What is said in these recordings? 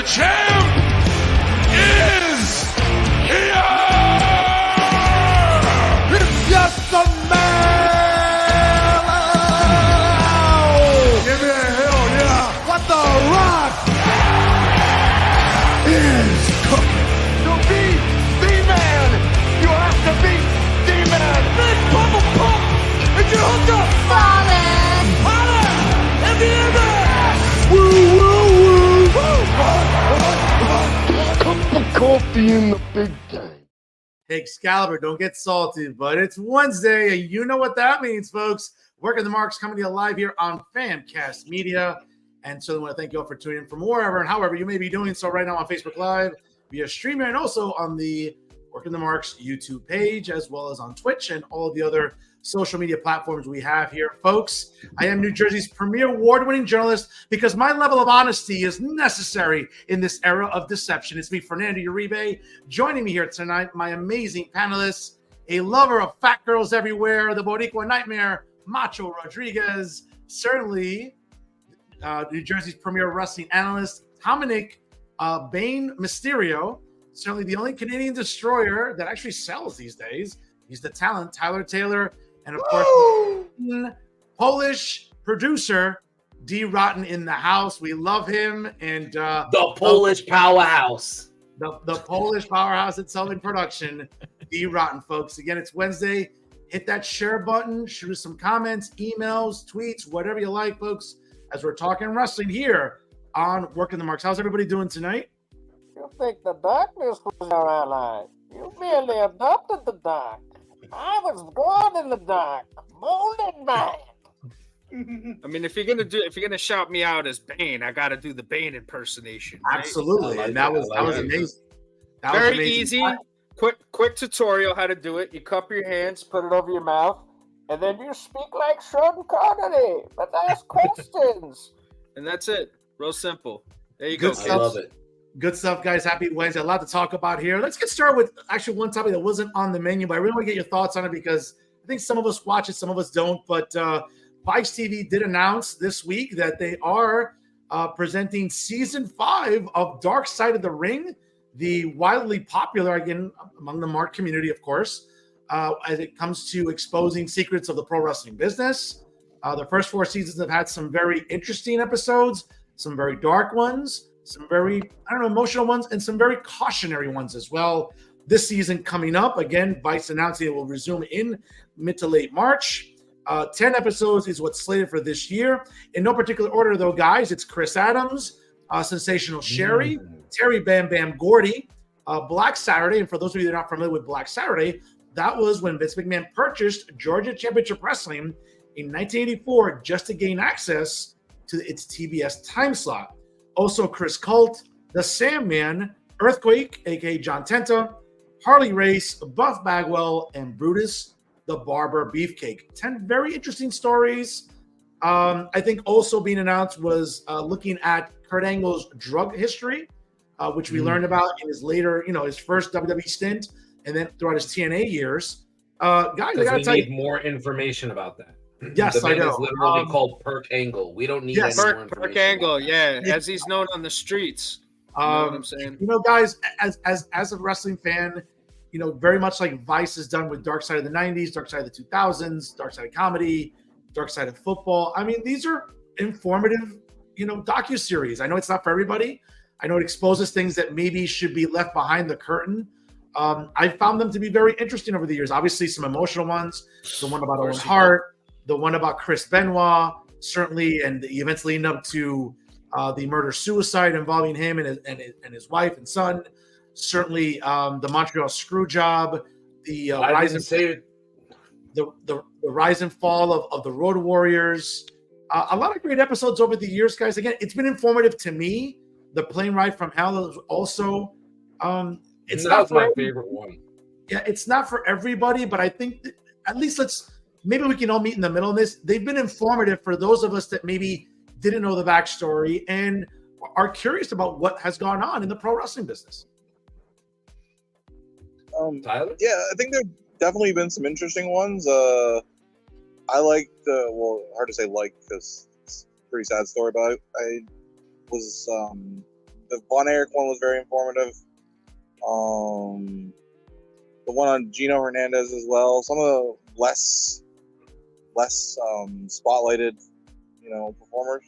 champ is here! It's just a man! Give me a hell yeah! What the Rock is cooking? To be the man, you have to be the man. Big Papa Pump, and you hooked up. Fallen. Holla, and the Woo, woo, woo! Cup of coffee in the big day. Hey, Excalibur, don't get salty, but it's Wednesday, and you know what that means, folks. Working the Marks coming to you live here on Famcast Media. And so I want to thank you all for tuning in from wherever and however you may be doing so right now on Facebook Live, via streamer, and also on the Working the Marks YouTube page, as well as on Twitch and all of the other social media platforms we have here, folks. I am New Jersey's premier award-winning journalist because my level of honesty is necessary in this era of deception. It's me, Fernando Uribe. Joining me here tonight, my amazing panelists, a lover of fat girls everywhere, the Boricua Nightmare, Macho Rodriguez, certainly New Jersey's premier wrestling analyst, Dominic Bane Mysterio, certainly the only Canadian destroyer that actually sells these days. He's the talent, Tyler Taylor, and of course, Polish producer, Dee Rotten in the house. We love him. And the Polish powerhouse. The Polish powerhouse at Sullivan Production, Dee Rotten, folks. Again, it's Wednesday. Hit that share button, shoot us some comments, emails, tweets, whatever you like, folks, as we're talking wrestling here on Working the Marks. How's everybody doing tonight? You think the darkness was your ally? You merely adopted the dark. I was born in the dark, molded by it. I mean, if you're gonna shout me out as Bane, I gotta do the Bane impersonation. Right? Absolutely, and that was amazing. That was Very amazing. easy. Quick tutorial how to do it. You cup your hands, Put it over your mouth, and then you speak like Sean Connery, but ask questions. and that's it. Real simple. There you Good go. stuff. I love it. Good stuff, guys. Happy Wednesday. A lot to talk about here. Let's get started with actually one topic that wasn't on the menu, but I really want to get your thoughts on it because I think some of us watch it, some of us don't. But Vice TV did announce this week that they are presenting season 5 of Dark Side of the Ring, the wildly popular, again, among the Mark community, of course, as it comes to exposing secrets of the pro wrestling business. The first 4 seasons have had some very interesting episodes, some very dark ones, some very, emotional ones, and some very cautionary ones as well. This season coming up, again, Vice announcing it will resume in mid to late March. 10 episodes is what's slated for this year. In no particular order, though, guys, it's Chris Adams, Sensational Sherry, Terry Bam Bam Gordy, Black Saturday. And for those of you that are not familiar with Black Saturday, that was when Vince McMahon purchased Georgia Championship Wrestling in 1984 just to gain access to its TBS time slot. Also, Chris Colt, The Sandman, Earthquake, a.k.a. John Tenta, Harley Race, Buff Bagwell, and Brutus the Barber Beefcake. 10 very interesting stories. I think also being announced was looking at Kurt Angle's drug history, which we learned about in his later, his first WWE stint, and then throughout his TNA years. Guys, I gotta tell need you, more information about that. Yes, the I man know. is literally called Perk Angle. We don't need any more information. Perk Angle, about yeah, as he's known on the streets. You know what I'm saying? Guys, as a wrestling fan, very much like Vice has done with Dark Side of the 90s, Dark Side of the 2000s, Dark Side of Comedy, Dark Side of Football. I mean, these are informative, docuseries. I know it's not for everybody. I know it exposes things that maybe should be left behind the curtain. I found them to be very interesting over the years. Obviously, some emotional ones. The one about Owen Hart, the one about Chris Benoit, certainly, and the events leading up to the murder-suicide involving him and his wife and son. Certainly, the Montreal Screwjob, the rise and fall of the Road Warriors. A lot of great episodes over the years, guys. Again, it's been informative to me. The Plane Ride from Hell is also. It's that not was my favorite one. Yeah, it's not for everybody, but I think that at least maybe we can all meet in the middle of this. They've been informative for those of us that maybe didn't know the backstory and are curious about what has gone on in the pro wrestling business. Tyler? Yeah, I think there've definitely been some interesting ones. I liked, hard to say like because it's a pretty sad story, but I was the Von Erich one was very informative. The one on Gino Hernandez as well. Some of the less spotlighted, performers.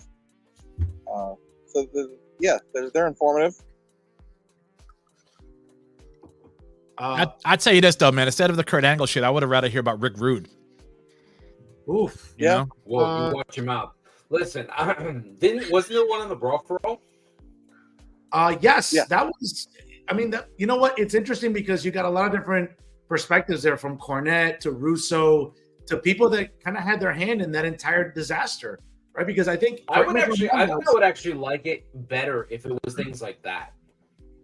They're informative. I'd tell you this though, man. Instead of the Kurt Angle shit, I would have rather hear about Rick Rude. Oof. You know? Well, you watch him out. Listen, wasn't there one on the Brawl for All? Yes, Yeah. that was. I mean, you know what? It's interesting because you got a lot of different perspectives there, from Cornette to Russo to people that kind of had their hand in that entire disaster, right? Because I think I would actually like it better if it was things like that.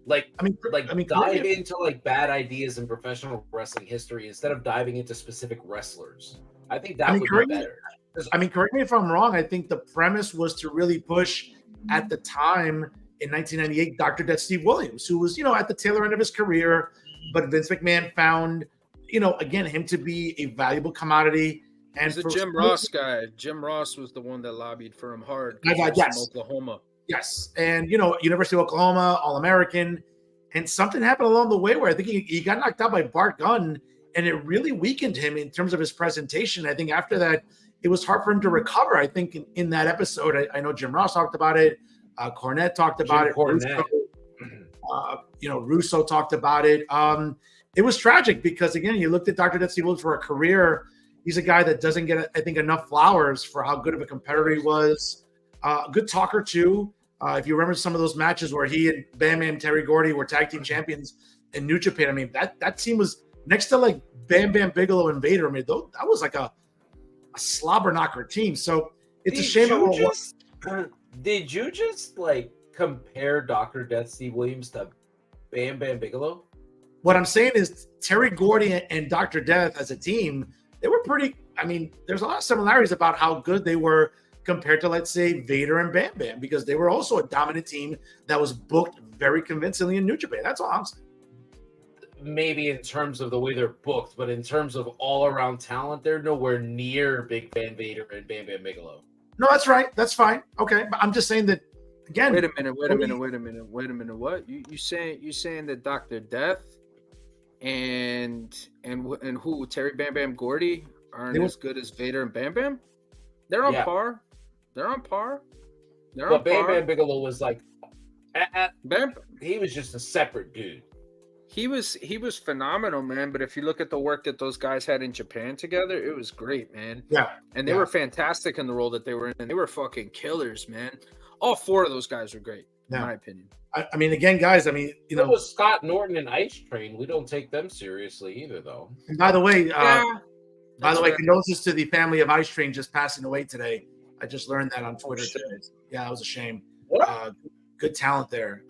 Dive into like bad ideas in professional wrestling history instead of diving into specific wrestlers. I think that would be better. Correct me if I'm wrong. I think the premise was to really push at the time in 1998, Dr. Death Steve Williams, who was, at the tail end of his career, but Vince McMahon found, again, him to be a valuable commodity. And the Jim Ross guy. Jim Ross was the one that lobbied for him hard. Yes. From Oklahoma. Yes. And, University of Oklahoma, All-American. And something happened along the way where I think he got knocked out by Bart Gunn, and it really weakened him in terms of his presentation. I think after that, it was hard for him to recover. I think in that episode, I know Jim Ross talked about it. Cornette talked about it. Russo talked about it. It was tragic because, again, you looked at Dr. Death Steve Williams for a career. He's a guy that doesn't get, I think, enough flowers for how good of a competitor he was. A good talker, too. If you remember some of those matches where he and Bam Bam Terry Gordy were tag team champions in New Japan, I mean, that team was next to like Bam Bam Bigelow and Vader. I mean, that was like a slobber knocker team. So it's a shame. Did you just like compare Dr. Death Steve Williams to Bam Bam Bigelow? What I'm saying is Terry Gordy and Dr. Death as a team, they were pretty. I mean, there's a lot of similarities about how good they were compared to, let's say, Vader and Bam Bam, because they were also a dominant team that was booked very convincingly in New Japan. That's all I'm saying. Maybe in terms of the way they're booked, but in terms of all-around talent, they're nowhere near Big Van Vader and Bam Bam Bigelow. No, that's right. That's fine. Okay, but I'm just saying that again. Wait a minute. What you saying that Dr. Death and who Terry Bam Bam Gordy aren't as good as Vader and Bam Bam? They're on par. But Bam Bam Bigelow was like, he was just a separate dude. He was phenomenal, man. But if you look at the work that those guys had in Japan together, it was great, man. Yeah. And they were fantastic in the role that they were in. And they were fucking killers, man. All four of those guys were great, in my opinion. I mean, again, guys, It was Scott Norton and Ice Train. We don't take them seriously either, though. And by the way, condolences to the family of Ice Train just passing away today. I just learned that on Twitter today. Yeah, it was a shame. Good talent there.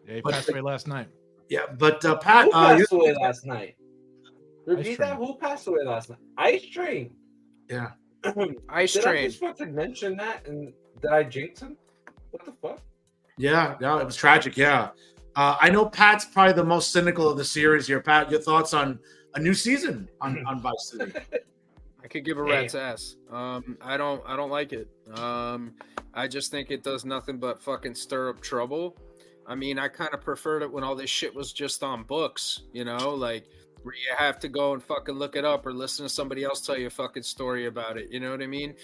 He passed away last night. Yeah, but Pat, who passed away last night? Repeat that. Who passed away last night? Ice Train. Yeah, Ice Train. Train. Did I just fucking mention that? And did I jinx him? What the fuck? Yeah, no, it was tragic. Yeah, I know Pat's probably the most cynical of the series here. Pat, your thoughts on a new season on Vice TV? I could give a rat's ass. I don't like it. I just think it does nothing but fucking stir up trouble. I mean, I kind of preferred it when all this shit was just on books, like where you have to go and fucking look it up or listen to somebody else tell you a fucking story about it. You know what I mean?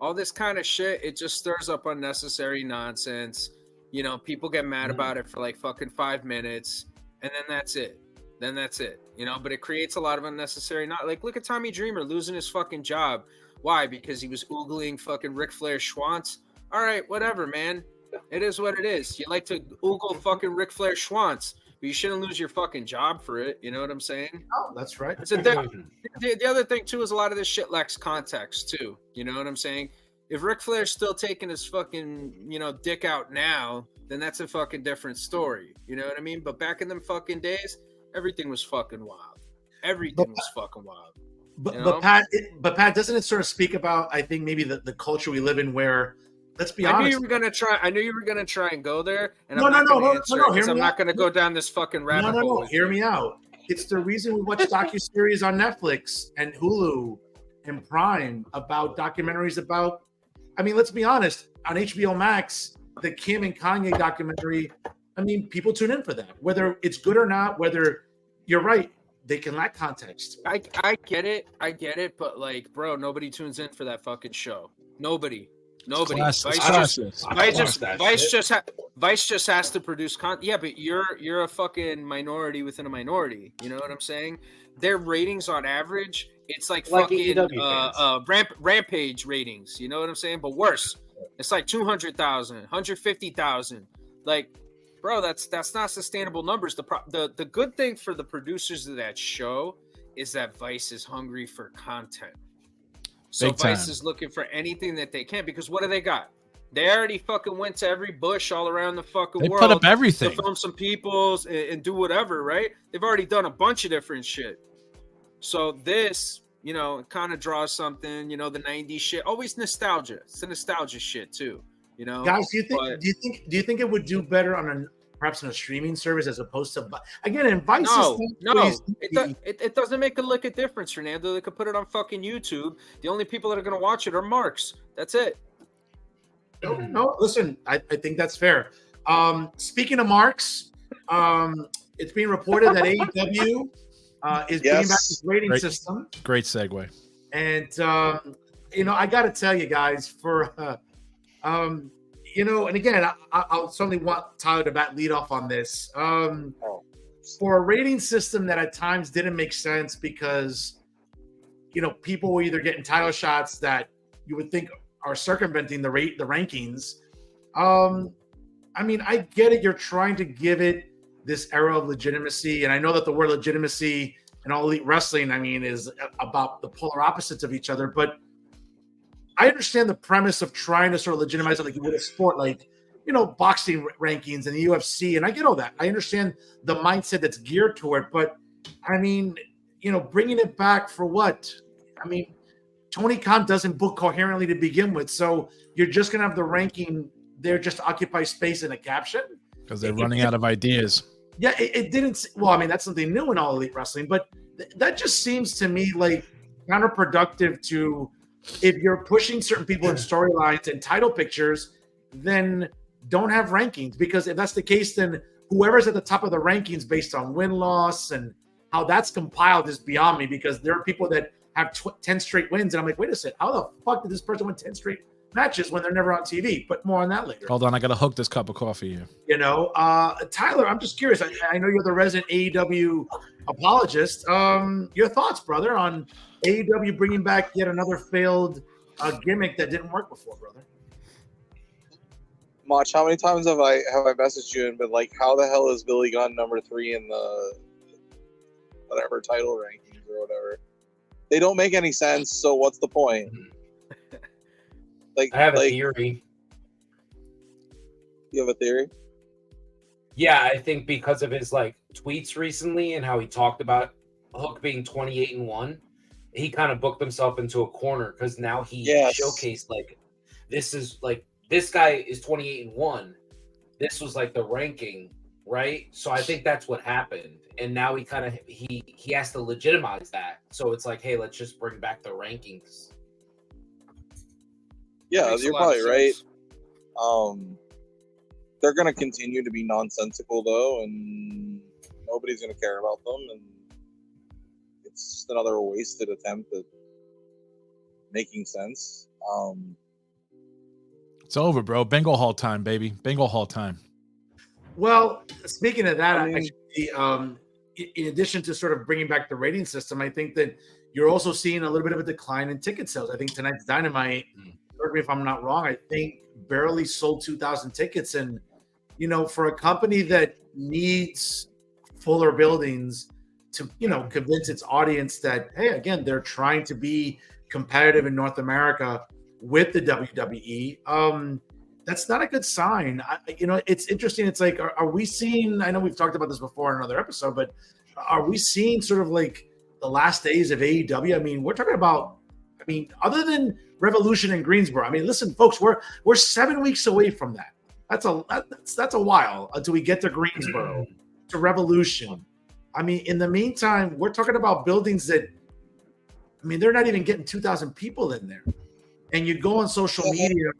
All this kind of shit, it just stirs up unnecessary nonsense. People get mad about it for like fucking 5 minutes, and then that's it. But it creates a lot of unnecessary, look at Tommy Dreamer losing his fucking job. Why? Because he was oogling fucking Ric Flair schwanz? All right, whatever, man. It is what it is. You like to oogle fucking Ric Flair schwanz, but you shouldn't lose your fucking job for it. You know what I'm saying? Oh, that's right. The other thing, too, is a lot of this shit lacks context, too. You know what I'm saying? If Ric Flair's still taking his fucking, dick out now, then that's a fucking different story. You know what I mean? But back in them fucking days, everything was fucking wild. But Pat, doesn't it sort of speak about, I think, maybe the culture we live in where, let's be honest. I knew you were gonna try and go there, and I'm not going to go down this fucking rabbit hole. No. Hear me out. It's the reason we watch docuseries on Netflix and Hulu and Prime about documentaries about. I mean, let's be honest. On HBO Max, the Kim and Kanye documentary, I mean, people tune in for that. Whether it's good or not, whether you're right, they can lack context. I get it. But like, bro, nobody tunes in for that fucking show. Nobody. Vice just has to produce content. Yeah, but you're a fucking minority within a minority. You know what I'm saying? Their ratings on average, it's like fucking Rampage ratings. You know what I'm saying? But worse. It's like 200,000, 150,000. Like, bro, that's not sustainable numbers. The good thing for the producers of that show is that Vice is hungry for content. So Vice is looking for anything that they can, because what do they got? They already fucking went to every bush all around the fucking world. They put up everything to film some peoples and do whatever, right? They've already done a bunch of different shit. So this, you know, kind of draws something, you know, the 90s shit. Always nostalgia. It's a nostalgia shit too, you know. Guys, do you think it would do better on perhaps on a streaming service as opposed to, again, in Vice? It doesn't make a lick of difference, Fernando. They could put it on fucking YouTube. The only people that are going to watch it are marks. That's it. No, listen, I think that's fair. Speaking of marks, it's being reported that AEW is bringing back this rating system. Great segue. And, you know, I got to tell you guys, for you know, and again, I'll certainly want Tyler to lead off on this. For a rating system that at times didn't make sense because, you know, people were either getting title shots that you would think are circumventing the rankings. I mean, I get it. You're trying to give it this era of legitimacy. And I know that the word legitimacy and all elite wrestling, I mean, is about the polar opposites of each other. But I understand the premise of trying to sort of legitimize it like you would a sport, like, you know, boxing rankings and the UFC. And I get all that. I understand the mindset that's geared toward it. But, I mean, you know, bringing it back for what? I mean, Tony Khan doesn't book coherently to begin with. So you're just going to have the ranking there just to occupy space in a caption? Because they're running out of ideas. Yeah, it didn't. Well, I mean, that's something new in all elite wrestling. But that just seems to me like counterproductive to, if you're pushing certain people in storylines and title pictures, then don't have rankings. Because if that's the case, then whoever's at the top of the rankings based on win-loss and how that's compiled is beyond me, because there are people that have 10 straight wins. And I'm like, wait a second, how the fuck did this person win 10 straight matches when they're never on TV? But more on that later. Hold on, I got to hook this cup of coffee here. You know, Tyler, I'm just curious. I know you're the resident AEW apologist. Your thoughts, brother, on AEW bringing back yet another failed gimmick that didn't work before, brother? Mach, how many times have I messaged you and been like, how the hell is Billy Gunn number 3 in the whatever title rankings or whatever? They don't make any sense, so what's the point? Like, I have a theory. You have a theory? Yeah, I think because of his like tweets recently and how he talked about Hook being 28-1, he kind of booked himself into a corner because now he showcased like this guy is 28-1. This was like the ranking, right? So I think that's what happened. And now he kind of he has to legitimize that. So it's like, hey, let's just bring back the rankings. Yeah, you're probably right. They're going to continue to be nonsensical, though, and nobody's going to care about them. And it's just another wasted attempt at making sense. It's over, bro. Bingo hall time, baby. Bingo hall time. Well, speaking of that, actually, in addition to sort of bringing back the rating system, I think that you're also seeing a little bit of a decline in ticket sales. I think tonight's Dynamite, correct me if I'm not wrong, I think barely sold 2,000 tickets. And, you know, for a company that needs fuller buildings to, you know, convince its audience that, hey, again, they're trying to be competitive in North America with the WWE, that's not a good sign. You know, it's interesting. It's like, are we seeing, I know we've talked about this before in another episode, but are we seeing sort of like the last days of AEW? I mean, we're talking about, I mean, other than Revolution in Greensboro, I mean, listen, folks, we're 7 weeks away from that. That's a while until we get to Greensboro, to Revolution. I mean, in the meantime, we're talking about buildings that, I mean, they're not even getting 2,000 people in there. And you go on social media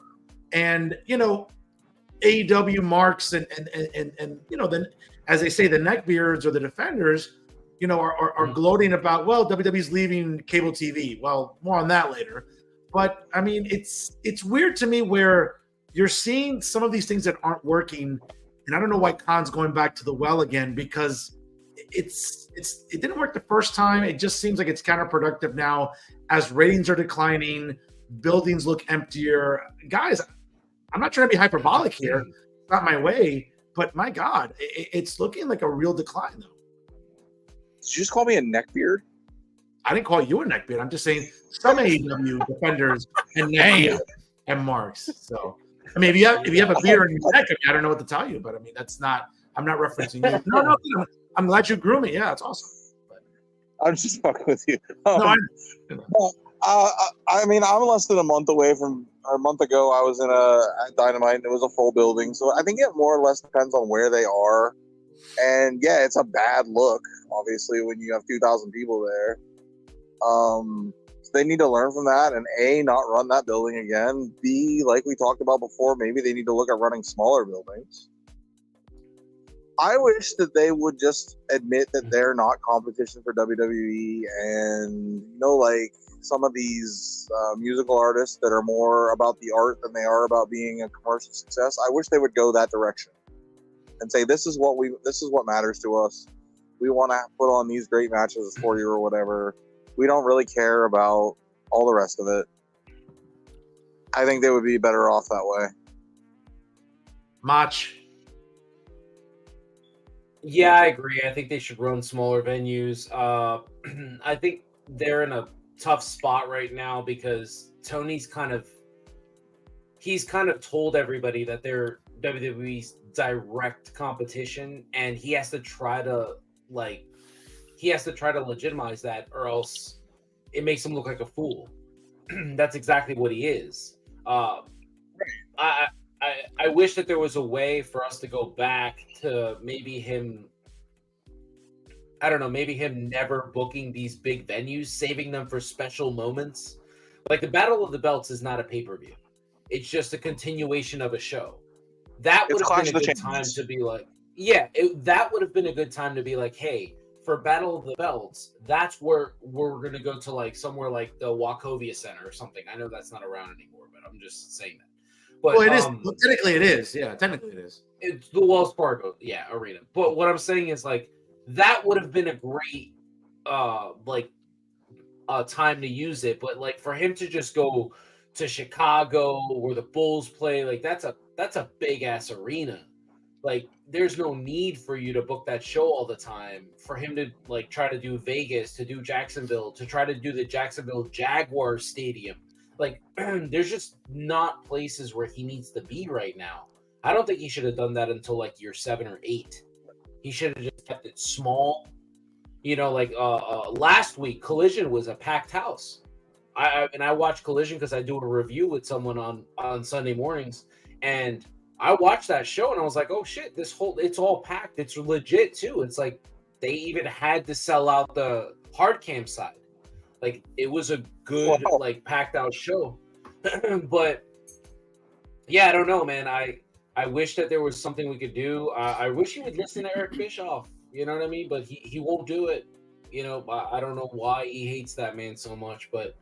and, you know, AEW marks and then as they say, the neckbeards or the defenders, are gloating about, well, WWE's leaving cable TV. Well, more on that later. But I mean, it's weird to me where you're seeing some of these things that aren't working, and I don't know why Kahn's going back to the well again, because it didn't work the first time. It just seems like it's counterproductive now as ratings are declining, buildings look emptier. Guys, I'm not trying to be hyperbolic here. It's not my way, but my God, it's looking like a real decline though. Did you just call me a neckbeard? I didn't call you a neckbeard. I'm just saying some AEW defenders and neckbeard and marks. So, I mean, if you have a beard on your neck, I don't know what to tell you, but I mean, I'm not referencing you. No, I'm glad you grew me. Yeah, it's awesome. But, I'm just fucking with you. I mean, I'm less than a month ago. I was at Dynamite, and it was a full building. So I think it more or less depends on where they are. And yeah, it's a bad look, obviously, when you have 2,000 people there. They need to learn from that, and A, not run that building again. B, like we talked about before, maybe they need to look at running smaller buildings. I wish that they would just admit that they're not competition for WWE, and like some of these musical artists that are more about the art than they are about being a commercial success. I wish they would go that direction and say, this is what matters to us. We want to put on these great matches for you or whatever. We don't really care about all the rest of it. I think they would be better off that way. Mach. Yeah, I agree. I think they should run smaller venues. I think they're in a tough spot right now because Tony's kind of told everybody that they're WWE's direct competition, and he has to try to legitimize that, or else it makes him look like a fool. That's exactly what he is. I wish that there was a way for us to go back to maybe him never booking these big venues, saving them for special moments. Like the Battle of the Belts is not a pay-per-view. It's just a continuation of a show. That would have been a good time to be like, that would have been a good time to be like, hey, for Battle of the Belts, that's where we're going to go to, like somewhere like the Wachovia Center or something. I know that's not around anymore, but I'm just saying that. But, well, it is. Technically, it is. Yeah, technically, it is. It's the Wells Fargo, arena. But what I'm saying is, like, that would have been a great, time to use it. But like for him to just go to Chicago where the Bulls play, like that's a big ass arena. Like, there's no need for you to book that show all the time. For him to like try to do Vegas, to do Jacksonville, to try to do the Jacksonville Jaguars Stadium. Like, there's just not places where he needs to be right now. I don't think he should have done that until like year 7 or 8. He should have just kept it small. Last week, Collision was a packed house. I watched Collision because I do a review with someone on Sunday mornings, and I watched that show and I was like, oh shit, it's all packed. It's legit too. It's like they even had to sell out the hard cam side. Like, it was a good, packed out show. But yeah, I don't know, man. I wish that there was something we could do. I wish he would listen to Eric Bischoff. You know what I mean? But he won't do it. I don't know why he hates that man so much, but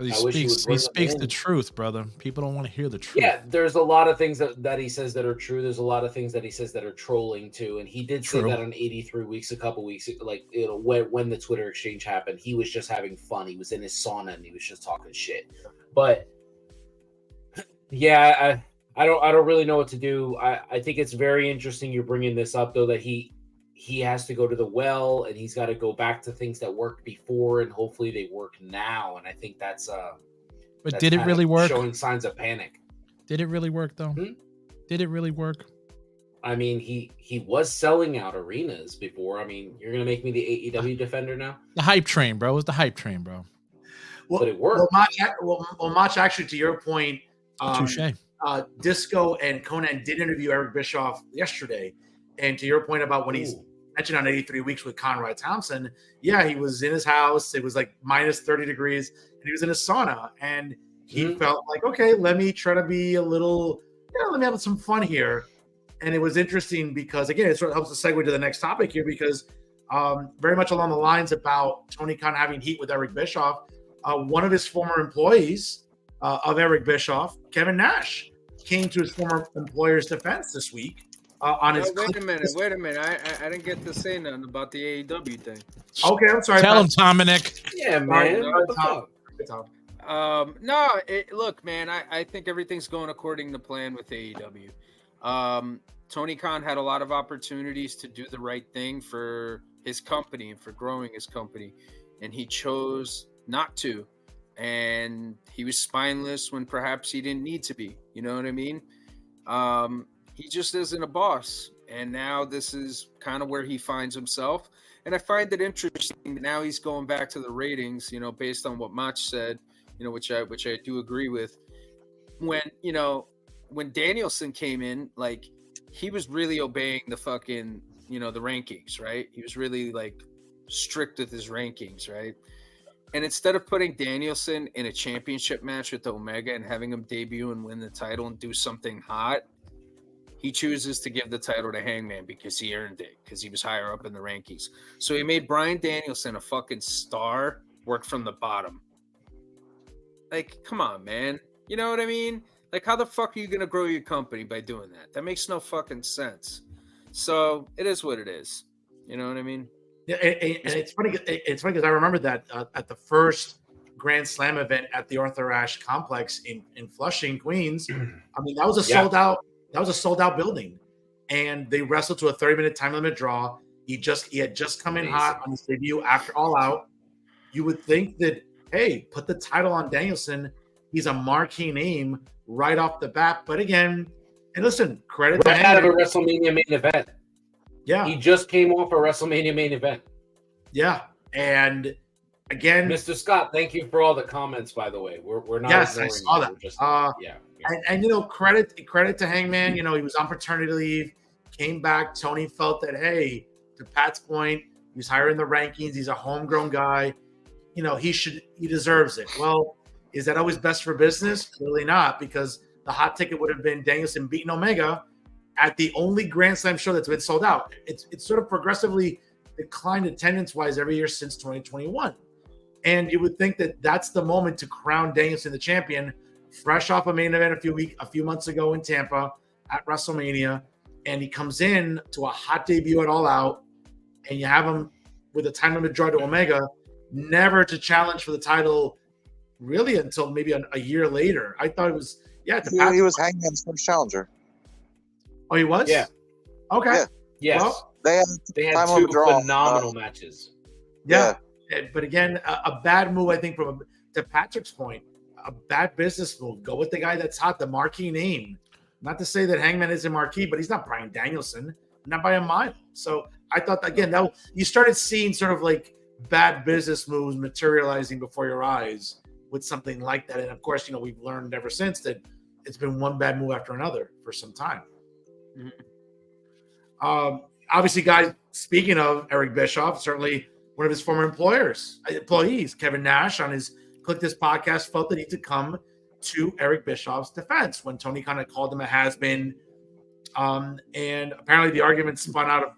he speaks the truth, brother. People don't want to hear the truth. Yeah, there's a lot of things that he says that are true. There's a lot of things that he says that are trolling too. And he did say that on 83 Weeks, a couple weeks, when the Twitter exchange happened, he was just having fun. He was in his sauna and he was just talking shit. But yeah, I don't really know what to do. I think it's very interesting you're bringing this up, though, that he has to go to the well and he's got to go back to things that worked before, and hopefully they work now. And I think that's but did it really work? Showing signs of panic. Did it really work though? Did it really work? I mean, he was selling out arenas before. I mean, you're gonna make me the AEW defender now? The hype train, bro. It was the hype train, bro. Well, but it worked. Well, Mach, actually, to your point, touche. Disco and Conan did interview Eric Bischoff yesterday, and to your point about when he's mentioned on 83 Weeks with Conrad Thompson, yeah, he was in his house. It was like minus 30 degrees, and he was in a sauna, and he felt like, okay, let me try to be a little, let me have some fun here. And it was interesting because, again, it sort of helps to segue to the next topic here because very much along the lines about Tony Khan having heat with Eric Bischoff, one of his former employees of Eric Bischoff, Kevin Nash, came to his former employer's defense this week. Wait a minute. I didn't get to say nothing about the AEW thing. Okay, I'm sorry. Tell him, Dominic. Yeah, man. Look, man, I think everything's going according to plan with AEW. Tony Khan had a lot of opportunities to do the right thing for his company and for growing his company, and he chose not to. And he was spineless when perhaps he didn't need to be. You know what I mean? He just isn't a boss. And now this is kind of where he finds himself. And I find it interesting that now he's going back to the ratings, you know, based on what Macho said, you know, which I do agree with. When Danielson came in, like, he was really obeying the fucking, you know, the rankings, right? He was really like strict with his rankings, right? And instead of putting Danielson in a championship match with Omega and having him debut and win the title and do something hot, he chooses to give the title to Hangman because he earned it, because he was higher up in the rankings. So he made Bryan Danielson a fucking star, work from the bottom. Like, come on, man. You know what I mean? Like, how the fuck are you going to grow your company by doing that? That makes no fucking sense. So it is what it is. You know what I mean? Yeah, and it's funny. It's funny because I remember that at the first Grand Slam event at the Arthur Ashe Complex in Flushing, Queens. I mean, that was a sold out. That was a sold out building, and they wrestled to a 30-minute time limit draw. He had just come in hot on his debut after All Out. You would think that, hey, put the title on Danielson. He's a marquee name right off the bat. But again, and listen, credit to out of a WrestleMania main event. Yeah, he just came off a WrestleMania main event. Yeah, and again, Mr. Scott, thank you for all the comments. By the way, we're not. Yes, I saw that. Just, And you know, credit to Hangman. You know, he was on paternity leave, came back. Tony felt that, hey, to Pat's point, he's higher in the rankings. He's a homegrown guy. You know, he deserves it. Well, is that always best for business? Clearly not, because the hot ticket would have been Danielson beating Omega at the only Grand Slam show that's been sold out. It's sort of progressively declined attendance-wise every year since 2021. And you would think that that's the moment to crown Danielson the champion, fresh off a main event a few months ago in Tampa at WrestleMania, and he comes in to a hot debut at All Out, and you have him with a time limit draw to Omega, never to challenge for the title really until maybe a year later. I thought it was, he was Hangman's first challenger. Oh, he was? Yeah. Okay. Yeah. Yes. Well, they had two phenomenal matches. Yeah. But again, a bad move, I think, to Patrick's point, a bad business move. Go with the guy that's hot, the marquee name. Not to say that Hangman isn't marquee, but he's not Bryan Danielson, not by a mile. So I thought, again, that you started seeing sort of like bad business moves materializing before your eyes with something like that. And of course, you know, we've learned ever since that it's been one bad move after another for some time. Mm-hmm. Obviously, guys, speaking of Eric Bischoff, certainly one of his former employees, Kevin Nash, on his Click This podcast, felt the need to come to Eric Bischoff's defense when Tony kind of called him a has-been. And apparently the argument spun out of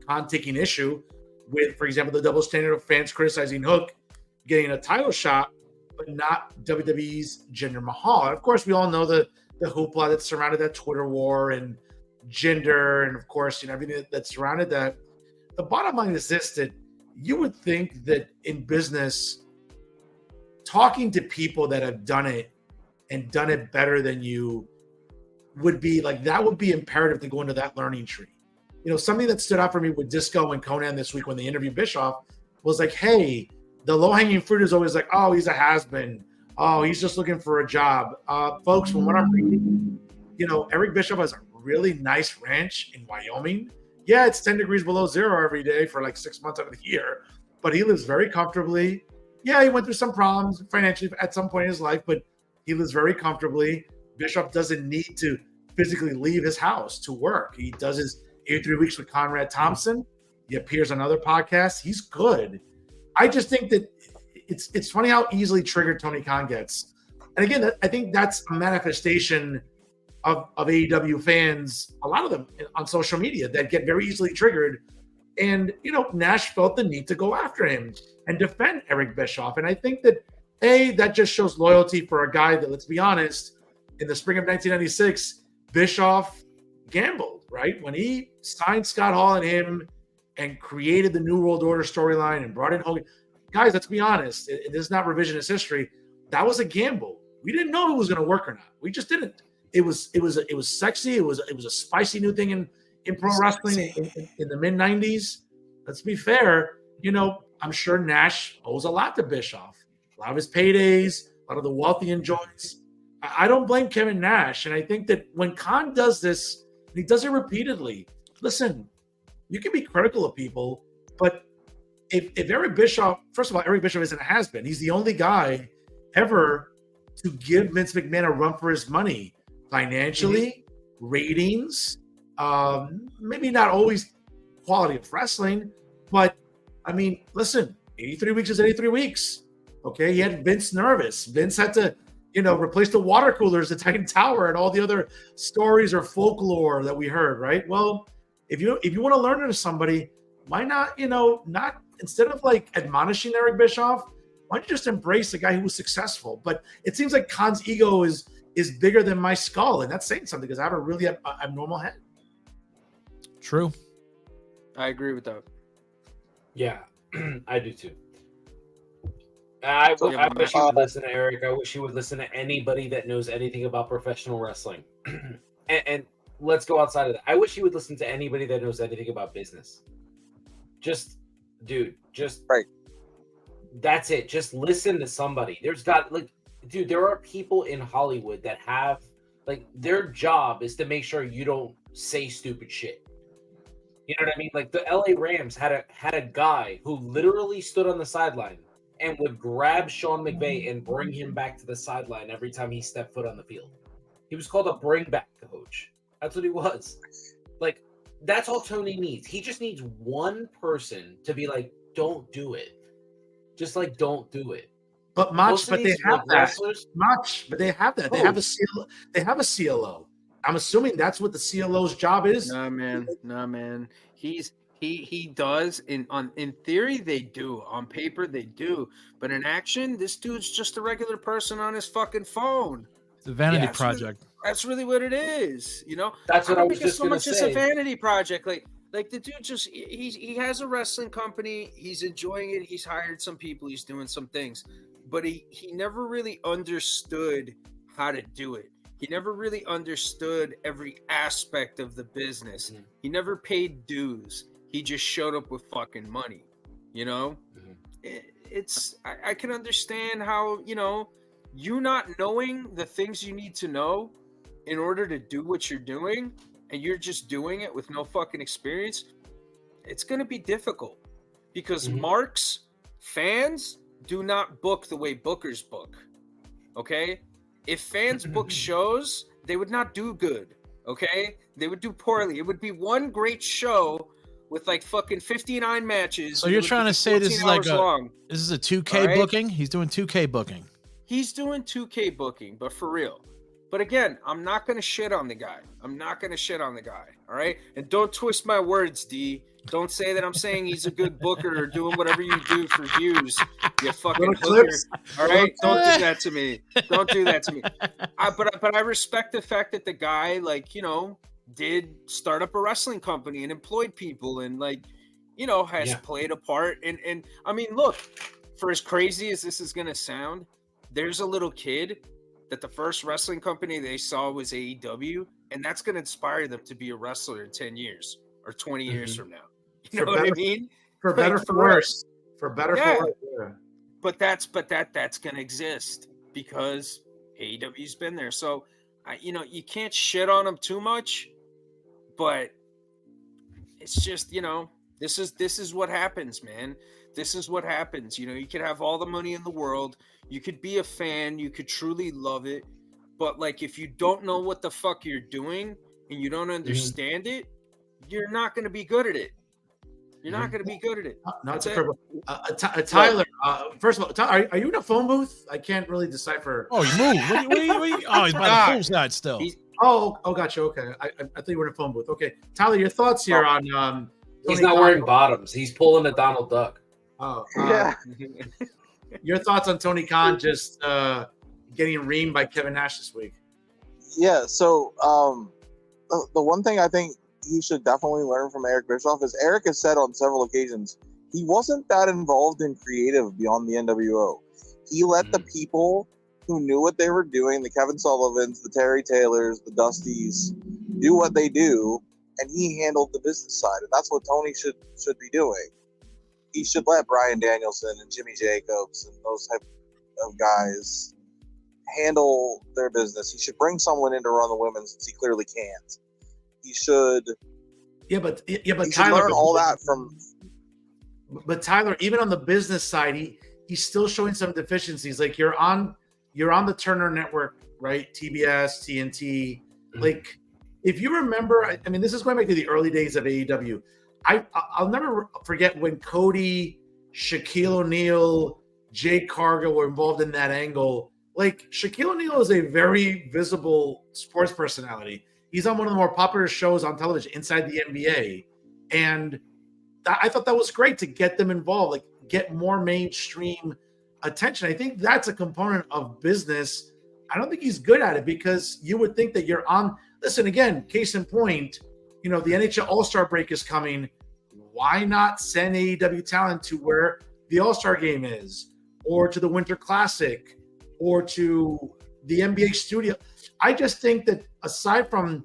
Kahn taking issue with, for example, the double standard of fans criticizing Hook getting a title shot, but not WWE's Jinder Mahal. And of course, we all know the hoopla that surrounded that Twitter war and gender, and of course, you know, everything that surrounded that. The bottom line is this, that you would think that in business, talking to people that have done it and done it better than you would be like, that would be imperative to go into that learning tree. You know, something that stood out for me with Disco and Conan this week when they interviewed Bischoff was like, hey, the low-hanging fruit is always like, oh, he's a has-been. Oh, he's just looking for a job. Folks, from what I'm reading, you know, Eric Bischoff has a really nice ranch in Wyoming. Yeah, it's 10 degrees below zero every day for like 6 months out of the year, but he lives very comfortably. Yeah, he went through some problems financially at some point in his life, but he lives very comfortably. Bischoff doesn't need to physically leave his house to work. He does his 83 weeks with Conrad Thompson. He appears on other podcasts. He's good. I just think that it's funny how easily triggered Tony Khan gets. And again, I think that's a manifestation of AEW fans, a lot of them on social media that get very easily triggered. And, Nash felt the need to go after him and defend Eric Bischoff. And I think that, that just shows loyalty for a guy that, let's be honest, in the spring of 1996, Bischoff gambled, right? When he signed Scott Hall and him and created the New World Order storyline and brought in Hogan. Guys, let's be honest. This is not revisionist history. That was a gamble. We didn't know it was going to work or not. We just didn't. It was sexy. It was a spicy new thing in pro wrestling in the mid 90s. Let's be fair. I'm sure Nash owes a lot to Bischoff. A lot of his paydays, a lot of the wealthy enjoys. I don't blame Kevin Nash. And I think that when Kahn does this, and he does it repeatedly, listen, you can be critical of people, but if Eric Bischoff, first of all, Eric Bischoff isn't a has-been. He's the only guy ever to give Vince McMahon a run for his money financially, ratings, maybe not always quality of wrestling, but I mean, listen, 83 weeks is 83 weeks. Okay, he had Vince nervous. Vince had to, replace the water coolers at Titan Tower and all the other stories or folklore that we heard, right? Well, if you want to learn under somebody, why not, not instead of like admonishing Eric Bischoff, why don't you just embrace the guy who was successful? But it seems like Khan's ego is bigger than my skull, and that's saying something because I have a really abnormal head. True. I agree with that. Yeah, I do too. I wish he would listen to Eric. I wish he would listen to anybody that knows anything about professional wrestling. and let's go outside of that. I wish he would listen to anybody that knows anything about business. Right. That's it. Just listen to somebody. There are people in Hollywood that have their job is to make sure you don't say stupid shit. You know what I mean? Like the LA Rams had a guy who literally stood on the sideline and would grab Sean McVay and bring him back to the sideline every time he stepped foot on the field. He was called a bring back coach. That's what he was. That's all Tony needs. He just needs one person to be like, don't do it. Just don't do it. But they have that. But they have that. They have a CLO. They have a CLO. I'm assuming that's what the CLO's job is. Nah, man. He does. In theory, they do. On paper, they do. But in action, this dude's just a regular person on his fucking phone. It's a vanity project. That's really what it is. That's what I was just so gonna much say. It's a vanity project. Like the dude just he has a wrestling company. He's enjoying it. He's hired some people. He's doing some things, but he never really understood how to do it. He never really understood every aspect of the business. Mm-hmm. He never paid dues. He just showed up with fucking money. Mm-hmm. I can understand how you not knowing the things you need to know in order to do what you're doing, and you're just doing it with no fucking experience. It's going to be difficult because marks, fans do not book the way bookers book. Okay? If fans book shows, they would not do good. Okay? They would do poorly. It would be one great show with fucking 59 matches. So you're trying to say this is this is a 2K booking? He's doing 2K booking. He's doing 2K booking, but for real. But again, I'm not going to shit on the guy. All right? And don't twist my words, D. Don't say that I'm saying he's a good booker or doing whatever you do for views. You fucking hooker. All right? Don't do that to me. But I respect the fact that the guy, did start up a wrestling company and employed people and, has played a part. And I mean, look, for as crazy as this is going to sound, there's a little kid that the first wrestling company they saw was AEW, and that's going to inspire them to be a wrestler in 10 years or 20 years from now. You know what I mean? For better, for worse. For better, for worse. Yeah. But that's going to exist because AEW's been there. So, you can't shit on them too much, but it's just, this is what happens, man. This is what happens. You could have all the money in the world. You could be a fan. You could truly love it. But, if you don't know what the fuck you're doing and you don't understand it, you're not going to be good at it. Tyler, first of all, are you in a phone booth? I can't really decipher. Oh, you moved. What are you? Oh, he's by the poolside still. Oh, gotcha. Okay, I thought you were in a phone booth. Okay, Tyler, your thoughts here on He's Tony not Khan? wearing bottoms. He's pulling a Donald Duck. Oh, Yeah. Your thoughts on Tony Khan just getting reamed by Kevin Nash this week? Yeah. So the one thing I think he should definitely learn from Eric Bischoff is Eric has said on several occasions he wasn't that involved in creative beyond the NWO. He let the people who knew what they were doing, the Kevin Sullivans, the Terry Taylors, the Dusties, do what they do, and he handled the business side. And that's what Tony should be doing. He should let Bryan Danielson and Jimmy Jacobs and those type of guys handle their business. He should bring someone in to run the women's since he clearly can't. He should. Yeah, but He Tyler, should learn all that from. But Tyler, even on the business side, he's still showing some deficiencies. Like you're on the Turner Network, right? TBS, TNT. Like, if you remember, I mean, this is going back to the early days of AEW. I'll never forget when Cody, Shaquille O'Neal, Jay Cargill were involved in that angle. Like, Shaquille O'Neal is a very visible sports personality. He's on one of the more popular shows on television inside the NBA. And I thought that was great to get them involved, like get more mainstream attention. I think that's a component of business. I don't think he's good at it because you would think that you're on. Listen, again, case in point, the NHL All-Star break is coming. Why not send AEW talent to where the All-Star game is, or to the Winter Classic, or to the NBA studio? I just think that aside from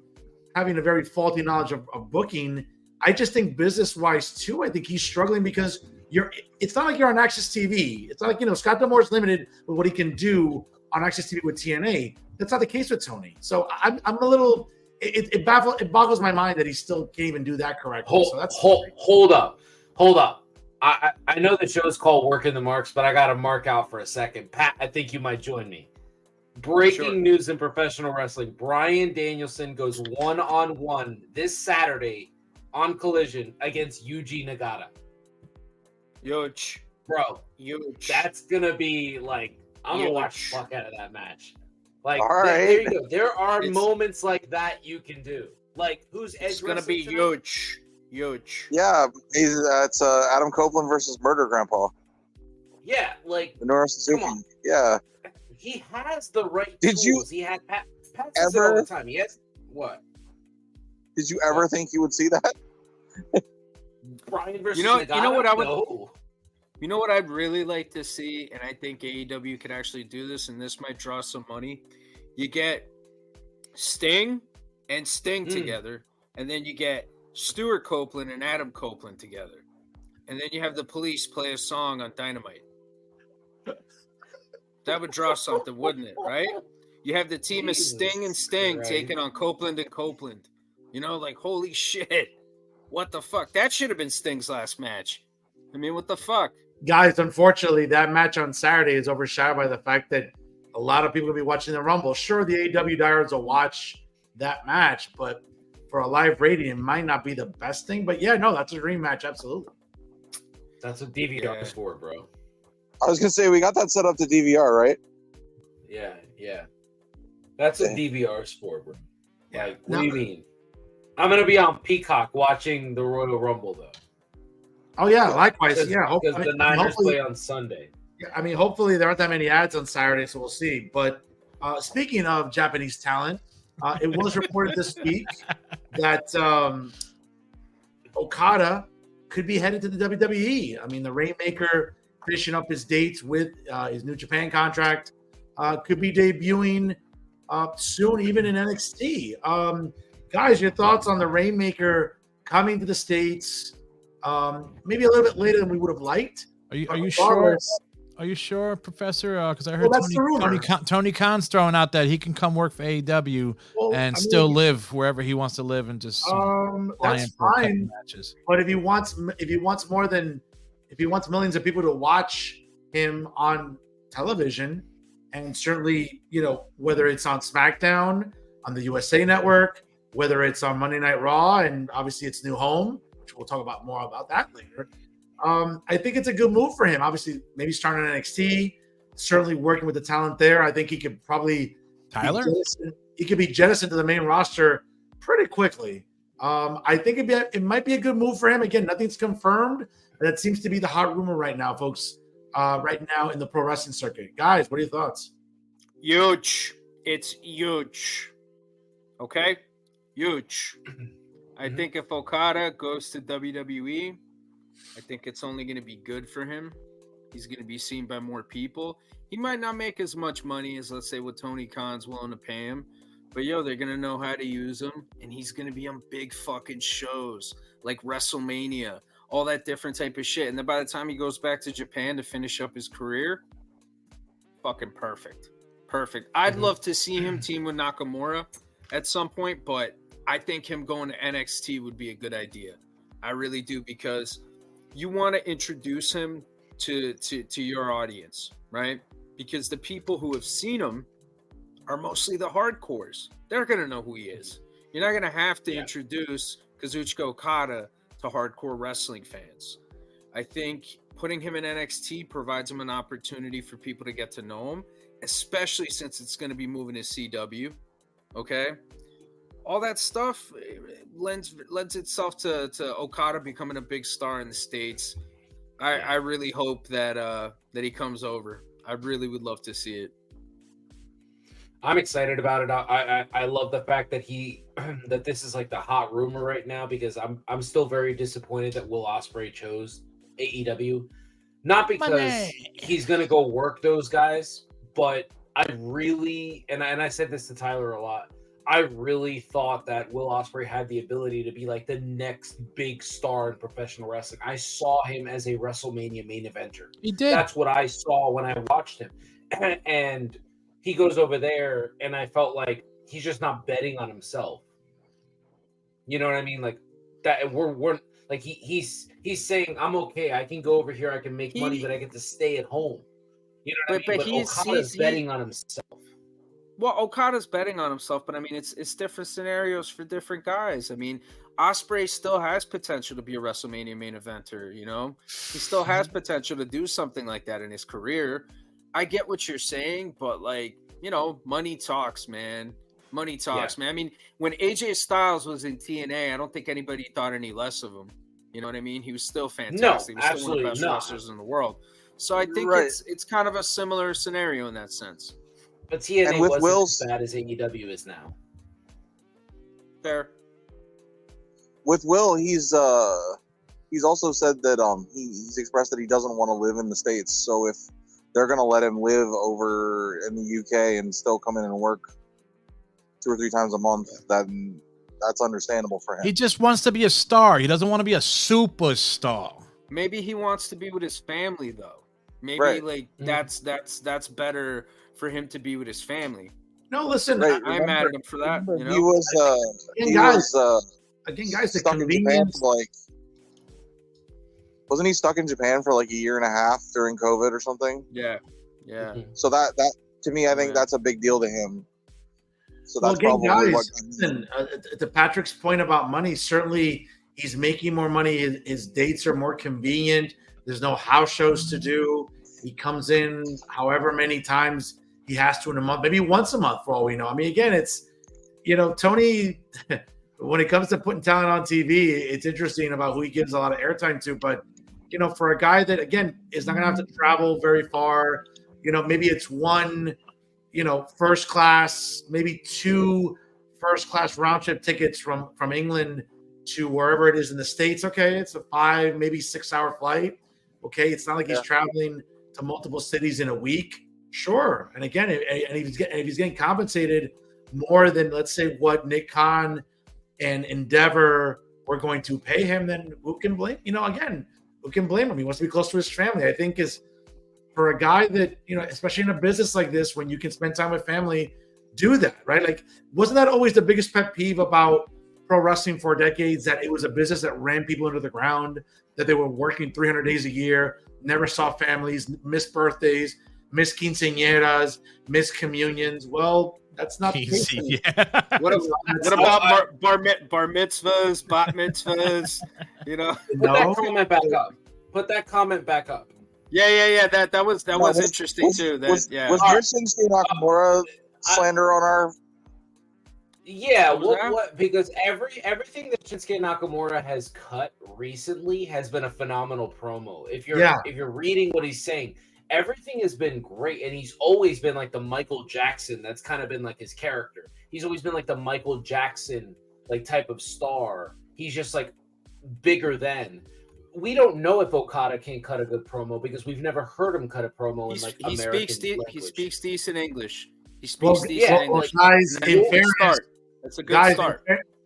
having a very faulty knowledge of booking, I just think business-wise too, I think he's struggling because it's not like you're on Access TV. It's not like, Scott D'Amore's limited with what he can do on Access TV with TNA. That's not the case with Tony. So I'm a little, it boggles my mind that he still can't even do that correctly. Hold up. I know the show's called Working the Marks, but I got to mark out for a second. Pat, I think you might join me. Breaking news in professional wrestling. Bryan Danielson goes 1-on-1 this Saturday on Collision against Yuji Nagata. Huge. Bro, that's going to be like, I'm going to watch the fuck out of that match. Like, there you go. There are moments like that you can do. Like, who's Edge? It's going to be huge. Yeah, it's Adam Copeland versus Murder Grandpa. Yeah, like Minoru Suzuki. Yeah. He has the right Did tools. He had Pat says it all the time. He has what? Did you ever think you would see that? Brian versus Nagata? You know what I would? No. You know what I'd really like to see, and I think AEW could actually do this, and this might draw some money. You get Sting and Sting together, and then you get Stuart Copeland and Adam Copeland together, and then you have the Police play a song on Dynamite. That would draw something, wouldn't it? Right? You have the team of Sting and Sting taking on Copeland and Copeland. Like, holy shit. What the fuck? That should have been Sting's last match. I mean, what the fuck? Guys, unfortunately, that match on Saturday is overshadowed by the fact that a lot of people will be watching the Rumble. Sure, the AEW diehards will watch that match, but for a live rating, it might not be the best thing. But yeah, no, that's a dream match, absolutely. That's what DVR is for, bro. I was gonna say we got that set up to DVR, right? Yeah. That's what DVR is for, bro. Like, what do you mean? I'm gonna be on Peacock watching the Royal Rumble, though. Oh yeah, likewise. Because the Niners play on Sunday. Yeah, I mean, hopefully there aren't that many ads on Saturday, so we'll see. But speaking of Japanese talent, it was reported this week that Okada could be headed to the WWE. I mean, the Rainmaker finishing up his dates with his New Japan contract could be debuting soon, even in NXT. Guys, your thoughts on the Rainmaker coming to the States? Maybe a little bit later than we would have liked. Are you sure? Are you sure, Professor? Because I heard Tony Khan's throwing out that he can come work for AEW and still live wherever he wants to live and just that's fine. Matches. But if he wants millions of people to watch him on television, and certainly whether it's on SmackDown, on the USA Network, whether it's on Monday Night Raw, and obviously it's new home, which we'll talk about more about that later. I think it's a good move for him. Obviously, maybe starting on NXT, certainly working with the talent there. I think he could probably Tyler. he could be jettisoned to the main roster pretty quickly. I think it might be a good move for him. Again, nothing's confirmed. That seems to be the hot rumor right now, folks. Right now in the pro wrestling circuit. Guys, what are your thoughts? Huge. It's huge. Okay? Huge. I think if Okada goes to WWE, I think it's only going to be good for him. He's going to be seen by more people. He might not make as much money as, let's say, what Tony Khan's willing to pay him. But, they're going to know how to use him. And he's going to be on big fucking shows like WrestleMania, all that different type of shit. And then by the time he goes back to Japan to finish up his career, fucking perfect. Perfect. I'd love to see him team with Nakamura at some point, but I think him going to NXT would be a good idea. I really do, because you want to introduce him to your audience, right? Because the people who have seen him are mostly the hardcores. They're going to know who he is. You're not going to have to introduce Kazuchika Okada to hardcore wrestling fans. I think putting him in NXT provides him an opportunity for people to get to know him, especially since it's going to be moving to CW. Okay? All that stuff lends itself to Okada becoming a big star in the States. I really hope that he comes over. I really would love to see it. I'm excited about it. I love the fact that that this is like the hot rumor right now, because I'm still very disappointed that Will Ospreay chose AEW. Not because he's gonna go work those guys, but I really, and I said this to Tyler a lot, I really thought that Will Ospreay had the ability to be like the next big star in professional wrestling. I saw him as a WrestleMania main eventer. He did. That's what I saw when I watched him. And he goes over there, and I felt like he's just not betting on himself. You know what I mean? Like that. We're like he's saying, "I'm okay. I can go over here. I can make money, but I get to stay at home." You know what I mean? But Okada's betting on himself. Well, Okada's betting on himself, but I mean, it's different scenarios for different guys. I mean, Ospreay still has potential to be a WrestleMania main eventer. You know, he still has potential to do something like that in his career. I get what you're saying, but like, money talks, man. Money talks, man. I mean, when AJ Styles was in TNA, I don't think anybody thought any less of him. You know what I mean? He was still fantastic. No, he was still one of the best wrestlers in the world. So I think it's kind of a similar scenario in that sense. But TNA wasn't as bad as AEW is now. Fair. With Will, he's also said that he's expressed that he doesn't want to live in the States. So if they're going to let him live over in the UK and still come in and work 2 or 3 times a month, then that's understandable for him. He just wants to be a star. He doesn't want to be a superstar. Maybe he wants to be with his family, though. Maybe that's better for him to be with his family. No, listen, I'm mad at him for that. He was guys, stuck in Japan for wasn't he stuck in Japan for like a year and a half during COVID or something? Yeah. So that to me, I think that's a big deal to him. So that's probably listen, to Patrick's point about money, certainly he's making more money. His dates are more convenient. There's no house shows to do. He comes in however many times he has to in a month, maybe once a month for all we know. I mean, again, it's, Tony, when it comes to putting talent on TV, it's interesting about who he gives a lot of airtime to. But, for a guy that, again, is not going to have to travel very far, maybe it's one, first class, maybe 2 first class round trip tickets from England to wherever it is in the States. Okay. It's a 5, maybe 6 hour flight. Okay. It's not like he's traveling to multiple cities in a week. Sure. And again, if he's getting compensated more than, let's say, what Nick Khan and Endeavor were going to pay him, then who can blame? Again, who can blame him? He wants to be close to his family. I think is for a guy that, especially in a business like this, when you can spend time with family, do that, right? Like, wasn't that always the biggest pet peeve about pro wrestling for decades, that it was a business that ran people into the ground, that they were working 300 days a year, never saw families, missed birthdays, missed quinceañeras, missed communions? Well, that's not the case. What about bar mitzvahs, bat mitzvahs? Put that comment back up. Put that comment back up. Yeah. That was interesting too. Was Shinsuke Nakamura slander on our Yeah, what? Because everything that Shinsuke Nakamura has cut recently has been a phenomenal promo. If you're reading what he's saying, everything has been great, and he's always been like the Michael Jackson. That's kind of been like his character. He's always been like the Michael Jackson like type of star. He's just like bigger than. We don't know if Okada can cut a good promo because we've never heard him cut a promo in like American language. He speaks decent English. He speaks decent English. Guys, in fairness, that's a good start.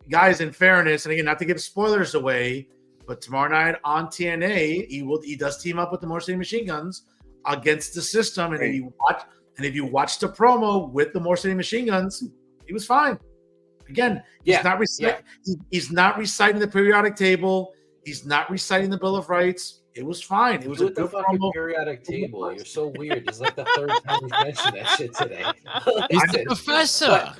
Guys, in fairness, and again, not to give spoilers away, but tomorrow night on TNA, he does team up with the Motor City Machine Guns against the System, and if you watch the promo with the Motor City Machine Guns, he was fine. Again, he's not reciting the periodic table. He's not reciting the Bill of Rights. It was fine. It was a good fucking promo. Periodic table. You're so weird. It's like the third time we mentioned that shit today. He's the professor.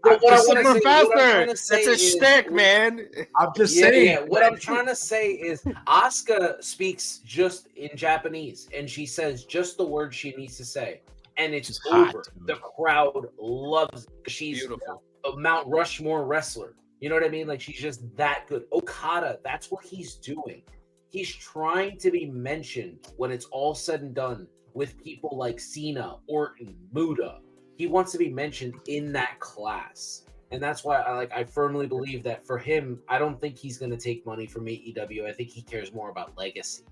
That's a stick, man. I'm just saying. Yeah, what I'm trying to say is Asuka speaks just in Japanese, and she says just the words she needs to say, and it's over. The crowd loves it. She's beautiful. A Mount Rushmore wrestler. You know what I mean? Like, she's just that good. Okada, that's what he's doing. He's trying to be mentioned when it's all said and done with people like Cena, Orton, Muta. He wants to be mentioned in that class. And that's why I firmly believe that for him, I don't think he's going to take money from AEW. I think he cares more about legacy.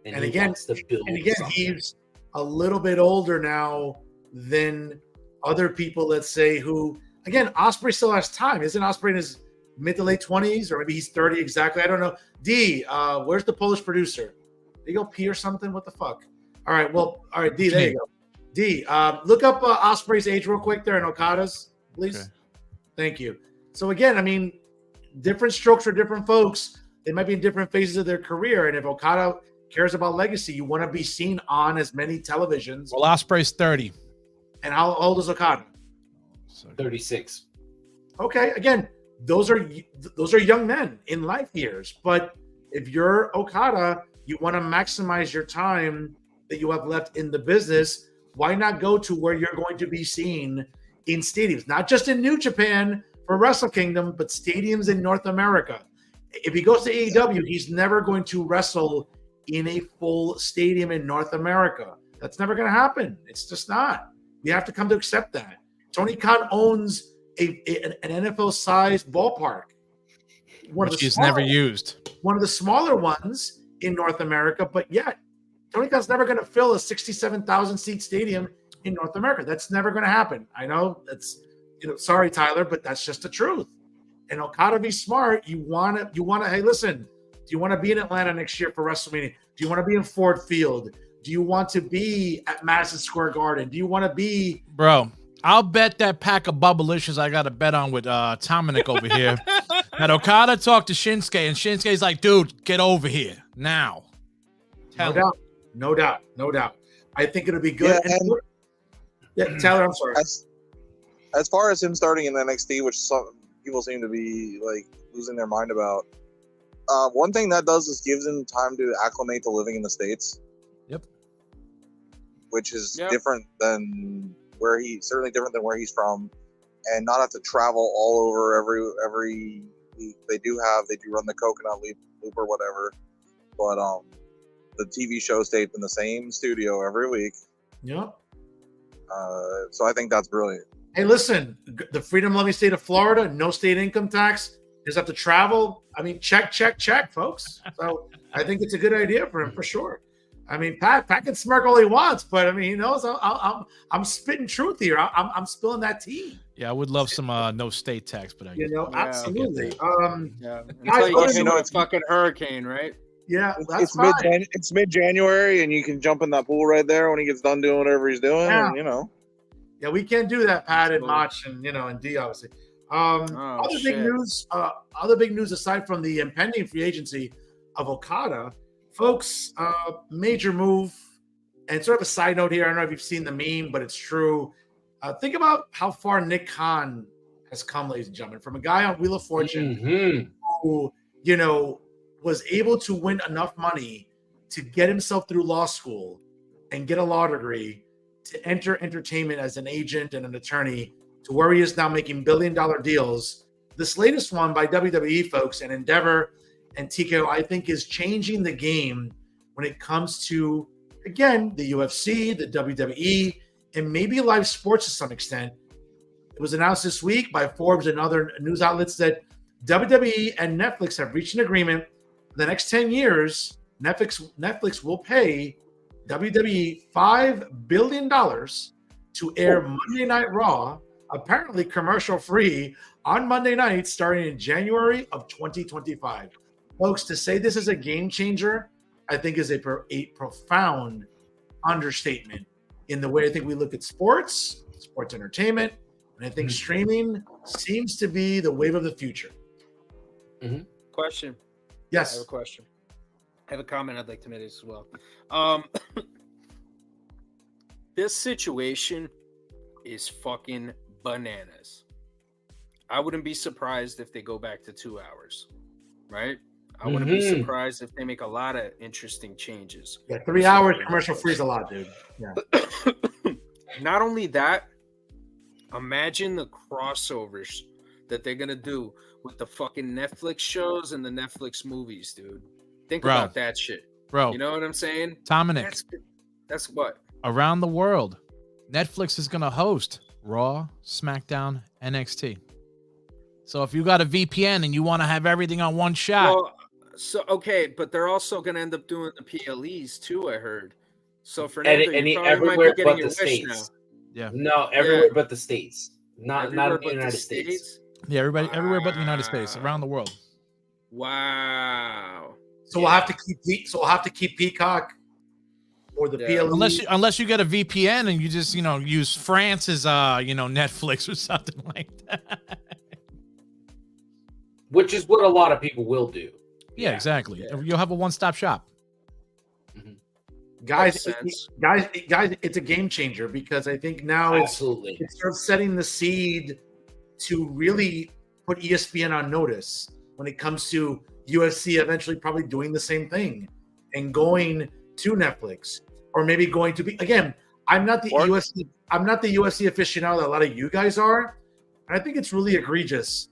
And he wants to build something. He's a little bit older now than other people, let's say, who, again, Ospreay still has time. Isn't Ospreay in his mid to late 20s, or maybe he's 30 exactly? I don't know. D, where's the Polish producer? Did he go pee or something? What the fuck? All right, D, there you go. D, look up Ospreay's age real quick there and Okada's, please. Okay. Thank you. So again, I mean, different strokes for different folks. They might be in different phases of their career, and if Okada cares about legacy, you want to be seen on as many televisions. Well, Ospreay's 30. And how old is Okada? 36. Okay, again, those are young men in life years. But if you're Okada, you want to maximize your time that you have left in the business. Why not go to where you're going to be seen in stadiums, not just in New Japan for Wrestle Kingdom, but stadiums in North America? If he goes to AEW, he's never going to wrestle in a full stadium in North America. That's never going to happen. It's just not. You have to come to accept that. Tony Khan owns an NFL-sized ballpark. Which he's never used. One of the smaller ones in North America, but yet Tony Khan's never going to fill a 67,000-seat stadium in North America. That's never going to happen. I know that's, sorry, Tyler, but that's just the truth. And Okada, be smart. You want to, hey, listen, do you want to be in Atlanta next year for WrestleMania? Do you want to be in Ford Field? Do you want to be at Madison Square Garden? Do you want to be... Bro, I'll bet that pack of Bubblicious I got to bet on with Dominic over here that Okada talked to Shinsuke, and Shinsuke's like, dude, get over here now. No doubt. I think it'll be good. Yeah, Tyler, I'm sorry. As far as him starting in NXT, which some people seem to be like losing their mind about, one thing that does is gives him time to acclimate to living in the States. Yep. Which is different than certainly different than where he's from, and not have to travel all over every week. They do run the Coconut Loop or whatever, but the TV show's taped in the same studio every week. Yep. So I think that's brilliant. Hey, listen, the freedom-loving state of Florida, no state income tax, just have to travel. I mean, check, folks. So I think it's a good idea for him for sure. I mean, Pat can smirk all he wants, but I mean, he knows I'm spitting truth here. I'm spilling that tea. Yeah, I would love some no state tax, but absolutely. Guys, it's fucking hurricane, right? Yeah, that's fine. It's mid-January, and you can jump in that pool right there when he gets done doing whatever he's doing. Yeah. And, Yeah, we can't do that, Pat and Mach, and and D, obviously. Other big news aside from the impending free agency of Okada, folks. Major move, and sort of a side note here. I don't know if you've seen the meme, but it's true. Think about how far Nick Kahn has come, ladies and gentlemen, from a guy on Wheel of Fortune who was able to win enough money to get himself through law school and get a law degree to enter entertainment as an agent and an attorney to where he is now making billion-dollar deals. This latest one by WWE folks and Endeavor and TKO, I think, is changing the game when it comes to, again, the UFC, the WWE, and maybe live sports to some extent. It was announced this week by Forbes and other news outlets that WWE and Netflix have reached an agreement. For the next 10 years, Netflix will pay WWE $5 billion to air Monday Night Raw, apparently commercial-free, on Monday night starting in January of 2025. Folks, to say this is a game changer, I think is a profound understatement in the way I think we look at sports entertainment, and I think streaming seems to be the wave of the future. Mm-hmm. Question. Yes. I have a question. I have a comment I'd like to make as well. This situation is fucking bananas. I wouldn't be surprised if they go back to 2 hours, right? I wouldn't be surprised if they make a lot of interesting changes. Yeah, 3 hours commercial free is a lot, dude. Yeah. Not only that, imagine the crossovers that they're gonna do with the fucking Netflix shows and the Netflix movies, dude. Think about that shit, bro. You know what I'm saying? Dominic, that's what around the world, Netflix is gonna host Raw, SmackDown, NXT. So if you got a VPN and you want to have everything on one shot, so okay, but they're also gonna end up doing the PLEs too. I heard. So Fernando, you probably might be getting your wish now. Yeah. No, everywhere but the States. Not in the United States. Yeah, everywhere but the United States, around the world. Wow. So we'll have to keep Peacock or the PLE. Unless you get a VPN and you just use France's Netflix or something like that. Which is what a lot of people will do. Yeah, exactly. Yeah. You'll have a one-stop shop. Guys, it's a game changer because I think now it starts setting the seed to really put ESPN on notice when it comes to UFC eventually probably doing the same thing and going to Netflix, or maybe going to be, again, I'm not the UFC aficionado that a lot of you guys are, and I think it's really egregious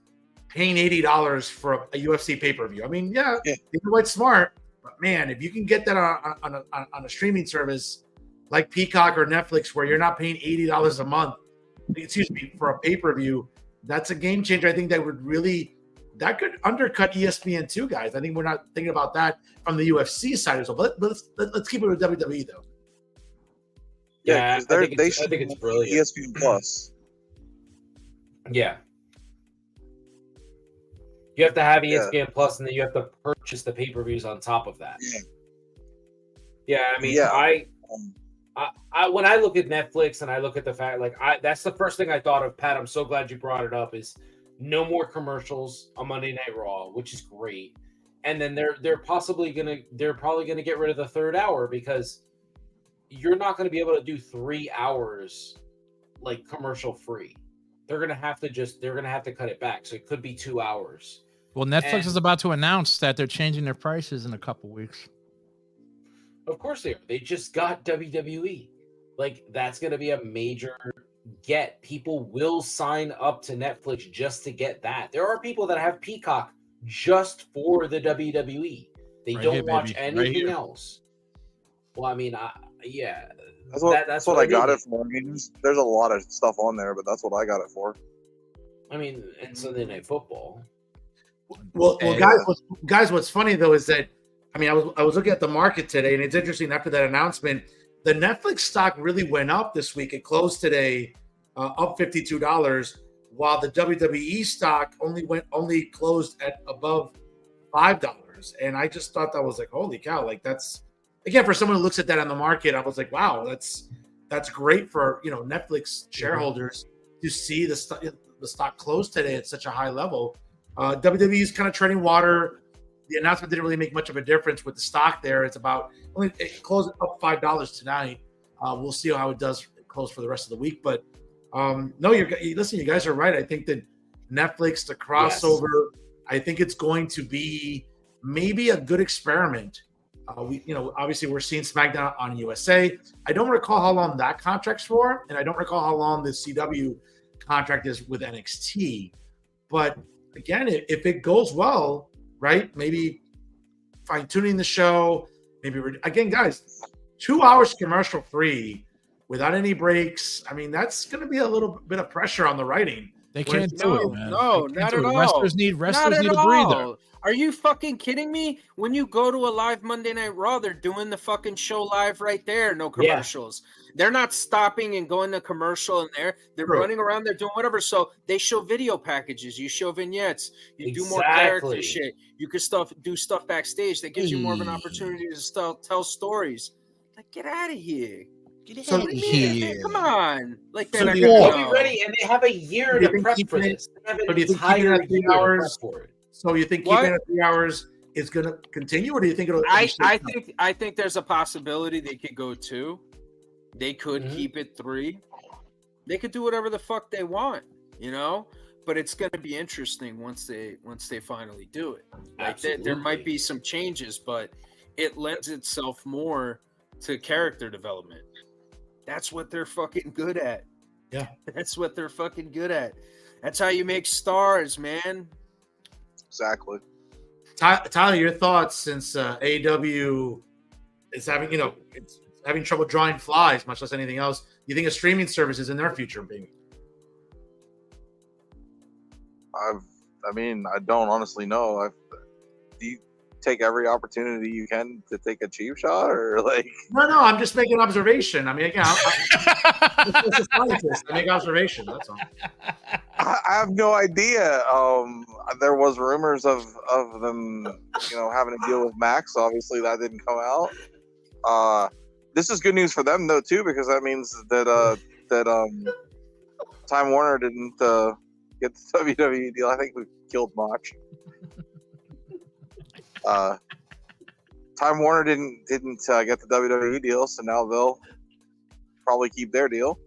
paying $80 for a UFC pay-per-view. I mean, yeah. You're quite smart, but man, if you can get that on a streaming service like Peacock or Netflix, where you're not paying $80 a month, for a pay-per-view, that's a game changer. I think that could undercut ESPN too, guys. I think we're not thinking about that from the UFC side as well. But let's keep it with WWE though. Yeah, I think it's brilliant. ESPN Plus. Yeah. You have to have ESPN Plus, and then you have to purchase the pay-per-views on top of that. Yeah, I mean, I when I look at Netflix and I look at the fact, that's the first thing I thought of, Pat. I'm so glad you brought it up. Is no more commercials on Monday Night Raw, which is great. And then they're probably gonna get rid of the third hour, because you're not gonna be able to do 3 hours like commercial free. They're gonna have to cut it back. So it could be 2 hours. Well, Netflix is about to announce that they're changing their prices in a couple weeks. Of course they are. They just got WWE. That's gonna be a major get. People will sign up to Netflix just to get that. There are people that have Peacock just for the WWE. They don't watch anything else. Well, I mean, that's what I got it for. I mean, there's a lot of stuff on there, but that's what I got it for. I mean, and Sunday Night Football. Well, guys, what's funny though is that, I mean, I was looking at the market today, and it's interesting. After that announcement, the Netflix stock really went up this week. It closed today up $52, while the WWE stock only closed at above $5. And I just thought that was like, holy cow! Like, that's, again, for someone who looks at that on the market, I was like, wow, that's great for Netflix shareholders to see the stock close today at such a high level. WWE is kind of treading water. The announcement didn't really make much of a difference with the stock there. It closed up $5 tonight. We'll see how it does close for the rest of the week. But no, listen, you guys are right. I think that Netflix, the crossover, I think it's going to be maybe a good experiment. Obviously we're seeing SmackDown on USA. I don't recall how long that contract's for, and I don't recall how long the CW contract is with NXT. But again, if it goes well, right? Maybe fine tuning the show. Maybe again, guys, 2 hours commercial free without any breaks. I mean, that's going to be a little bit of pressure on the writing. They can't do it, man. No, not at all. Wrestlers need a breather. Are you fucking kidding me? When you go to a live Monday Night Raw, they're doing the fucking show live right there. No commercials. Yeah. They're not stopping and going to commercial in there. They're running around. They're doing whatever. So they show video packages. You show vignettes. You do more character shit. You can do stuff backstage that gives you more of an opportunity to tell stories. Like, get out of here. Get out of here. Come on. Like that. So they'll be ready, and they have a year to prep for this. They have an entire year to prep for it. So you think keeping it 3 hours is going to continue, or do you think it'll? I think there's a possibility they could go 2. They could keep it 3. They could do whatever the fuck they want, you know. But it's going to be interesting once they finally do it. Like there might be some changes, but it lends itself more to character development. That's what they're fucking good at. Yeah, that's what they're fucking good at. That's how you make stars, man. Exactly. Tyler, your thoughts since AEW is having, it's having trouble drawing flies, much less anything else. You think a streaming service is in their future, baby? I don't honestly know. Do you take every opportunity you can to take a cheap shot, or like? No, I'm just making an observation. I mean, again, I'm a scientist. I make observations. That's all. I have no idea. There was rumors of them, having a deal with Max. Obviously, that didn't come out. This is good news for them though too, because that means that Time Warner didn't get the WWE deal. I think we killed Macho. Time Warner didn't get the WWE deal, so now they'll probably keep their deal.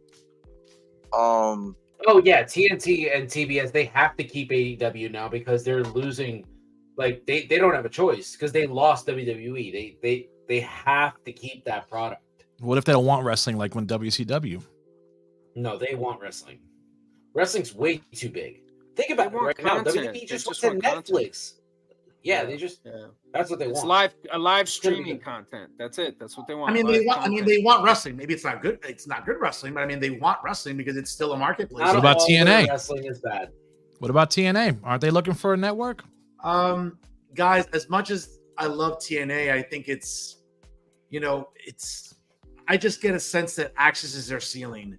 Oh yeah, TNT and TBS, they have to keep AEW now because they're losing. Like they don't have a choice because they lost WWE. They have to keep that product. What if they don't want wrestling like when WCW? No, they want wrestling. Wrestling's way too big. Think about it right content. Now. WWE just wants Netflix. Yeah, that's what they want. A live streaming content. That's it. That's what they want. They want wrestling. Maybe it's not good. It's not good wrestling, but I mean, they want wrestling because it's still a marketplace. What about TNA? Wrestling is bad. What about TNA? Aren't they looking for a network? Guys, as much as I love TNA, I think it's, I just get a sense that Access is their ceiling.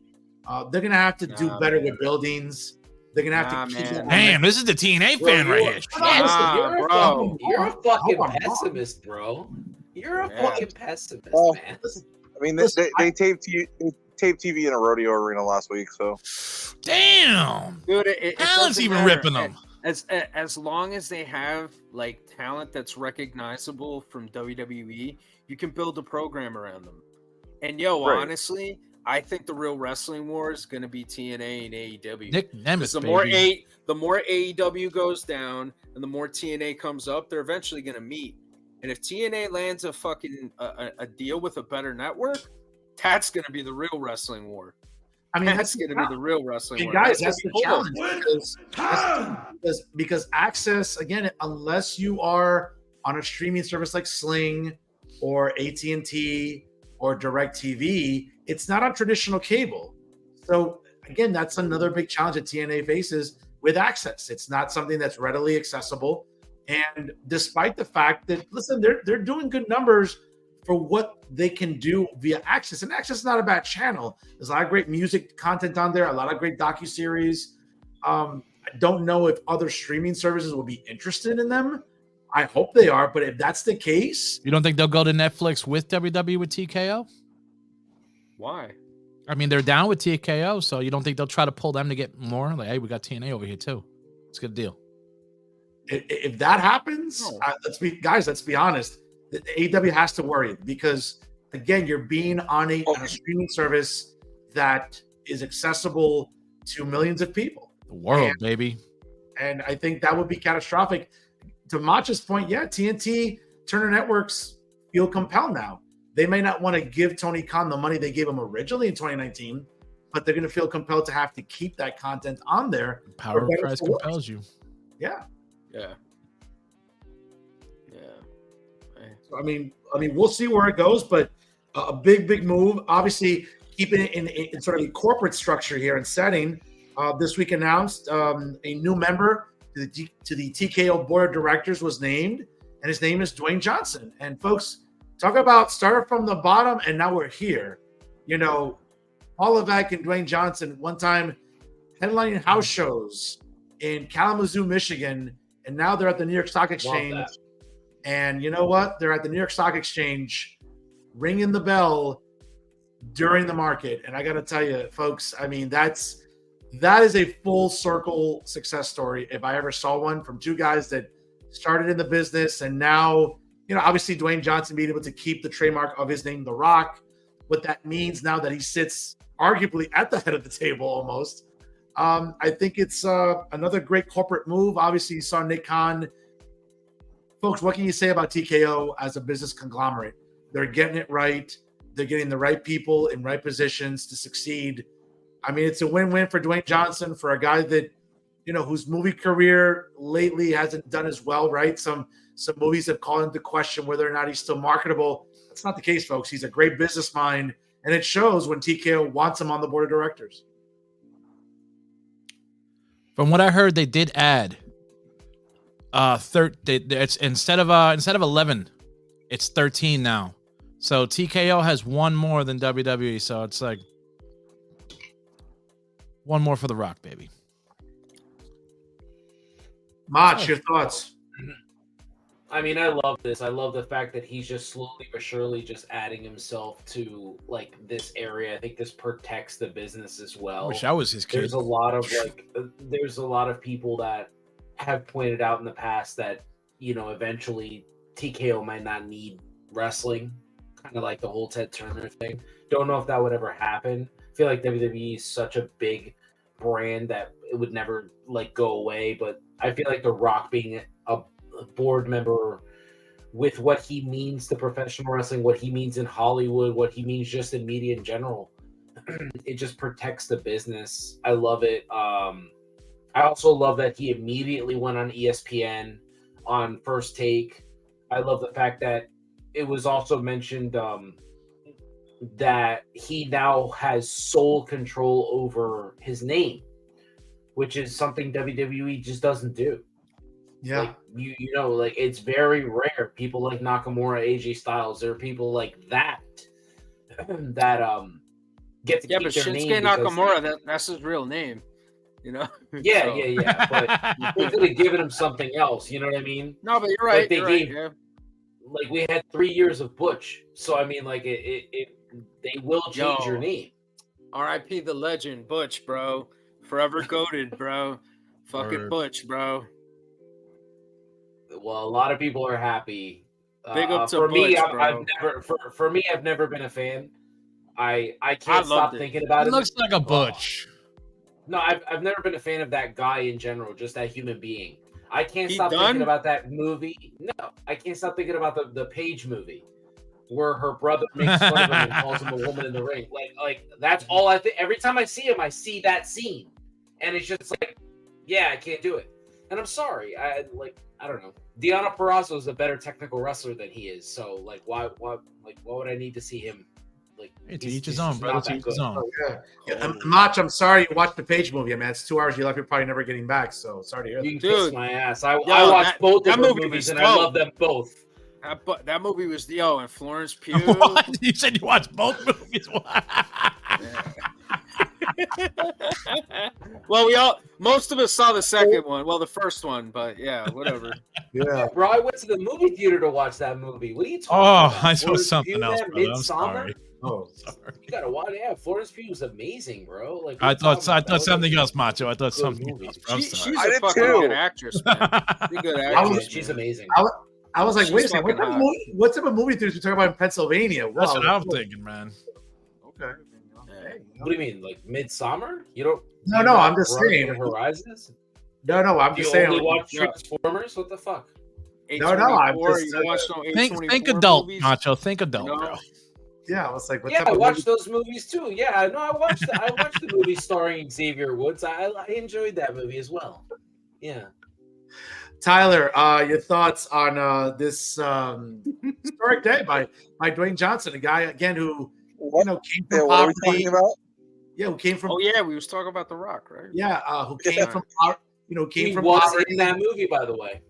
They're gonna have to do better with buildings. They're gonna have to keep it. Damn, this is the TNA fan right here. You're a fucking pessimist, bro. You're a fucking pessimist, man. I mean, they taped TV in a rodeo arena last week, so. Damn, dude, Alan's even ripping them. As long as they have like talent that's recognizable from WWE, you can build a program around them. And honestly, I think the real wrestling war is going to be TNA and AEW. Nick Nemeth, the more AEW goes down and the more TNA comes up, they're eventually going to meet. And if TNA lands a fucking a deal with a better network, that's going to be the real wrestling war. I mean, that's going to be the real wrestling war. Guys, that's the challenge because Access, again, unless you are on a streaming service like Sling or AT&T or DirecTV, it's not on traditional cable. So again, that's another big challenge that TNA faces with Access. It's not something that's readily accessible. And despite the fact that, listen, they're doing good numbers for what they can do via Access. And Access is not a bad channel. There's a lot of great music content on there, a lot of great docuseries. I don't know if other streaming services will be interested in them. I hope they are, but if that's the case... You don't think they'll go to Netflix with WWE with TKO? Why? I mean, they're down with TKO, so you don't think they'll try to pull them to get more? Like, hey, we got TNA over here too. It's a good deal. If that happens, let's be honest. The AEW has to worry because, again, you're being on a streaming service that is accessible to millions of people. The world, baby. And I think that would be catastrophic. To Macho's point, TNT, Turner Networks feel compelled now. They may not want to give Tony Khan the money they gave him originally in 2019, but they're going to feel compelled to have to keep that content on there. Power of Christ compels you. Yeah. Yeah. So, I mean, we'll see where it goes, but a big move. Obviously, keeping it in sort of a corporate structure here and setting. This week announced a new member to the TKO board of directors was named, and his name is Dwayne Johnson. And folks, talk about started from the bottom, and now we're here. You know, Paul Levesque and Dwayne Johnson one time headlining house shows in Kalamazoo, Michigan, and now they're at the New York Stock Exchange. And you know what? They're at the New York Stock Exchange ringing the bell during the market. And I got to tell you, folks, I mean, that is a full circle success story if I ever saw one, from two guys that started in the business and now, you know, obviously Dwayne Johnson being able to keep the trademark of his name, The Rock, what that means now that he sits arguably at the head of the table almost. I think it's another great corporate move. Obviously, you saw Nick Kahn. Folks, what can you say about TKO as a business conglomerate? They're getting it right. They're getting the right people in right positions to succeed. I mean, it's a win-win for Dwayne Johnson, for a guy that, you know, whose movie career lately hasn't done as well, right? Some movies have called into question whether or not he's still marketable. That's not the case, folks. He's a great business mind, and it shows when TKO wants him on the board of directors. From what I heard, they did add it's instead of 11, it's 13 now. So TKO has one more than WWE, so it's like one more for The Rock, baby. Mach, your thoughts? I mean, I love this. I love the fact that he's just slowly but surely just adding himself to like this area. I think this protects the business as well. I wish I was his kid. There's a lot of people that have pointed out in the past that, you know, eventually TKO might not need wrestling, kind of like the whole Ted Turner thing. Don't know if that would ever happen. I feel like WWE is such a big brand that it would never like go away, but I feel like The Rock being a board member with what he means to professional wrestling, what he means in Hollywood, what he means just in media in general, it just protects the business. I love it. I also love that he immediately went on ESPN on First Take. I love the fact that it was also mentioned that he now has sole control over his name, which is something WWE just doesn't do. Yeah. Like, you know, like it's very rare. People like Nakamura, AJ Styles, there are people like that that get to keep but their Shinsuke name. Nakamura, that's his real name. You know? Yeah. But they could have given him something else. You know what I mean? No, but you're right. Like we had 3 years of Butch, so I mean, like they will change your name. R.I.P. the legend, Butch, bro. Forever goated, bro. Fucking Butch, bro. Well, a lot of people are happy. Big up to for Butch, me, bro. I've never been a fan. I can't stop thinking about it. It looks like a Butch. No, I've never been a fan of that guy in general, just that human being. I can't stop thinking about that movie. No, I can't stop thinking about the Paige movie where her brother makes fun of him and calls him a woman in the ring. Like that's all I think. Every time I see him, I see that scene, and it's just like, yeah, I can't do it. And I'm sorry. I don't know. Deonna Purrazzo is a better technical wrestler than he is. So like, why would I need to see him? Like, to each his own, brother. To each his own. Mach, I'm sorry you watched the Page movie. I mean, it's 2 hours you left. You're probably never getting back. So sorry to hear that. You can kiss my ass. I watched both of the movies and I love them both. That movie was and Florence Pugh. What? You said you watched both movies. Well, most of us saw the second one. Well, the first one, but yeah, whatever. Yeah, bro, I went to the movie theater to watch that movie. What are you talking about? I saw something else, brother. I'm sorry. Oh, sorry. You gotta watch. Yeah, Florence Pugh was amazing, bro. Like I thought something else, Macho. I thought something else. She's a fucking good actress, man. She's a good actress. She's amazing. I was like, wait a second. What type of movie theaters we talking about in Pennsylvania? That's what I'm thinking, man. Okay. What do you mean, like Midsummer? You don't? No. I'm just saying. Horizons. No. I'm just saying. You only watch Transformers? What the fuck? No. I'm just think adult, movies? Macho. Think adult, bro. Yeah, I was like, I watched those movies too. Yeah, no, I watched the movie starring Xavier Woods. I enjoyed that movie as well. Yeah. Tyler, your thoughts on this historic day by Dwayne Johnson, a guy again who came from what are we talking about? Yeah, who came from? Oh yeah, we was talking about The Rock, right? Yeah, who came from? He was in that movie, by the way.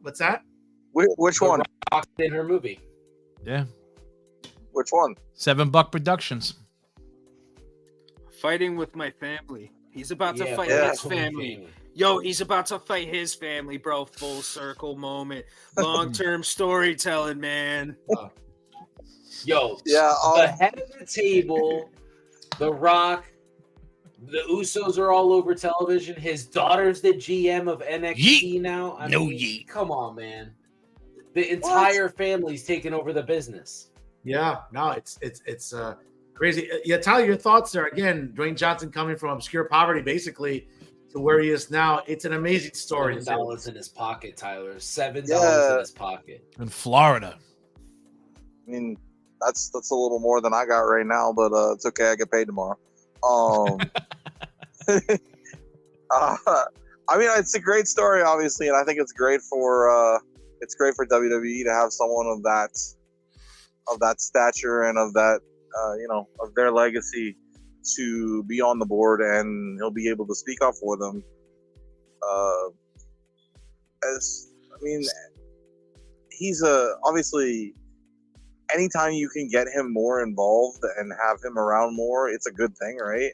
What's that? Which one? Rock in her movie. Yeah. Which one? $7 Productions. Fighting with my family. He's about to fight his family. Yo, he's about to fight his family, bro. Full circle moment. Long-term storytelling, man. Yo, the head of the table, The Rock, the Usos are all over television. His daughter's the GM of NXT now. I mean, come on, man. The entire family's taking over the business. Yeah, no, it's crazy. Yeah, Tyler, your thoughts there. Again, Dwayne Johnson coming from obscure poverty, basically, to where he is now. It's an amazing story. $7 in his pocket, Tyler. $7 in his pocket. In Florida. I mean, that's a little more than I got right now, but it's okay. I get paid tomorrow. I mean, it's a great story, obviously, and I think it's great for WWE to have someone of that stature and of that of their legacy to be on the board, and he'll be able to speak up for them. He's obviously, anytime you can get him more involved and have him around more, it's a good thing, right?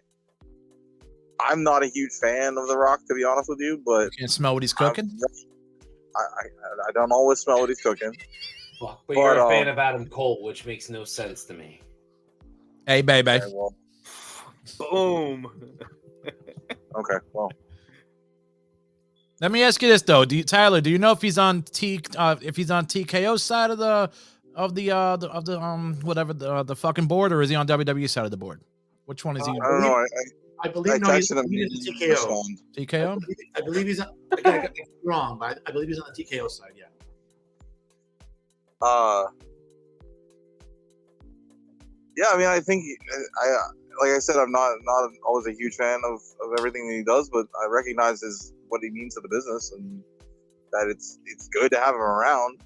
I'm not a huge fan of The Rock, to be honest with you, but you can't smell what he's cooking. I don't always smell what he's cooking. But you're a fan of Adam Cole, which makes no sense to me. Hey, baby. Okay, well. Boom. Okay, well. Let me ask you this though, Tyler. Do you know if he's on TKO's side of the fucking board, or is he on WWE side of the board? Which one is he? I don't know. I believe he's TKO. TKO. I believe he's on. I got it wrong, but I believe he's on the TKO side. Yeah. Yeah, I mean, I think like I said, I'm not always a huge fan of everything that he does, but I recognize what he means to the business, and that it's good to have him around.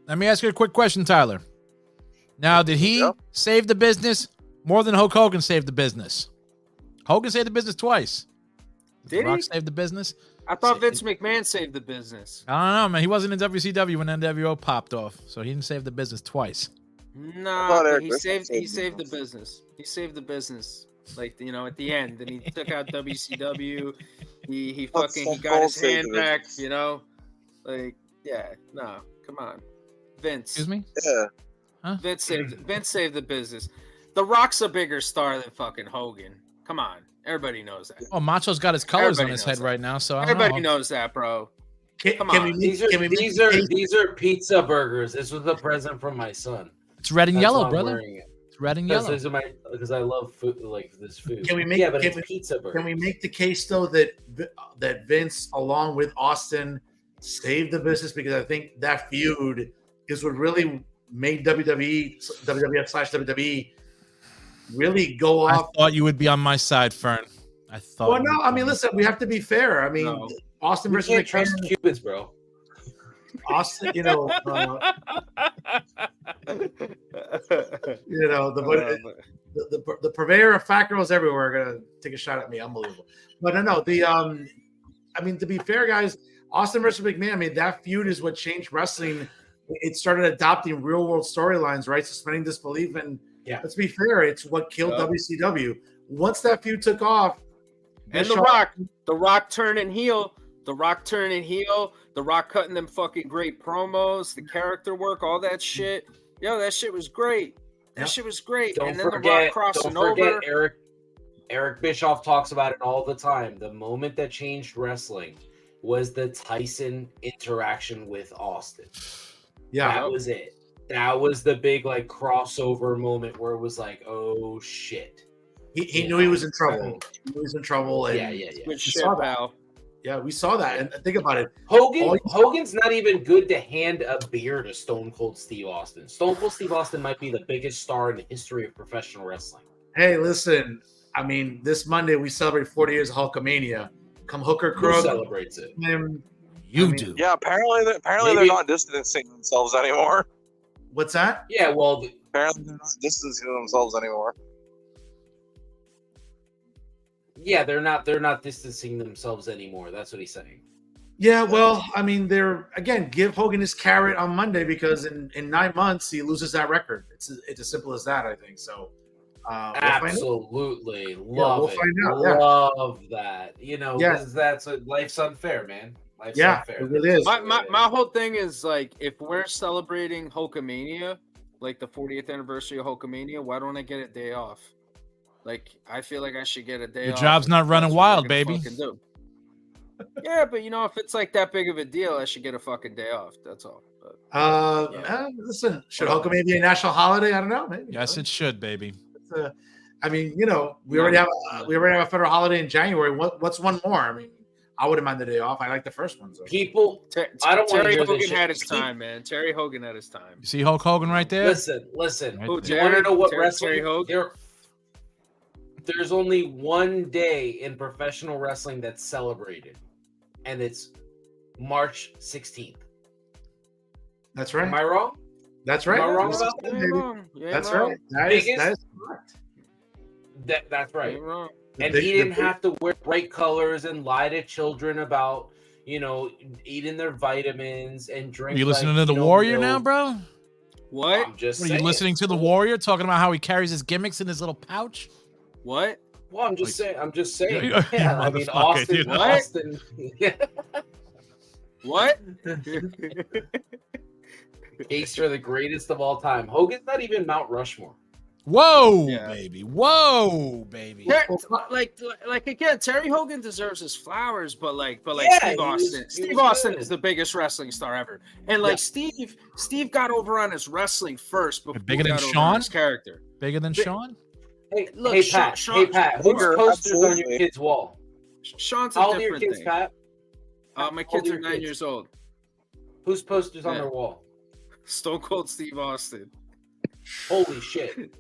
Let me ask you a quick question, Tyler. Now, did he save the business more than Hulk Hogan saved the business? Hogan saved the business twice. Did Rock he save the business? I thought Vince McMahon saved the business. I don't know, man. He wasn't in WCW when NWO popped off, so he didn't save the business twice. Nah, he saved the business. He saved the business, like, at the end. And he took out WCW. He got his hand back. Like, yeah, no, come on, Vince. Excuse me? Yeah. Huh? Vince saved the business. The Rock's a bigger star than fucking Hogan. Come on, everybody knows that. Oh, Macho's got his colors on his head right now, so everybody knows that, bro. Come on. These are pizza burgers. This was a present from my son. It's red and yellow, brother. It's red and yellow. Because I love food, like this food. Can we make? It's pizza burger. Can we make the case though that Vince, along with Austin, saved the business? Because I think that feud is what really made WWF/WWE really go off. I thought you would be on my side, Fern. I thought. Well, no. I mean, listen. We have to be fair. I mean, Austin versus McMahon. Trust Cubans, bro. Austin, the purveyor of fat girls everywhere are gonna take a shot at me. Unbelievable. But no. I mean, to be fair, guys, Austin versus McMahon. I mean, that feud is what changed wrestling. It started adopting real world storylines, right? Suspending disbelief, and let's be fair, it's what killed WCW. Once that feud took off, and The Rock turning heel. The Rock cutting them fucking great promos, the character work, all that shit. Yo, that shit was great. That shit was great. Don't forget Eric Bischoff talks about it all the time. The moment that changed wrestling was the Tyson interaction with Austin. Yeah. That was it. That was the big crossover moment where it was like, oh shit. He knew he was in trouble. He was in trouble. And Good shit, pal. Yeah, we saw that. And think about it. Hogan's not even good to hand a beer to Stone Cold Steve Austin. Stone Cold Steve Austin might be the biggest star in the history of professional wrestling. Hey, listen. I mean, this Monday we celebrate 40 years of Hulkamania. Come Hooker Krug. Who celebrates it? You do. Yeah, apparently they're not distancing themselves anymore. What's that? Yeah, well, Apparently they're not distancing themselves anymore. yeah, they're not distancing themselves anymore. That's what he's saying. Yeah, well, I mean, give Hogan his carrot on Monday because in 9 months he loses that record. It's as simple as that, I think. So absolutely we'll it. find out. Yeah. Love that. Because life's unfair, man. Life's unfair. It is. My whole thing is like, if we're celebrating Hulkamania, like the 40th anniversary of Hulkamania, why don't I get a day off? Like, I feel like I should get a day off. Your job's not running wild, baby. Yeah, but if it's like that big of a deal, I should get a fucking day off. That's all. But, listen, should Hulkamania be a national holiday? I don't know. Maybe. Yes, it should, baby. I mean, we already have a federal holiday in January. What's one more? I mean, I wouldn't mind the day off. I like the first one. So. People, I don't want to Terry hear Hogan this had shit. his time, man. Terry Hogan had his time. You see Hulk Hogan right there? Listen. Right Do you want to know what Terry wrestling? Hogan? There's only one day in professional wrestling that's celebrated, and it's March 16th. That's right. Am I wrong? That's right. Am I wrong about that? That's right. That is correct. That's right. You're wrong. And he didn't have to wear bright colors and lie to children about, eating their vitamins and drink. Are you listening to the Warrior milk. now, bro? What? I'm just What, are saying. you listening to the Warrior talking about how he carries his gimmicks in his little pouch? What? Well, I'm just saying. You Yeah, I mean, Austin. Yeah. What? Case for the greatest of all time. Hogan's not even Mount Rushmore. Whoa, Yeah. baby. Whoa, baby. Like again, Terry Hogan deserves his flowers, but Yeah, Steve Austin is the biggest wrestling star ever, and Steve got over on his wrestling first before Bigger he than got over Sean? on his character. Bigger than Sean? Hey, Look, hey Pat. Sean- Whose Bigger, posters on your absolutely. kid's wall? Sean's How a old are your different kids, thing. Pat? My How old kids are are your 9 kids? years old. Whose posters on Yeah. their wall? Stone Cold Steve Austin. Holy shit.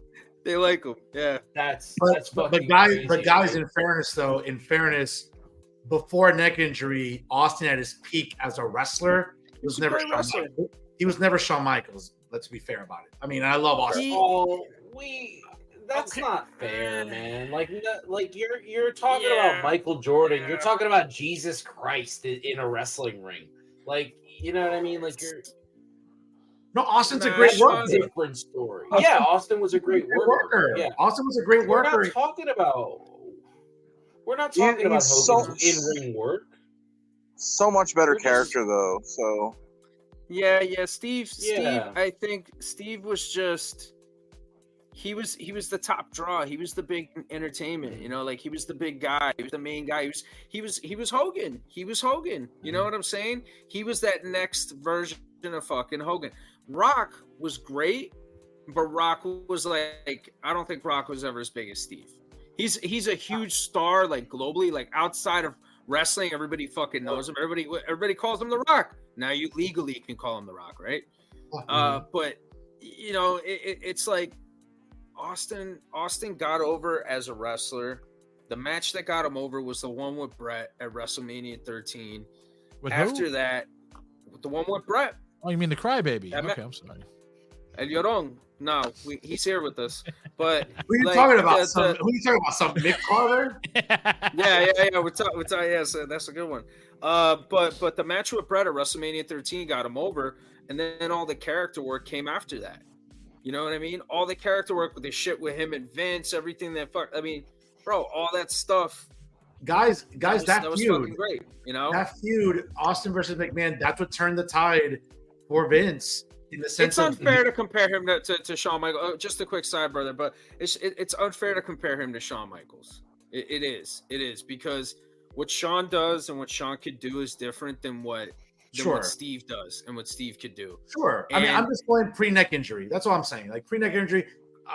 They like him. Yeah. That's But fucking guys, crazy. in fairness, before neck injury, Austin at his peak as a wrestler was never great Shawn wrestler. Michaels. He was never Shawn Michaels. Let's be fair about it. I mean, I love Austin. That's not fair, man. Like you're talking about Michael Jordan. You're talking about Jesus Christ in a wrestling ring. Like, you know what I mean? Like No, Austin's a Nah, great Sean- worker. different story. Yeah, Austin was a great worker. Yeah. Austin was a great We're worker. not talking about He's so- Hogan's in-ring work. So much better We're just- character though. So Yeah. Steve. Yeah. I think Steve was just. He was the top draw. He was the big entertainment. He was the big guy. He was the main guy. He was Hogan. He was Hogan. You know what I'm saying? He was that next version of fucking Hogan. Rock was great, but Rock was like, I don't think Rock was ever as big as Steve. He's a huge star, like globally, like outside of wrestling. Everybody fucking knows him. Everybody calls him The Rock. Now you legally can call him The Rock, right? But it's like Austin got over as a wrestler. The match that got him over was the one with Brett at WrestleMania 13. With After who? that, the one with Brett. Oh, you mean the Crybaby? That Okay, I'm sorry. El Llorón. No, he's here with us. But Who are you talking about? Who are you talking about? Some Mick Carter? Yeah. We're talking. Yeah, so that's a good one. But the match with Brett at WrestleMania 13 got him over, and then all the character work came after that. You know what I mean? All the character work with the shit with him and Vince, everything that I mean, bro, all that stuff. Guys, that was feud, fucking great. That feud, Austin versus McMahon, that's what turned the tide for Vince. In the sense It's unfair to compare him to Shawn Michaels. Oh, just a quick side, brother, but it's unfair to compare him to Shawn Michaels. It is because what Shawn does and what Shawn could do is different than what Steve does and what Steve could do. Sure. And, I mean, I'm just going pre-neck injury. That's all I'm saying. Like pre-neck injury,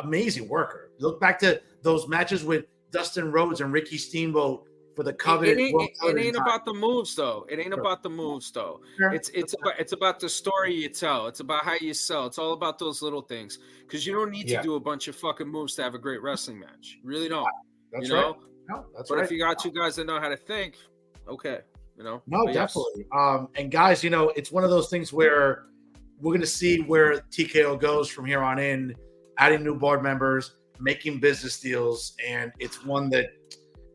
amazing worker. Look back to those matches with Dustin Rhodes and Ricky Steamboat for the coveted. It ain't about the moves though. It ain't about the moves though. Sure. It's about the story you tell. It's about how you sell. It's all about those little things. Because you don't need to do a bunch of fucking moves to have a great wrestling match. You really don't. That's you right. know? No, that's but right. if you got two guys that know how to think, okay. You know? No, but definitely. And guys, you know, it's one of those things where we're going to see where TKO goes from here on in, adding new board members, making business deals. And it's one that,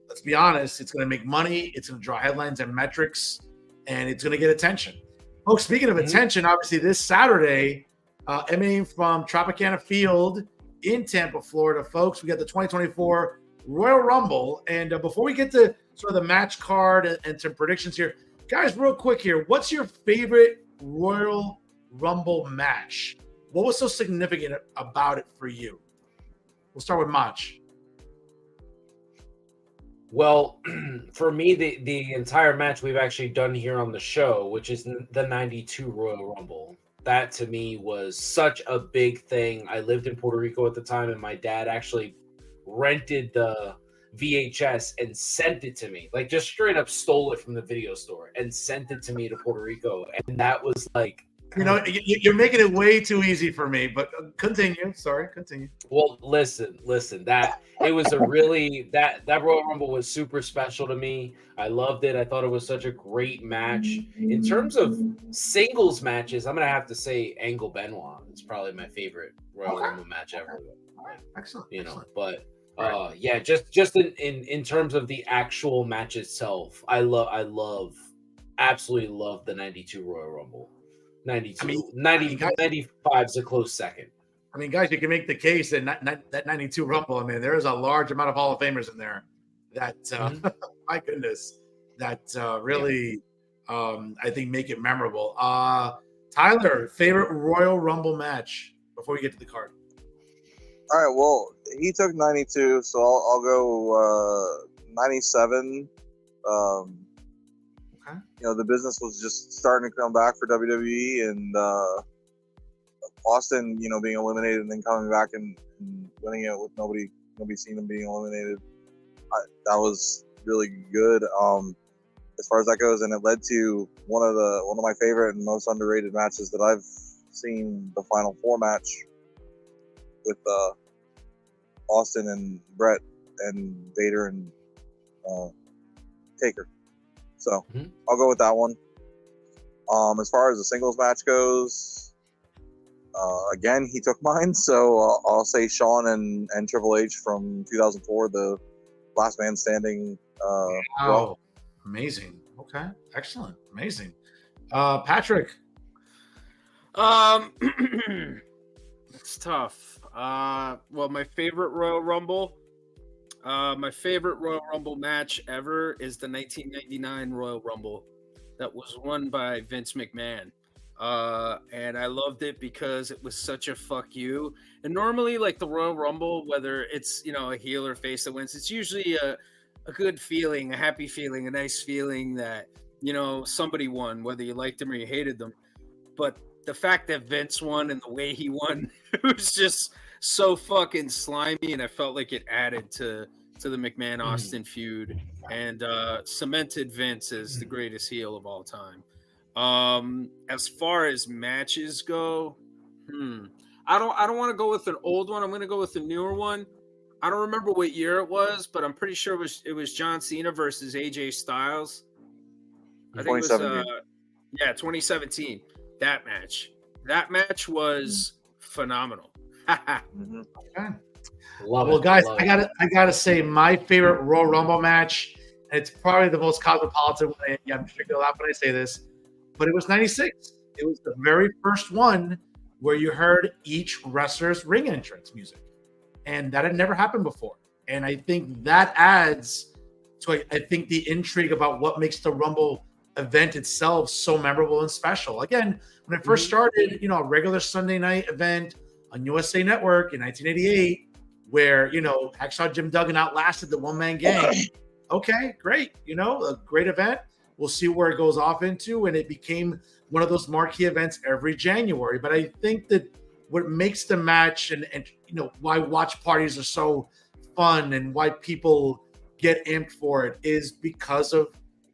let's be honest, it's going to make money. It's going to draw headlines and metrics, and it's going to get attention. Folks, speaking of attention, obviously this Saturday, emanating from Tropicana Field in Tampa, Florida, folks, we got the 2024 Royal Rumble. And before we get to sort of the match card and some predictions here, guys, real quick here, what's your favorite Royal Rumble match? What was so significant about it for you? We'll start with Mach. Well, for me, the entire match we've actually done here on the show, which is the 92 Royal Rumble. That to me was such a big thing. I lived in Puerto Rico at the time, and my dad actually rented the VHS and sent it to me, like just straight up stole it from the video store and sent it to me to Puerto Rico. And that was like, you know, you're making it way too easy for me, but continue. Sorry, continue. Well, listen, that it was a really, that Royal Rumble was super special to me. I loved it. I thought it was such a great match. In terms of singles matches, I'm going to have to say Angle Benoit is probably my favorite Royal Rumble match ever. Excellent. You know, but yeah, just in terms of the actual match itself, I absolutely love the 92 Royal Rumble. 92. I mean, 95 is a close second. I mean, guys, you can make the case that that 92 Rumble, I mean, there is a large amount of Hall of Famers in there that, my goodness, that really, I think, make it memorable. Tyler, favorite Royal Rumble match before we get to the card? All right, well, he took 92, so I'll go 97. You know, the business was just starting to come back for WWE, and Austin, you know, being eliminated and then coming back and winning it with nobody seen him being eliminated. That was really good as far as that goes, and it led to one of my favorite and most underrated matches that I've seen, the Final Four match with Austin and Brett and Vader and Taker. So I'll go with that one. As far as the singles match goes, again, he took mine. So I'll say Shawn and Triple H from 2004, the Last Man Standing. Wow. Amazing. Okay. Excellent. Amazing. Patrick. It's tough. Well, my favorite Royal Rumble. My favorite Royal Rumble match ever is the 1999 Royal Rumble that was won by Vince McMahon. And I loved it because it was such a fuck you. And normally, like the Royal Rumble, whether it's, you know, a heel or face that wins, it's usually a good feeling, a happy feeling, a nice feeling that, you know, somebody won, whether you liked them or you hated them. But the fact that Vince won and the way he won, it was just so fucking slimy, and I felt like it added to the McMahon-Austin feud and cemented Vince as the greatest heel of all time. As far as matches go, I don't want to go with an old one. I'm going to go with a newer one. I don't remember what year it was, but I'm pretty sure it was John Cena versus AJ Styles. I think it was 2017. That match was phenomenal. Okay. Well, guys, I gotta say my favorite Royal Rumble match. And it's probably the most cosmopolitan one. I'm sure you'll laugh when I say this, but it was 96. It was the very first one where you heard each wrestler's ring entrance music, and that had never happened before. And I think that adds to I think the intrigue about what makes the Rumble event itself so memorable and special. Again, when it first started, you know, a regular Sunday night event on USA Network in 1988, where, you know, Hacksaw Jim Duggan outlasted the one-man gang. Okay, great. You know, a great event. We'll see where it goes off into, and it became one of those marquee events every January. But I think that what makes the match and you know, why watch parties are so fun and why people get amped for it is because of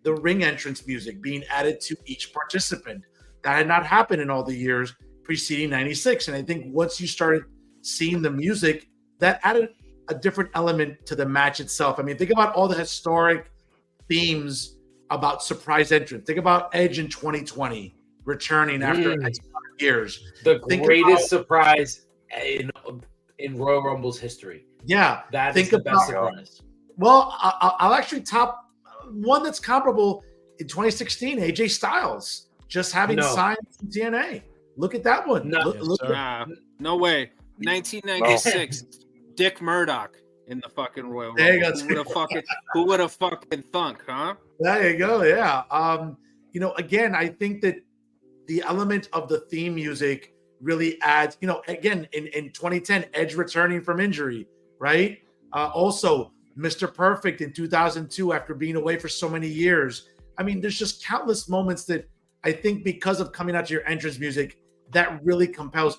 the ring entrance music being added to each participant. That had not happened in all the years preceding 96. And I think once you started seeing the music, that added a different element to the match itself. I mean, think about all the historic themes about surprise entrance. Think about Edge in 2020 returning after X years. The greatest surprise in Royal Rumble's history. Yeah. That is the best surprise. Well, I'll actually top one that's comparable in 2016, AJ Styles just having signed from TNA. Look at that one. No, no way. 1996, Dick Murdoch in the fucking Royal Rumble. Who would have fucking thunk, huh? There you go. Yeah. Again, I think that the element of the theme music really adds, again, in 2010, Edge returning from injury, right? Also, Mr. Perfect in 2002 after being away for so many years. I mean, there's just countless moments that I think because of coming out to your entrance music, that really compels,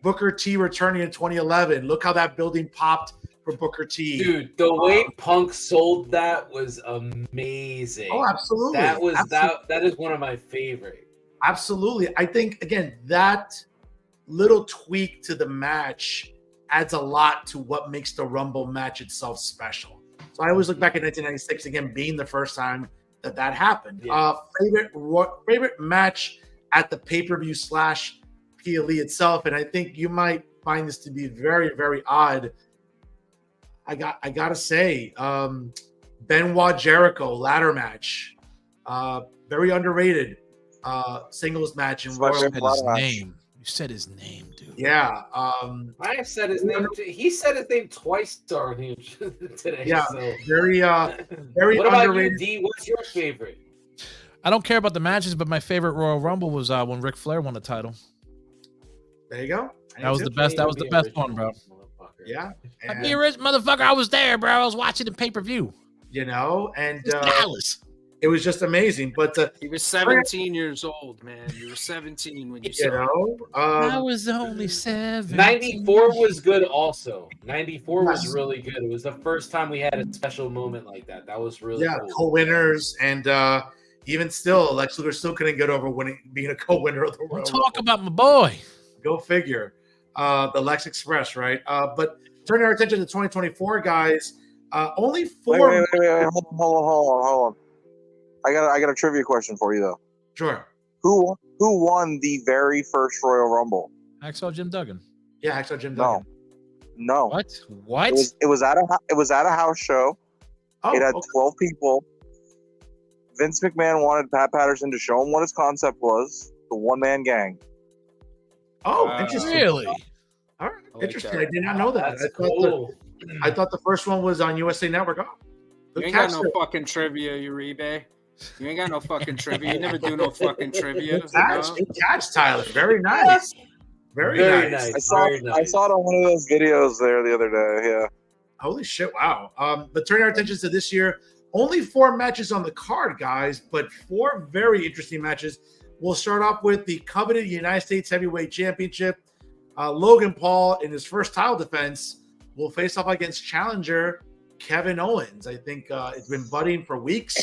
Booker T returning in 2011. Look how that building popped for Booker T. Dude, the way Punk sold that was amazing. Oh, absolutely. That is one of my favorite. Absolutely. I think, again, that little tweak to the match adds a lot to what makes the Rumble match itself special. So I always look back at 1996, again, being the first time that happened. Yeah. Favorite match at the pay-per-view / PLE itself, and I think you might find this to be very, very odd. I gotta say, Benoit Jericho ladder match, very underrated singles match in Royal Rumble. You said his name, dude. Yeah. I have said his name. He said his name twice today. Yeah. So. Very what about underrated. you, D? What's your favorite? I don't care about the matches, but my favorite Royal Rumble was when Ric Flair won the title. There you go. That was the best. That was the best one, bro. Yeah. I'm the original motherfucker. I was there, bro. I was watching the pay-per-view. And Dallas. It was just amazing. But he was 17 years old, man. You were 17 when you saw it. I was only 7. 94 was good also. 94 was really good. It was the first time we had a special moment like that. That was really cool. Co-winners. And even still, Lex Luger still couldn't get over being a co-winner of the Royal Rumble. Talk about my boy. Go figure. The Lex Express, right? But turning our attention to 2024, guys, only 4. Wait. Hold on. I got a trivia question for you though. Sure. Who won the very first Royal Rumble? Hacksaw Jim Duggan. Yeah, Hacksaw Jim Duggan. No. What? It was at a house show. It had 12 people. Vince McMahon wanted Pat Patterson to show him what his concept was. The one-man gang. Oh, interesting. Really? All right, interesting. I did not know that. I thought the first one was on USA Network. Oh, you ain't got no fucking trivia, Uribe. You ain't got no fucking trivia. You never do no fucking trivia. Good catch, Tyler. Very nice. Very nice. I saw it on one of those videos there the other day. Yeah. Holy shit! Wow. But turning our attention to this year, only 4 matches on the card, guys, but 4 very interesting matches. We'll start off with the coveted United States Heavyweight Championship. Logan Paul, in his first title defense, will face off against challenger Kevin Owens. I think it's been budding for weeks.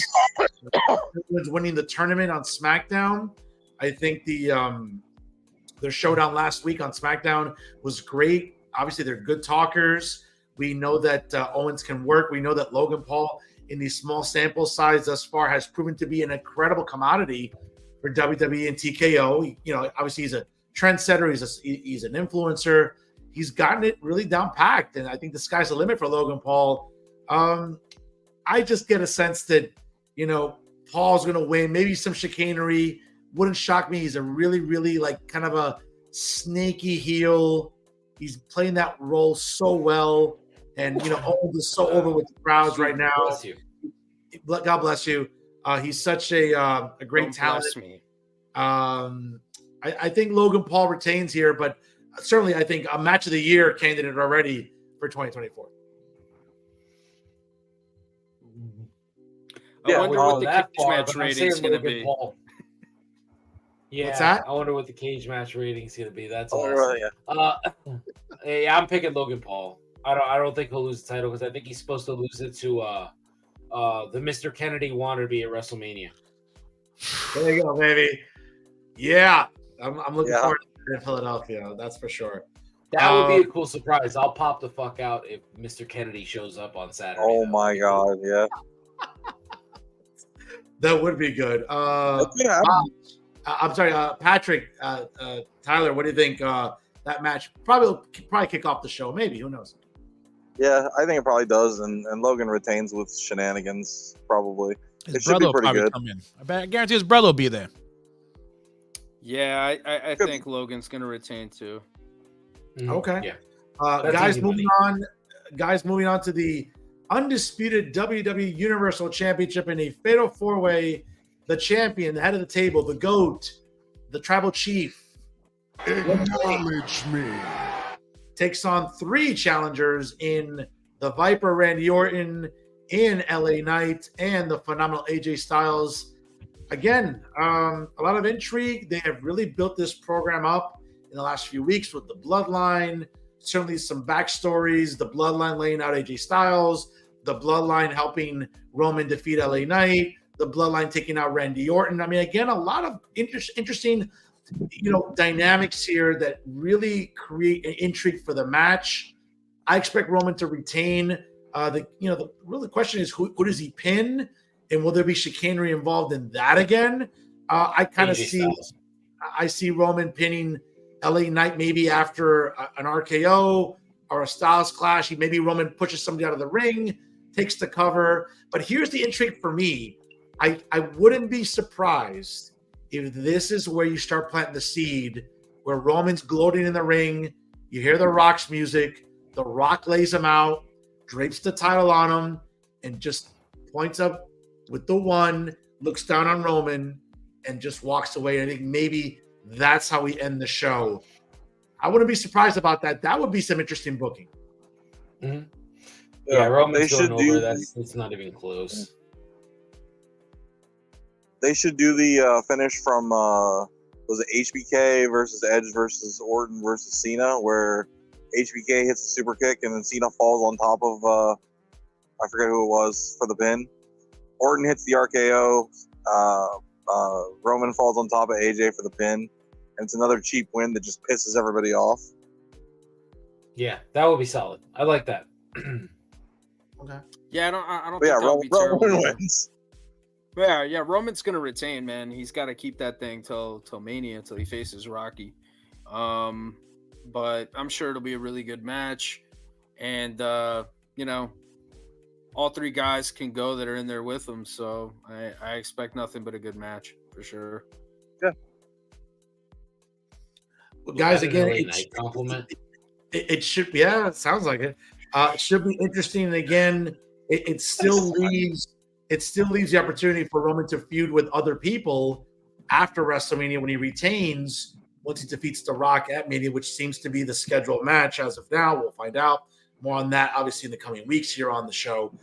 Owens winning the tournament on SmackDown. I think their showdown last week on SmackDown was great. Obviously, they're good talkers. We know that Owens can work. We know that Logan Paul, in these small sample size thus far, has proven to be an incredible commodity for WWE and TKO. Obviously he's a trendsetter. He's an influencer. He's gotten it really down packed, and I think the sky's the limit for Logan Paul. I just get a sense that Paul's going to win. Maybe some chicanery wouldn't shock me. He's a really, really kind of a snaky heel. He's playing that role so well, and Owens is so over with the crowds right now. Bless you. God bless you. He's such a great talent. I think Logan Paul retains here, but certainly I think a match of the year candidate already for 2024. I wonder what the cage match rating is going to be. Yeah, what's that? I wonder what the cage match rating is going to be. That's yeah. Yeah, I'm picking Logan Paul. I don't think he'll lose the title because I think he's supposed to lose it to the Mr. Kennedy wanted to be at WrestleMania. There you go, baby. Yeah, I'm looking forward to it in Philadelphia. That's for sure. That would be a cool surprise. I'll pop the fuck out if Mr. Kennedy shows up on Saturday. Oh my god, yeah. That would be good. I'm sorry, Patrick, Tyler. What do you think? That match probably kick off the show. Maybe, who knows? Yeah, I think it probably does, and Logan retains with shenanigans. Probably. His brother will probably come in. I guarantee his brother will be there. Yeah, I think Logan's gonna retain too. Okay. Yeah. Guys, moving on to the undisputed WWE Universal Championship in a fatal four-way. The champion, the head of the table, the GOAT, the tribal chief. Acknowledge me. Takes on 3 challengers in the Viper, Randy Orton, in LA Knight, and the phenomenal AJ Styles. Again, a lot of intrigue. They have really built this program up in the last few weeks with the Bloodline. Certainly some backstories. The Bloodline laying out AJ Styles. The Bloodline helping Roman defeat LA Knight. The Bloodline taking out Randy Orton. I mean, again, a lot of interesting, dynamics here that really create an intrigue for the match. I expect Roman to retain. The real question is who does he pin, and will there be chicanery involved in that again? I kind of see Roman pinning LA Knight maybe after an RKO or a Styles clash. Maybe Roman pushes somebody out of the ring, takes the cover. But here's the intrigue for me. I wouldn't be surprised if this is where you start planting the seed, where Roman's gloating in the ring. You hear The Rock's music. The Rock lays him out, drapes the title on him, and just points up with the 1, looks down on Roman, and just walks away. I think maybe that's how we end the show. I wouldn't be surprised about that. That would be some interesting booking. Mm-hmm. Yeah, Roman's going over. It's not even close. They should do the finish from was it HBK versus Edge versus Orton versus Cena, where HBK hits the super kick and then Cena falls on top of I forget who it was for the pin. Orton hits the RKO. Roman falls on top of AJ for the pin, and it's another cheap win that just pisses everybody off. Yeah, that would be solid. I like that. Okay. Yeah, I don't think that would be terrible. Roman wins. Yeah, Roman's gonna retain, man. He's got to keep that thing till Mania, till he faces Rocky. But I'm sure it'll be a really good match, and all 3 guys can go that are in there with him. So I expect nothing but a good match for sure. Yeah. Well, guys, again, it should be. Yeah, it sounds like it. It should be interesting. And again, it still leaves the opportunity for Roman to feud with other people after WrestleMania when he retains, once he defeats The Rock at Mania, which seems to be the scheduled match as of now. We'll find out more on that, obviously, in the coming weeks here on the show.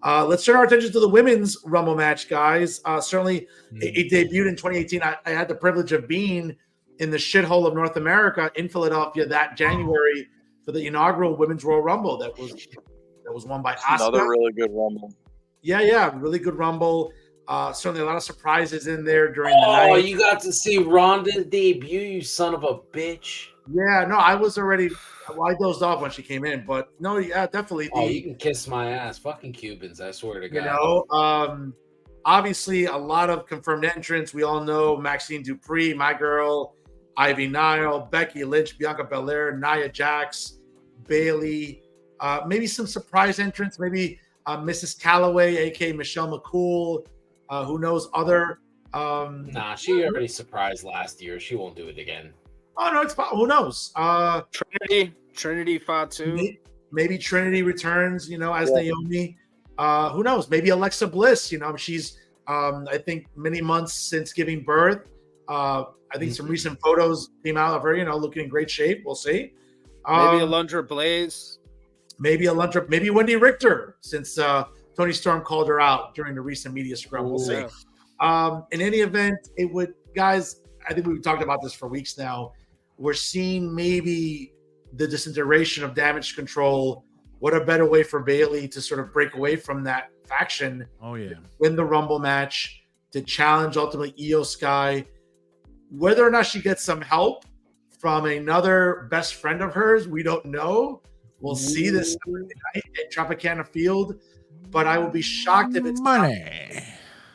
Let's turn our attention to the women's Rumble match, guys. Certainly, it debuted in 2018. I had the privilege of being in the shithole of North America in Philadelphia that January for the inaugural Women's Royal Rumble that was won by Asuka. Another really good Rumble. Yeah, really good Rumble. Certainly a lot of surprises in there during the night. Oh, you got to see Ronda debut, you son of a bitch. Yeah, no, I dozed off when she came in, but no, yeah, definitely. You can kiss my ass. Fucking Cubans, I swear to God. Obviously a lot of confirmed entrants. We all know Maxine Dupree, my girl, Ivy Nile, Becky Lynch, Bianca Belair, Nia Jax, Bayley. Maybe some surprise entrants, maybe Mrs. Calloway, aka Michelle McCool. Who knows other? Nah, she already surprised last year. She won't do it again. Oh no, it's who knows? Trinity Fatu. Maybe Trinity returns. As Naomi. Who knows? Maybe Alexa Bliss. She's I think many months since giving birth. I think some recent photos came out of her. Looking in great shape. We'll see. Maybe Alundra Blaze. Maybe Wendy Richter, since Tony Storm called her out during the recent media scrum. We'll see. In any event, it would, guys, I think we've talked about this for weeks now. We're seeing maybe the disintegration of Damage Control. What a better way for Bayley to sort of break away from that faction. Oh yeah. Win the Rumble match to challenge ultimately Io Sky. Whether or not she gets some help from another best friend of hers, we don't know. We'll see this Sunday night at Tropicana Field, but I will be shocked if it's I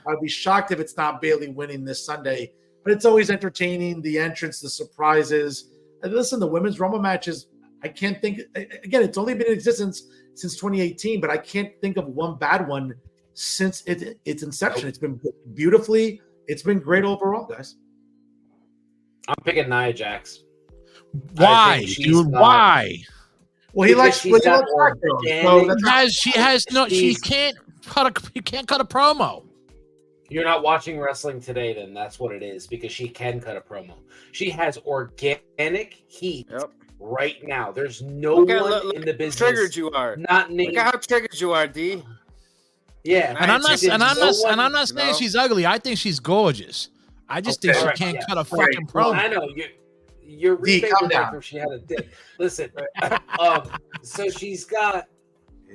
would be shocked if it's not Bayley winning this Sunday. But it's always entertaining, the entrance, the surprises. And listen, the women's Rumble matches, I can't think. Again, it's only been in existence since 2018, but I can't think of one bad one since its inception. It's been beautifully. It's been great overall, guys. I'm picking Nia Jax. Why, dude? Why? Well, he likes. She can't cut a promo. You're not watching wrestling today, then that's what it is, because she can cut a promo. She has organic heat right now. There's no one in the business. Triggered you are. Not named. Look how triggered you are, D. Yeah, and I'm not saying she's ugly. I think she's gorgeous. I just think she can't cut a fucking promo. I know you're Uribe would like if she had a dick. Listen, so she's got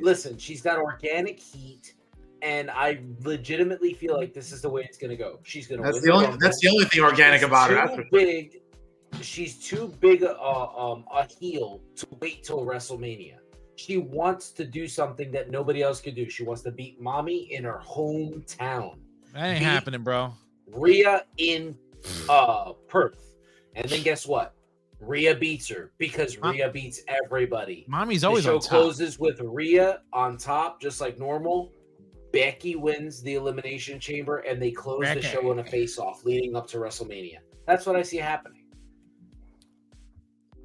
organic heat. And I legitimately feel like this is the way it's going to go. She's going to win. That's the only thing organic about her. She's too big a heel to wait till WrestleMania. She wants to do something that nobody else could do. She wants to beat Mommy in her hometown. That ain't happening, bro. Rhea in Perth. And then guess what? Rhea beats her because Rhea beats everybody. Mommy's always on top. The show closes with Rhea on top, just like normal. Becky wins the Elimination Chamber, and they close the show in a face-off leading up to WrestleMania. That's what I see happening.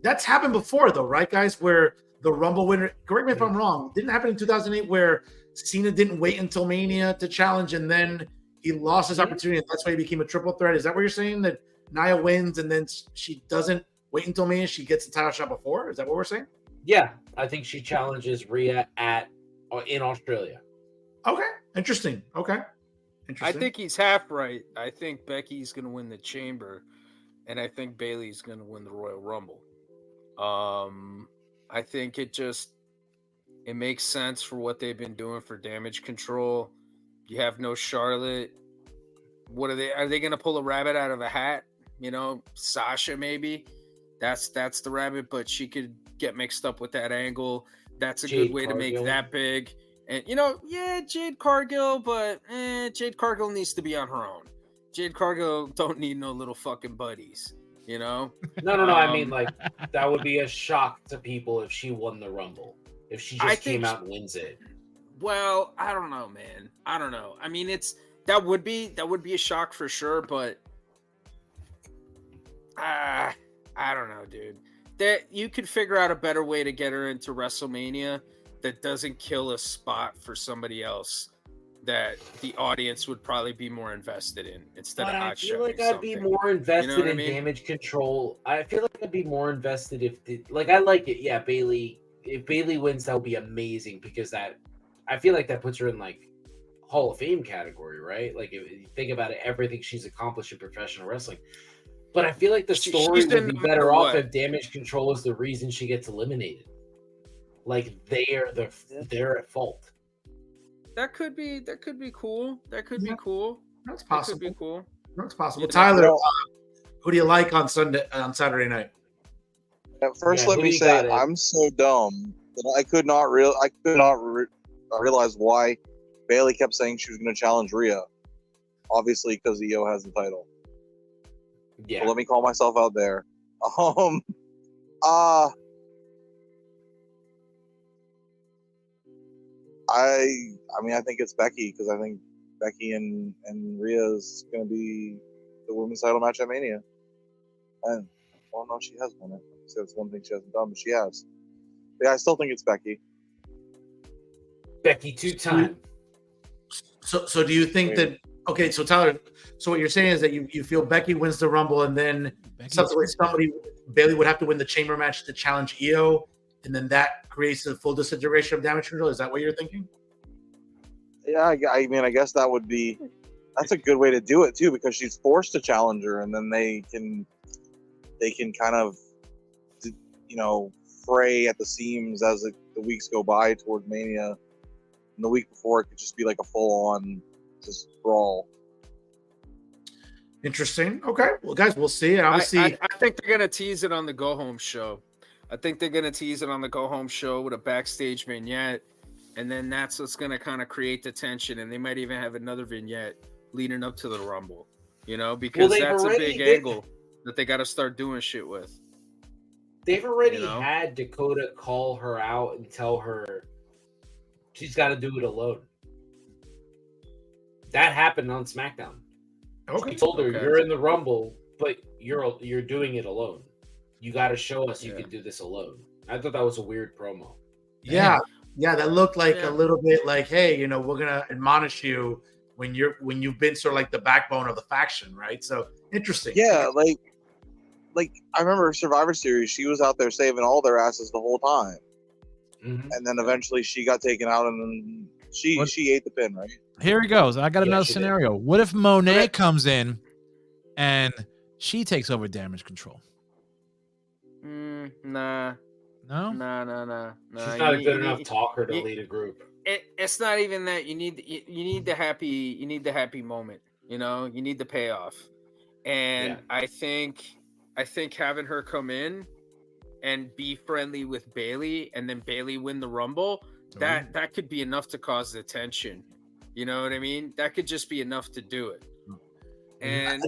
That's happened before, though, right, guys? Where the Rumble winner, correct me if I'm wrong, didn't happen in 2008 where Cena didn't wait until Mania to challenge, and then he lost his opportunity, and that's why he became a triple threat. Is that what you're saying? That Nia wins, and then she doesn't wait until Mania, she gets the title shot before? Is that what we're saying? Yeah, I think she challenges Rhea in Australia. Okay, interesting. I think he's half right. I think Becky's going to win the Chamber, and I think Bayley's going to win the Royal Rumble. I think it makes sense for what they've been doing for Damage Control. You have no Charlotte. What are they? Are they going to pull a rabbit out of a hat? You know, Sasha maybe. That's the rabbit, but she could get mixed up with that angle. That's a good way to make that big. And, Jade Cargill, but Jade Cargill needs to be on her own. Jade Cargill don't need no little fucking buddies, No. I mean, like, that would be a shock to people if she won the Rumble. If she just came out and wins it. Well, I don't know, man. I don't know. I mean, that would be a shock for sure, but I don't know, dude. That you could figure out a better way to get her into WrestleMania that doesn't kill a spot for somebody else that the audience would probably be more invested in instead of hot shot. I feel like I'd be more invested in Damage Control. I feel like I'd be more invested I like it. Yeah, Bayley. If Bayley wins, that would be amazing because I feel like that puts her in like Hall of Fame category, right? Like if you think about it, everything she's accomplished in professional wrestling. But I feel like the story would be better off if Damage Control is the reason she gets eliminated. Like they're at fault. That could be cool. That could be cool. That's possible. That could be cool. That's possible. Tyler, who do you like on Saturday night? First, let me say I'm so dumb that I could not realize why Bayley kept saying she was going to challenge Rhea. Obviously, because Io has the title. Yeah. So let me call myself out there. I think it's Becky because I think Becky and Rhea is going to be the women's title match at Mania. And no, she has won it. So it's one thing she hasn't done, but she has. Yeah, I still think it's Becky. Becky 2-time. So do you think that? Okay, so Tyler, so what you're saying is that you feel Becky wins the Rumble, and then subsequently Bayley would have to win the Chamber match to challenge Io, and then that creates a full disintegration of Damage Control. Is that what you're thinking? Yeah, I mean, I guess that's a good way to do it too, because she's forced to challenge her, and then they can kind of, fray at the seams as the weeks go by towards Mania. and the week before it could just be like a full-on just brawl. Interesting. Okay. Well, guys, we'll see. And obviously, I think they're gonna tease it on the Go Home show. I think they're gonna tease it on the Go Home show with a backstage vignette, and then that's what's gonna kind of create the tension. And they might even have another vignette leading up to the Rumble. You know, because that's a big angle that they got to start doing shit with. They've already had Dakota call her out and tell her she's got to do it alone. That happened on SmackDown. Okay. He told her, "You're in the Rumble, but you're doing it alone. You got to show us you can do this alone." I thought that was a weird promo. Yeah, that looked like a little bit like, hey, we're gonna admonish you when you've been sort of like the backbone of the faction, right? So interesting. Yeah, like I remember Survivor Series, she was out there saving all their asses the whole time, and then eventually she got taken out, and then she ate the pin, right? Here he goes. I got another scenario. What if Monet comes in and she takes over Damage Control? Nah. No? Nah. She's not a good enough talker to lead a group. It's not even that. You need the happy moment. You need the payoff. And I think having her come in and be friendly with Bayley and then Bayley win the Rumble, that could be enough to cause the tension. You know what I mean? That could just be enough to do it. And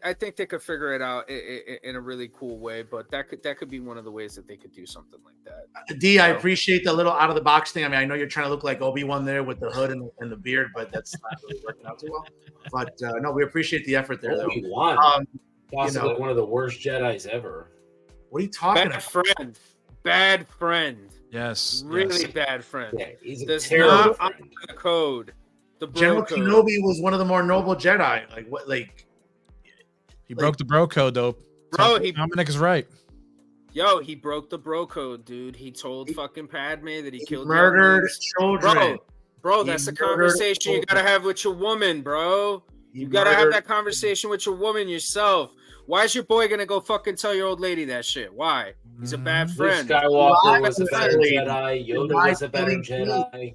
I think they could figure it out in a really cool way, but that could be one of the ways that they could do something like that. D, I appreciate the little out of the box thing. I mean, I know you're trying to look like Obi-Wan there with the hood and the beard, but that's not really working out too well. But no, we appreciate the effort there. Obi-Wan, possibly one of the worst Jedis ever. What are you talking about? Bad friend. Yes. Really bad friend. Yeah, he's a Does terrible not friend. honor the code. The General code. Kenobi was one of the more noble Jedi. Like what? He broke the bro code, though. Bro, Dominic is right. Yo, he broke the bro code, dude. He told fucking Padme that he killed murdered children. Bro, that's a conversation you gotta have with your woman, bro. You gotta have that conversation with your woman yourself. Why is your boy gonna go fucking tell your old lady that shit? Why? He's a bad friend. Luke Skywalker was a better Jedi. Yoda was a better Jedi.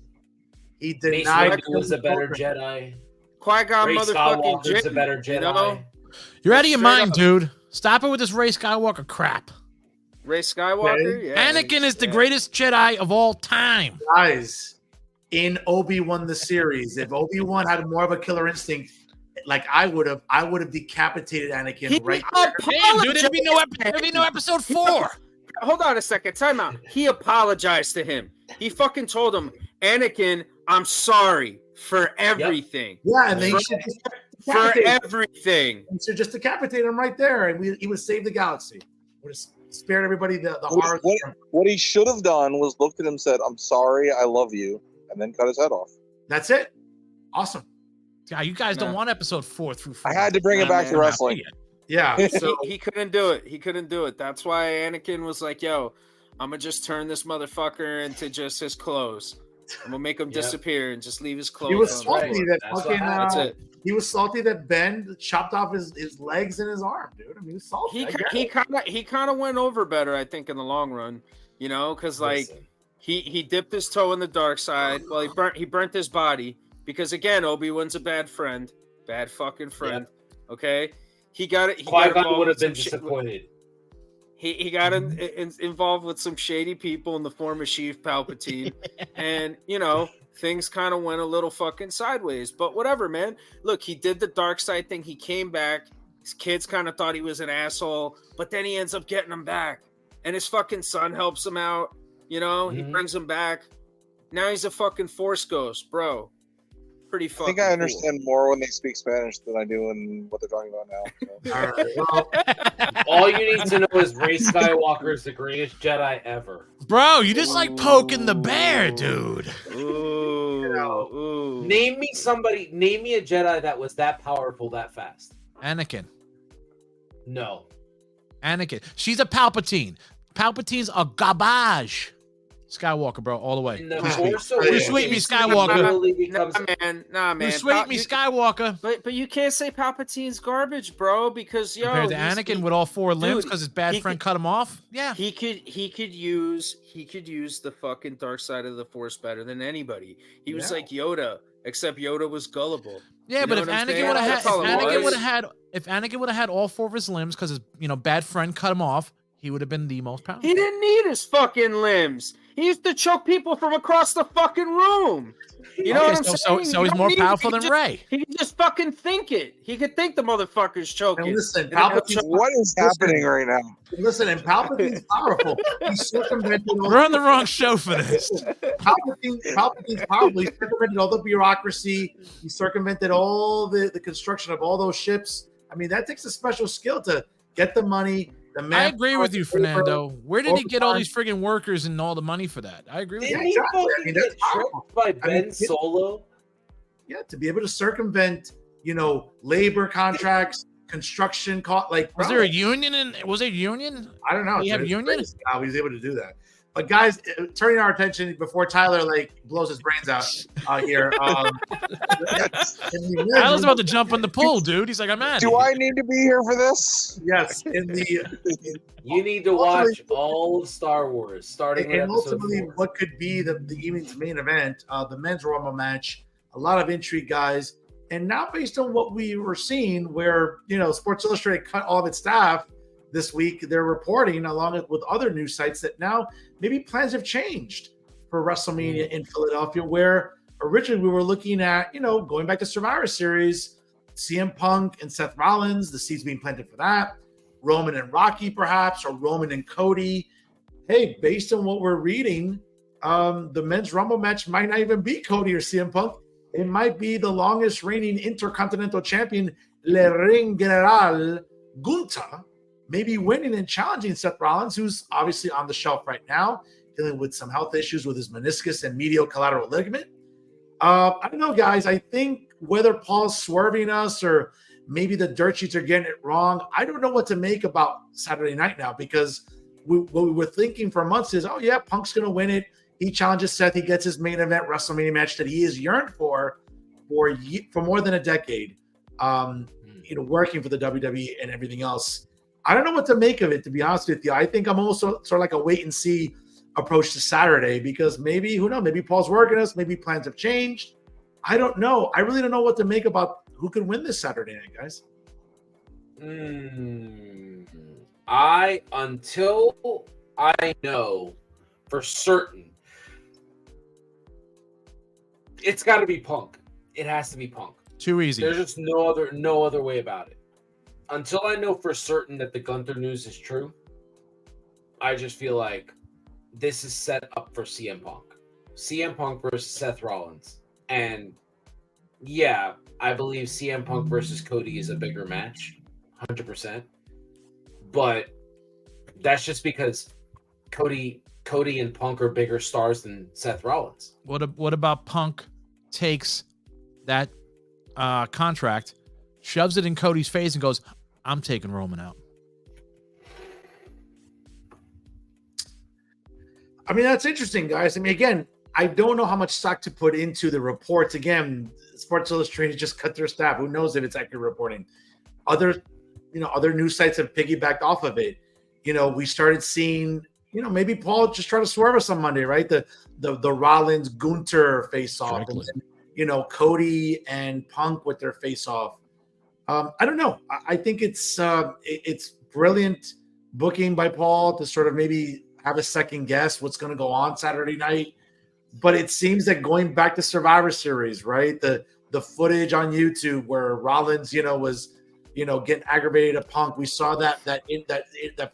He denied he was a better Jedi. Qui-Gon Ray motherfucking Skywalker's a better Jedi. You're out of your mind, dude. Stop it with this Ray Skywalker crap. Ray Skywalker? Yeah. Anakin is the greatest Jedi of all time. Guys, in Obi-Wan the series, if Obi-Wan had more of a killer instinct, like I would have decapitated Anakin right there. Damn, dude, there'd be no episode 4. Hold on a second. Time out. He apologized to him. He fucking told him, Anakin, I'm sorry for everything. Yeah, and they for everything. And so just decapitate him right there, and he would save the galaxy. Would have spared everybody the horror. What he should have done was looked at him, said, "I'm sorry, I love you," and then cut his head off. That's it. Awesome. Yeah, you guys don't want episode 4 through 4. I had to bring it back to wrestling. Yeah, so he couldn't do it. He couldn't do it. That's why Anakin was like, "Yo, I'm gonna just turn this motherfucker into just his clothes. I'm gonna make him disappear and just leave his clothes." He was on. salty that fucking. That's it. He was salty that Ben chopped off his legs and his arm, dude. I mean, he was salty. He kind of went over better, I think, in the long run. Because like he dipped his toe in the dark side. Well, he burnt his body because again, Obi-Wan's a bad friend, bad fucking friend. Yeah. Okay, he got it. Qui-Gon would have been disappointed. He got involved with some shady people in the form of Sheev Palpatine, and things kind of went a little fucking sideways. But whatever, man. Look, he did the dark side thing. He came back. His kids kind of thought he was an asshole, but then he ends up getting them back, and his fucking son helps him out. He brings him back. Now he's a fucking Force ghost, bro. Pretty fucking. I think I understand more when they speak Spanish than I do in what they're talking about now. So. All right, well, all you need to know is Ray Skywalker is the greatest Jedi ever. Bro, you just like poking the bear, dude. Ooh. Name me a Jedi that was that powerful that fast. Anakin. No. Anakin. She's a Palpatine. Palpatine's a garbage. Skywalker, bro, all the way. You sweet me, Skywalker. Nah, man. You sweet me, Skywalker. But you can't say Palpatine's garbage, bro, because compared to Anakin with all 4 limbs because his bad friend cut him off. Yeah, he could use the fucking dark side of the Force better than anybody. He was like Yoda, except Yoda was gullible. Yeah, but if Anakin would have had all 4 of his limbs because his bad friend cut him off, he would have been the most powerful. He didn't need his fucking limbs. He used to choke people from across the fucking room. You know what I'm saying? So he's more powerful than Rey. He can just fucking think it. He could think the motherfucker's choking. And listen, what is happening right now? Listen, and Palpatine's powerful. He circumvented. We're on the wrong show for this. Palpatine's powerful. He circumvented all the bureaucracy. He circumvented all the construction of all those ships. I mean, that takes a special skill to get the money. I agree with you, Fernando. Where did he get all these friggin' workers and all the money for that? I agree with you. Didn't he fucking get tricked by Ben Solo? Yeah, to be able to circumvent, labor contracts, construction cost. Was there a union? Was there a union? I don't know. He have a union? How he was able to do that. But guys, turning our attention before Tyler blows his brains out here. I was about to jump in the pool, dude. He's like, I'm at. Do I need to be here for this? Yes. You need to watch all of Star Wars, starting with episode 4. What could be the evening's main event, the men's Rumble match. A lot of intrigue, guys. And now based on what we were seeing, where Sports Illustrated cut all of its staff this week, they're reporting along with other news sites that now maybe plans have changed for WrestleMania in Philadelphia, where originally we were looking at, going back to Survivor Series, CM Punk and Seth Rollins, the seeds being planted for that, Roman and Rocky perhaps, or Roman and Cody. Hey, based on what we're reading, the men's Rumble match might not even be Cody or CM Punk. It might be the longest reigning Intercontinental Champion, Le Ring General, Gunther, maybe winning and challenging Seth Rollins, who's obviously on the shelf right now, dealing with some health issues with his meniscus and medial collateral ligament. I don't know, guys. I think whether Paul's swerving us or maybe the dirt sheets are getting it wrong, I don't know what to make about Saturday night now, because what we were thinking for months is, Punk's going to win it. He challenges Seth. He gets his main event WrestleMania match that he has yearned for more than a decade, working for the WWE and everything else. I don't know what to make of it, to be honest with you. I think I'm almost sort of like a wait and see approach to Saturday, because maybe, who knows, maybe Paul's working us, maybe plans have changed. I don't know. I really don't know what to make about who can win this Saturday night, guys. Until I know for certain, it's got to be Punk. It has to be Punk. Too easy. There's just no other way about it. Until I know for certain that the Gunther news is true, I just feel like this is set up for CM Punk. CM Punk versus Seth Rollins. And yeah, I believe CM Punk versus Cody is a bigger match, 100%. But that's just because Cody and Punk are bigger stars than Seth Rollins. What about Punk takes that contract, shoves it in Cody's face, and goes, I'm taking Roman out? I mean, that's interesting, guys. I mean, again, I don't know how much stock to put into the reports. Again, Sports Illustrated just cut their staff. Who knows if it's accurate reporting? Other news sites have piggybacked off of it. We started seeing, maybe Paul just tried to swerve us on Monday, right? The Rollins Gunther face off, and Cody and Punk with their face off. I don't know. I think it's brilliant booking by Paul to sort of maybe have a second guess what's going to go on Saturday night. But it seems that going back to Survivor Series, right? The footage on YouTube where Rollins, was, getting aggravated at Punk. We saw that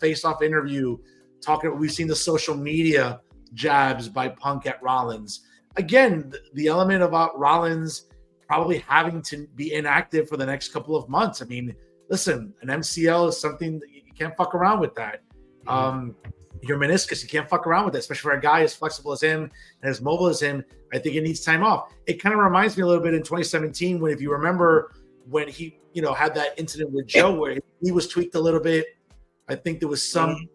face-off interview talking. We've seen the social media jabs by Punk at Rollins. Again, the element about Rollins probably having to be inactive for the next couple of months. I mean, listen, an MCL is something that you can't fuck around with that. Your meniscus, you can't fuck around with it, especially for a guy as flexible as him and as mobile as him. I think it needs time off. It kind of reminds me a little bit in 2017 when, if you remember, when he, had that incident with Joe where he was tweaked a little bit. I think there was some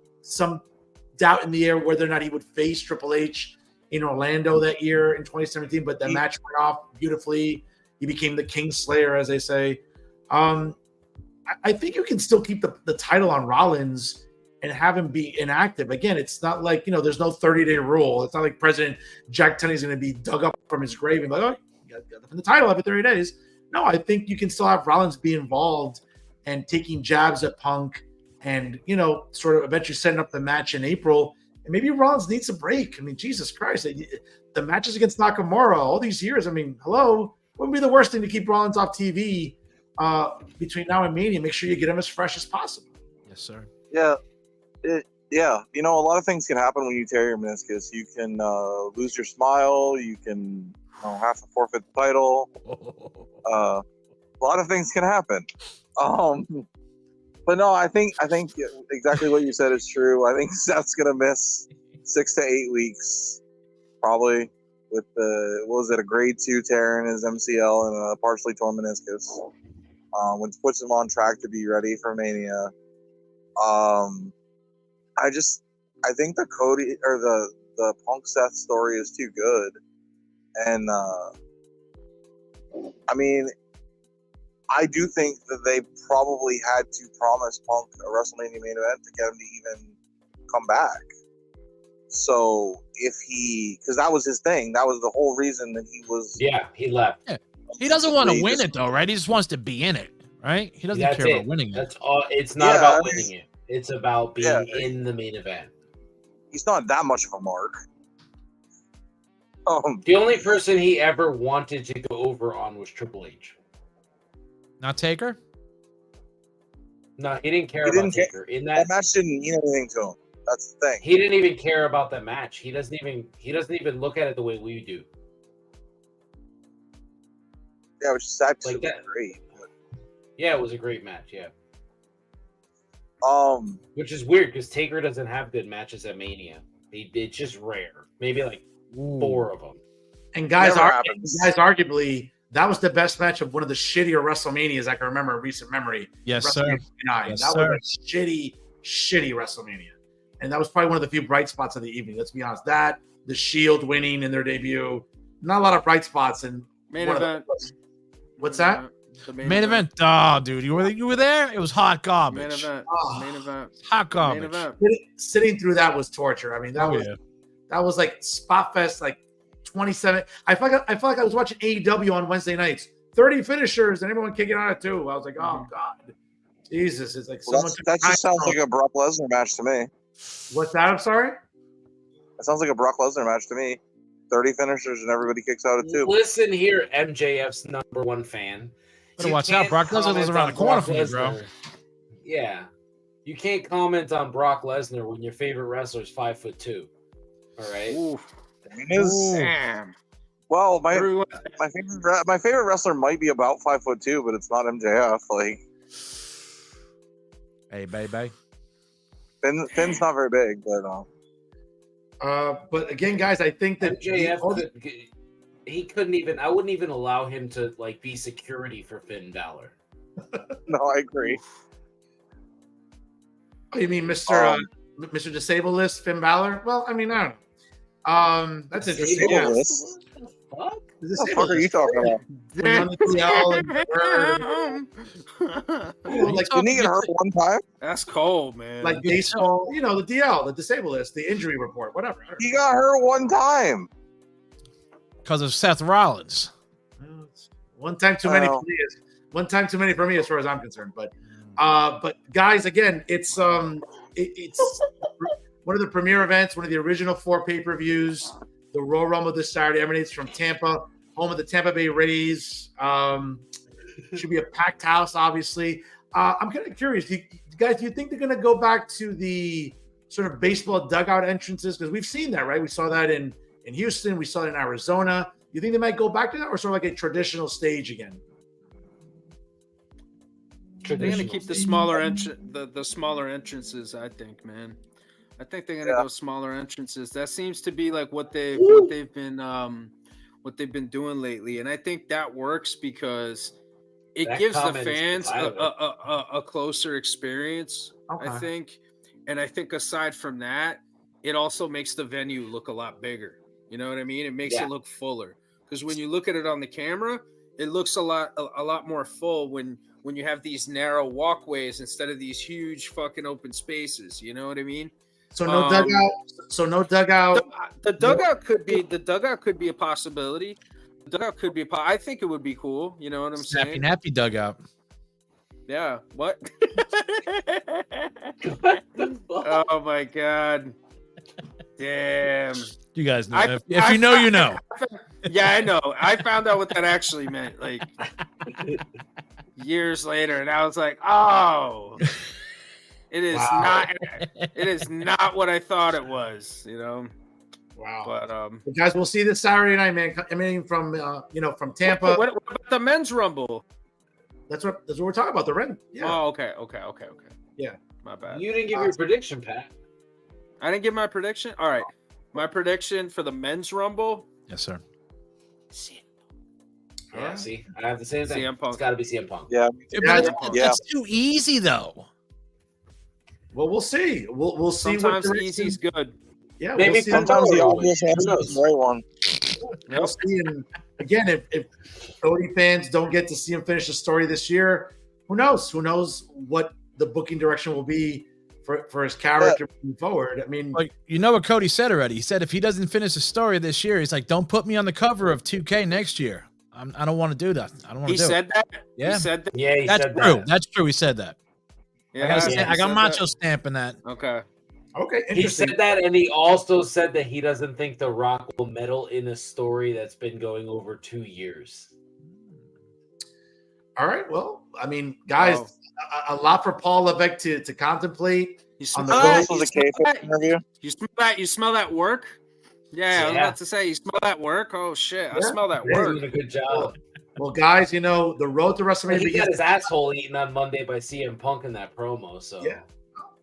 doubt in the air whether or not he would face Triple H in Orlando that year in 2017, but the match went off beautifully. He became the King Slayer, as they say. I think you can still keep the title on Rollins and have him be inactive. Again, it's not like, there's no 30-day rule. It's not like President Jack Tunney's going to be dug up from his grave and like, oh, you got to defend the title every 30 days. No, I think you can still have Rollins be involved and taking jabs at Punk and, sort of eventually setting up the match in April. And maybe Rollins needs a break. I mean, Jesus Christ. The matches against Nakamura all these years, I mean, hello. Wouldn't be the worst thing to keep Rollins off TV between now and Mania. Make sure you get him as fresh as possible. Yes, sir. Yeah. A lot of things can happen when you tear your meniscus. You can lose your smile. You can have to forfeit the title. A lot of things can happen. But no, I think exactly what you said is true. I think Seth's gonna miss 6 to 8 weeks, probably, with a grade 2 tear in his MCL and a partially torn meniscus, which puts him on track to be ready for Mania. I think the Cody or the Punk Seth story is too good, and I do think that they probably had to promise Punk a WrestleMania main event to get him to even come back. So because that was his thing, that was the whole reason that he was. Yeah, he left. Yeah. He doesn't want to win it though, right? He just wants to be in it, right? He doesn't care about winning it. That's all. It's not about winning it. It's about being in the main event. He's not that much of a mark. The only person he ever wanted to go over on was Triple H. Not Taker? No, he didn't care about Taker. That match didn't mean anything to him. That's the thing. He didn't even care about that match. He doesn't even look at it the way we do. Yeah, which is actually great. Yeah, it was a great match. Yeah. Which is weird because Taker doesn't have good matches at Mania. It's just rare. Maybe like 4 of them. And guys, arguably, that was the best match of one of the shittier WrestleManias I can remember in recent memory. Yes, sir. Yes, that was a shitty WrestleMania. And that was probably one of the few bright spots of the evening. Let's be honest. That, the Shield winning in their debut, not a lot of bright spots. And main event. What's that? The main event. Oh, dude, you were there? It was hot garbage. Main event. Main event. Hot garbage. Main event. Sitting through that was torture. I mean, that was like Spot Fest, like 27. I felt like I was watching AEW on Wednesday nights. 30 finishers and everyone kicking out at 2. I was like, oh God, Jesus! It's like that just sounds like a Brock Lesnar match to me. What's that? I'm sorry. That sounds like a Brock Lesnar match to me. 30 finishers and everybody kicks out at 2. Listen here, MJF's #1 fan. Better watch out. Brock Lesnar lives around the corner from you, bro. Yeah. You can't comment on Brock Lesnar when your favorite wrestler is 5'2". All right. Ooh. Damn. Well, my favorite wrestler might be about 5'2", but it's not MJF. Like, hey, baby. Finn's not very big, but again, guys, I think that MJF he couldn't even. I wouldn't even allow him to like be security for Finn Balor. No, I agree. Oh, you mean Mr. Disabled List, Finn Balor? Well, I mean, I don't know. That's interesting. Yeah. What the fuck are you talking about? Didn't he get hurt one time? That's cold, man. Like baseball, the DL, the Disabled List, the injury report, whatever. He got hurt one time. Because of Seth Rollins. One time too many for me. One time too many for me, as far as I'm concerned. But guys, again, it's one of the premier events, one of the original 4 pay-per-views. The Royal Rumble this Saturday emanates from Tampa, home of the Tampa Bay Rays. Should be a packed house, obviously. I'm kind of curious, do you think they're going to go back to the sort of baseball dugout entrances? Because we've seen that, right? We saw that in Houston. We saw it in Arizona. You think they might go back to that, or sort of like a traditional stage again? They're going to keep the smaller the smaller entrances, I think, man. I think they're going to go smaller entrances. That seems to be like what they've been doing lately, and I think that works because it gives the fans a closer experience. Okay. I think, and I think aside from that, it also makes the venue look a lot bigger. You know what I mean? It makes it look fuller. Because when you look at it on the camera, it looks a lot more full when you have these narrow walkways instead of these huge fucking open spaces. You know what I mean? So no dugout. So no dugout. The dugout could be a possibility. The dugout could be. I think it would be cool. You know what I'm saying? Happy dugout. Yeah. What? Oh my god. Damn. You guys know. If you know, you know. Yeah, I know. I found out what that actually meant like years later, and I was like, oh. It is not. It is not what I thought it was. You know. Wow. But guys, we'll see this Saturday night, man. I mean, from from Tampa. What about the men's rumble? That's what we're talking about. The ring. Yeah. Oh, okay. Yeah. My bad. You didn't give your prediction, Pat. I didn't give my prediction. All right. My prediction for the men's rumble. Yes, sir. Yeah. See, I have the same thing. CM Punk. It's got to be CM Punk. Yeah. That's too easy, though. Well, we'll see. We'll see. Sometimes easy's good. Yeah, maybe we'll see. Sometimes the obvious answer is the right one. We'll see. And again, if Cody fans don't get to see him finish the story this year, who knows? Who knows what the booking direction will be for his character moving forward? I mean, like, you know what Cody said already. He said if he doesn't finish the story this year, he's like, don't put me on the cover of 2K next year. I don't want to do that. I don't want to do it. He said that? Yeah. He said that? Yeah, That's said true. that. That's true. He said that. Yeah, I got Macho stamping that. Okay. interesting. He said that, and he also said that he doesn't think The Rock will meddle in a story that's been going over 2 years. All right. Well, I mean, guys, a lot for Paul Levesque to contemplate. You On smell the that? road. This was a kayfabe interview. You smell that? You smell that work? Yeah, I was Yeah. about to say, you smell that work? Oh shit, I Yeah. smell that He's work. doing a good job. Well, guys, the road to WrestleMania He got begins. his asshole eaten on Monday by CM Punk in that promo. So Yeah.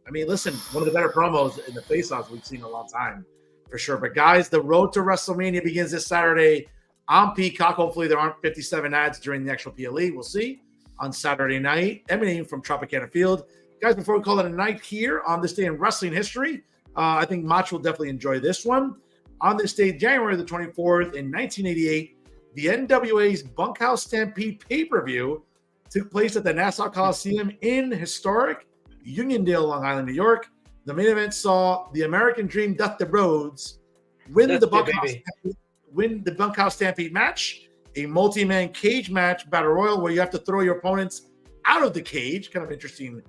I mean, listen, one of the better promos in the face-offs we've seen in a long time, for sure. But guys, the road to WrestleMania begins this Saturday on Peacock. Hopefully, there aren't 57 ads during the actual PLE. We'll see on Saturday night, emanating from Tropicana Field. Guys, before we call it a night here on this day in wrestling history, I think Macho will definitely enjoy this one. On this day, January the 24th in 1988, the NWA's Bunkhouse Stampede pay-per-view took place at the Nassau Coliseum in historic Uniondale, Long Island, New York. The main event saw the American Dream, Dusty Rhodes, win the Bunkhouse Stampede match, a multi-man cage match battle royal where you have to throw your opponents out of the cage. Kind of interesting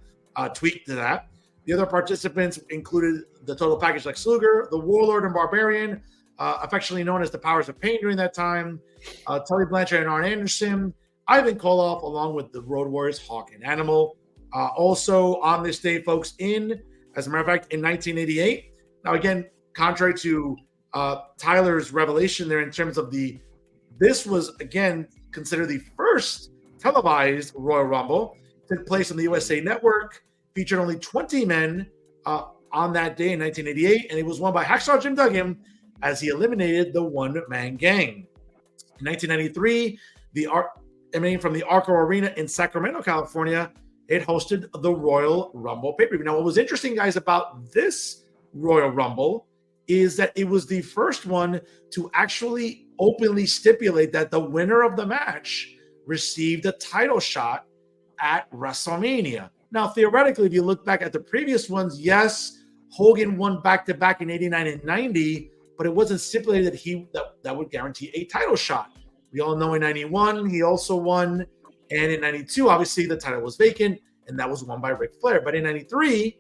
tweak to that. The other participants included the total package Lex Luger, the Warlord and Barbarian, affectionately known as the Powers of Pain during that time, Tully Blanchard and Arn Anderson, Ivan Koloff, along with the Road Warriors, Hawk and Animal. Also on this day, folks, as a matter of fact, in 1988. Now, again, contrary to Tyler's revelation there in terms of this was, again, considered the first televised Royal Rumble. It took place on the USA Network, featured only 20 men on that day in 1988, and it was won by Hacksaw Jim Duggan as he eliminated the one-man gang. In 1993, emanating from the Arco Arena in Sacramento, California, it hosted the Royal Rumble pay-per-view. Now, what was interesting, guys, about this Royal Rumble is that it was the first one to actually openly stipulate that the winner of the match received a title shot at WrestleMania. Now, theoretically, if you look back at the previous ones, yes, Hogan won back-to-back in 89 and 90, but it wasn't stipulated that would guarantee a title shot. We all know in 91, he also won. And in 92, obviously, the title was vacant, and that was won by Ric Flair. But in 93,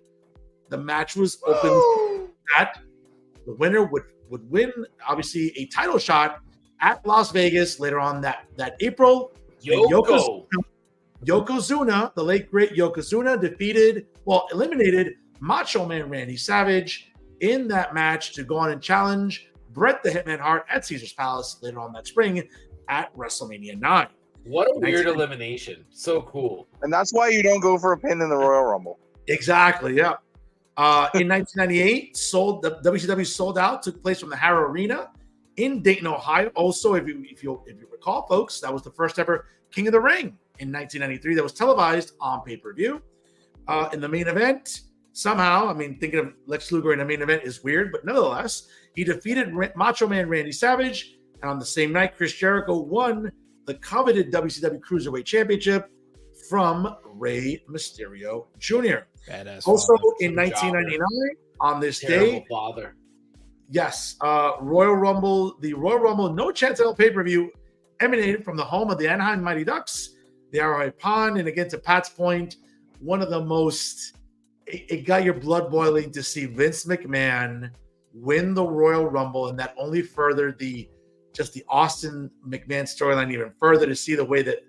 the match was open that the winner would win, obviously, a title shot at Las Vegas later on that April. Yokozuna, the late great Yokozuna, eliminated Macho Man Randy Savage in that match to go on and challenge Bret the Hitman Hart at Caesar's Palace later on that spring at WrestleMania 9. What a weird elimination. So cool. And that's why you don't go for a pin in the Royal Rumble. Exactly, yeah. In 1998, the WCW Sold Out took place from the Harrow Arena in Dayton, Ohio. Also, if you recall, folks, that was the first ever King of the Ring in 1993 that was televised on pay-per-view. In the main event, somehow, I mean, thinking of Lex Luger in a main event is weird, but nevertheless, he defeated Macho Man Randy Savage. And on the same night, Chris Jericho won the coveted WCW Cruiserweight Championship from Rey Mysterio Jr. Badass. Also in 1999, on this day, father. yes, Royal Rumble, the Royal Rumble No Chance Hell pay-per-view emanated from the home of the Anaheim Mighty Ducks, the Arrowhead Pond. And again, to Pat's point, one of the most, it got your blood boiling to see Vince McMahon win the Royal Rumble, and that only furthered the Austin McMahon storyline even further, to see the way that,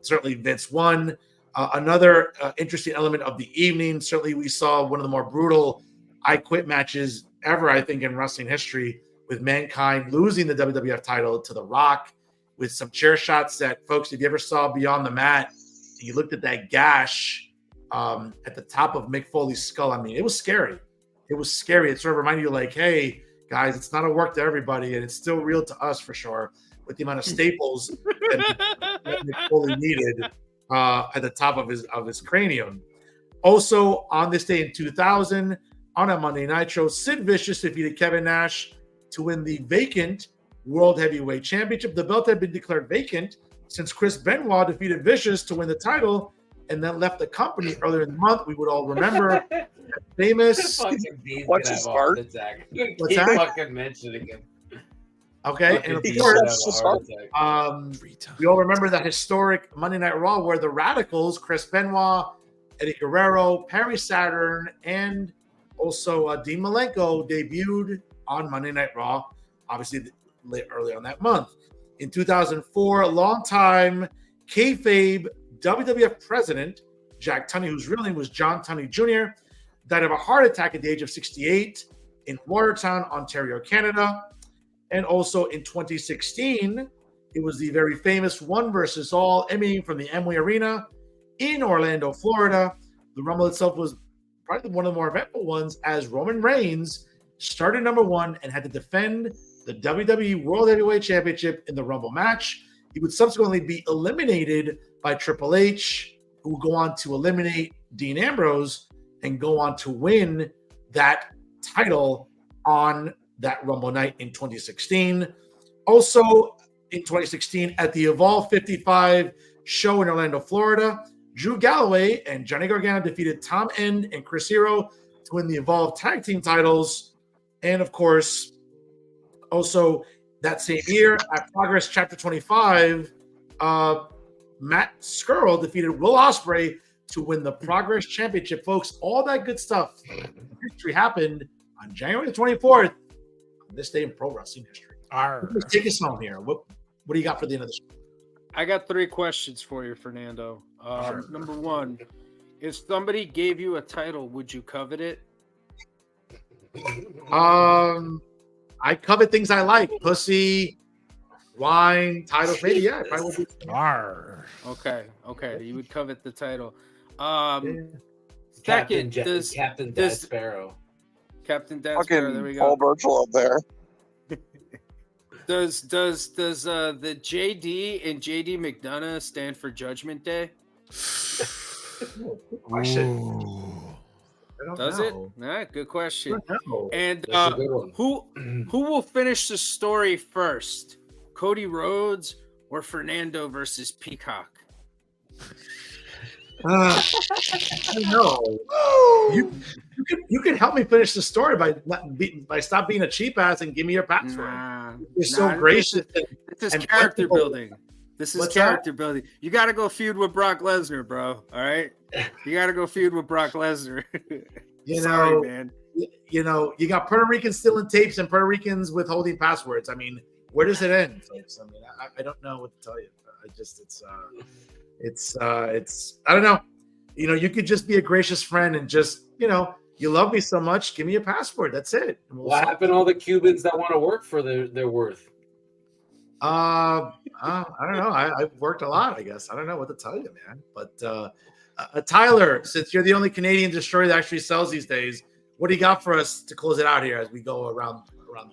certainly Vince won. Another interesting element of the evening, certainly we saw one of the more brutal I Quit matches ever, I think, in wrestling history, with Mankind losing the WWF title to The Rock with some chair shots that, folks, if you ever saw Beyond the Mat, you looked at that gash at the top of Mick Foley's skull. I mean, it was scary. It was scary. It sort of reminded you, like, hey, guys, it's not a work to everybody, and it's still real to us for sure, with the amount of staples that Mick Foley needed at the top of his cranium. Also, on this day in 2000, on a Monday Nitro, Sid Vicious defeated Kevin Nash to win the vacant World Heavyweight Championship. The belt had been declared vacant since Chris Benoit defeated Vicious to win the title and then left the company earlier in the month. We would all remember that famous. What's his heart? What's that? Fucking mentioning him. Okay, and of course, we all remember that historic Monday Night Raw where the Radicals, Chris Benoit, Eddie Guerrero, Perry Saturn, and also Dean Malenko debuted on Monday Night Raw, obviously early on that month. In 2004, a longtime kayfabe WWF president, Jack Tunney, whose real name was John Tunney Jr., died of a heart attack at the age of 68 in Watertown, Ontario, Canada. And also in 2016, it was the very famous One Versus All emanating from the Amway Arena in Orlando, Florida. The Rumble itself was probably one of the more eventful ones, as Roman Reigns started number one and had to defend the WWE World Heavyweight Championship in the Rumble match. He would subsequently be eliminated by Triple H, who would go on to eliminate Dean Ambrose and go on to win that title on that Rumble night in 2016. Also in 2016, at the Evolve 55 show in Orlando, Florida, Drew Galloway and Johnny Gargano defeated Tom End and Chris Hero to win the Evolve tag team titles. And of course, also that same year at Progress Chapter 25, Matt Skrull defeated Will Ospreay to win the Progress Championship. Folks, all that good stuff history happened on January the 24th, on this day in pro wrestling history. Let's take us home here. What do you got for the end of the show? I got 3 questions for you, Fernando. Number 1, if somebody gave you a title, would you covet it? I covet things I like. Pussy, wine, titles. Maybe, yeah. I probably would. Okay. You would covet the title. Captain Second, Dad Sparrow. Captain Dad Sparrow, there we go. Paul Burchill up there. Does the JD and JD McDonough stand for Judgment Day? Good question. Does it? All right, good question. And That's a good one. who will finish the story first? Cody Rhodes or Fernando versus Peacock? I don't know. You can help me finish the story by stop being a cheap ass and give me your password. You're so gracious. This is character building. This is character building. You got to go feud with Brock Lesnar, bro. All right, you got to go feud with Brock Lesnar. Sorry, man. You got Puerto Ricans stealing tapes and Puerto Ricans withholding passwords. I mean, where does it end, folks? I mean, I don't know what to tell you. It's I don't know. You could just be a gracious friend and just, you love me so much, give me a password. That's it. What happened to all the Cubans that want to work for their worth? I don't know. I've worked a lot, I guess. I don't know what to tell you, man. But Tyler, since you're the only Canadian destroyer that actually sells these days, what do you got for us to close it out here as we go around the horn?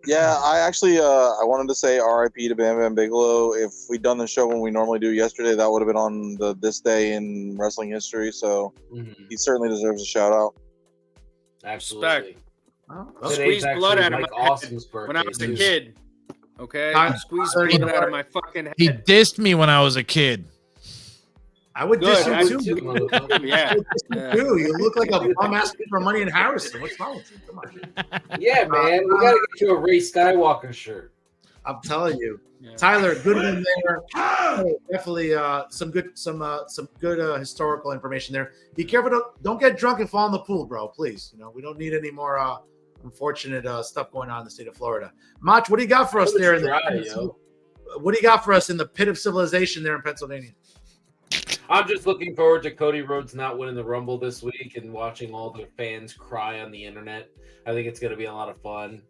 Yeah, I actually I wanted to say R.I.P. to Bam Bam Bigelow. If we'd done the show when we normally do yesterday, that would have been on this day in wrestling history. So he certainly deserves a shout out. Absolutely. Squeezed blood out of my head when I was a kid. Okay, squeezed blood out of my fucking head. He dissed me when I was a kid. I would diss you too. Yeah. You look like a bum asking for money in Harrison. What's wrong with you? Come on. Yeah, man. We gotta get you a Ray Skywalker shirt. I'm telling you, Tyler. Good one there. Definitely some good historical information there. Be careful. Don't get drunk and fall in the pool, bro. Please. We don't need any more unfortunate stuff going on in the state of Florida. Mach, what do you got for us there? What do you got for us in the pit of civilization there in Pennsylvania? I'm just looking forward to Cody Rhodes not winning the Rumble this week and watching all the fans cry on the internet. I think it's going to be a lot of fun.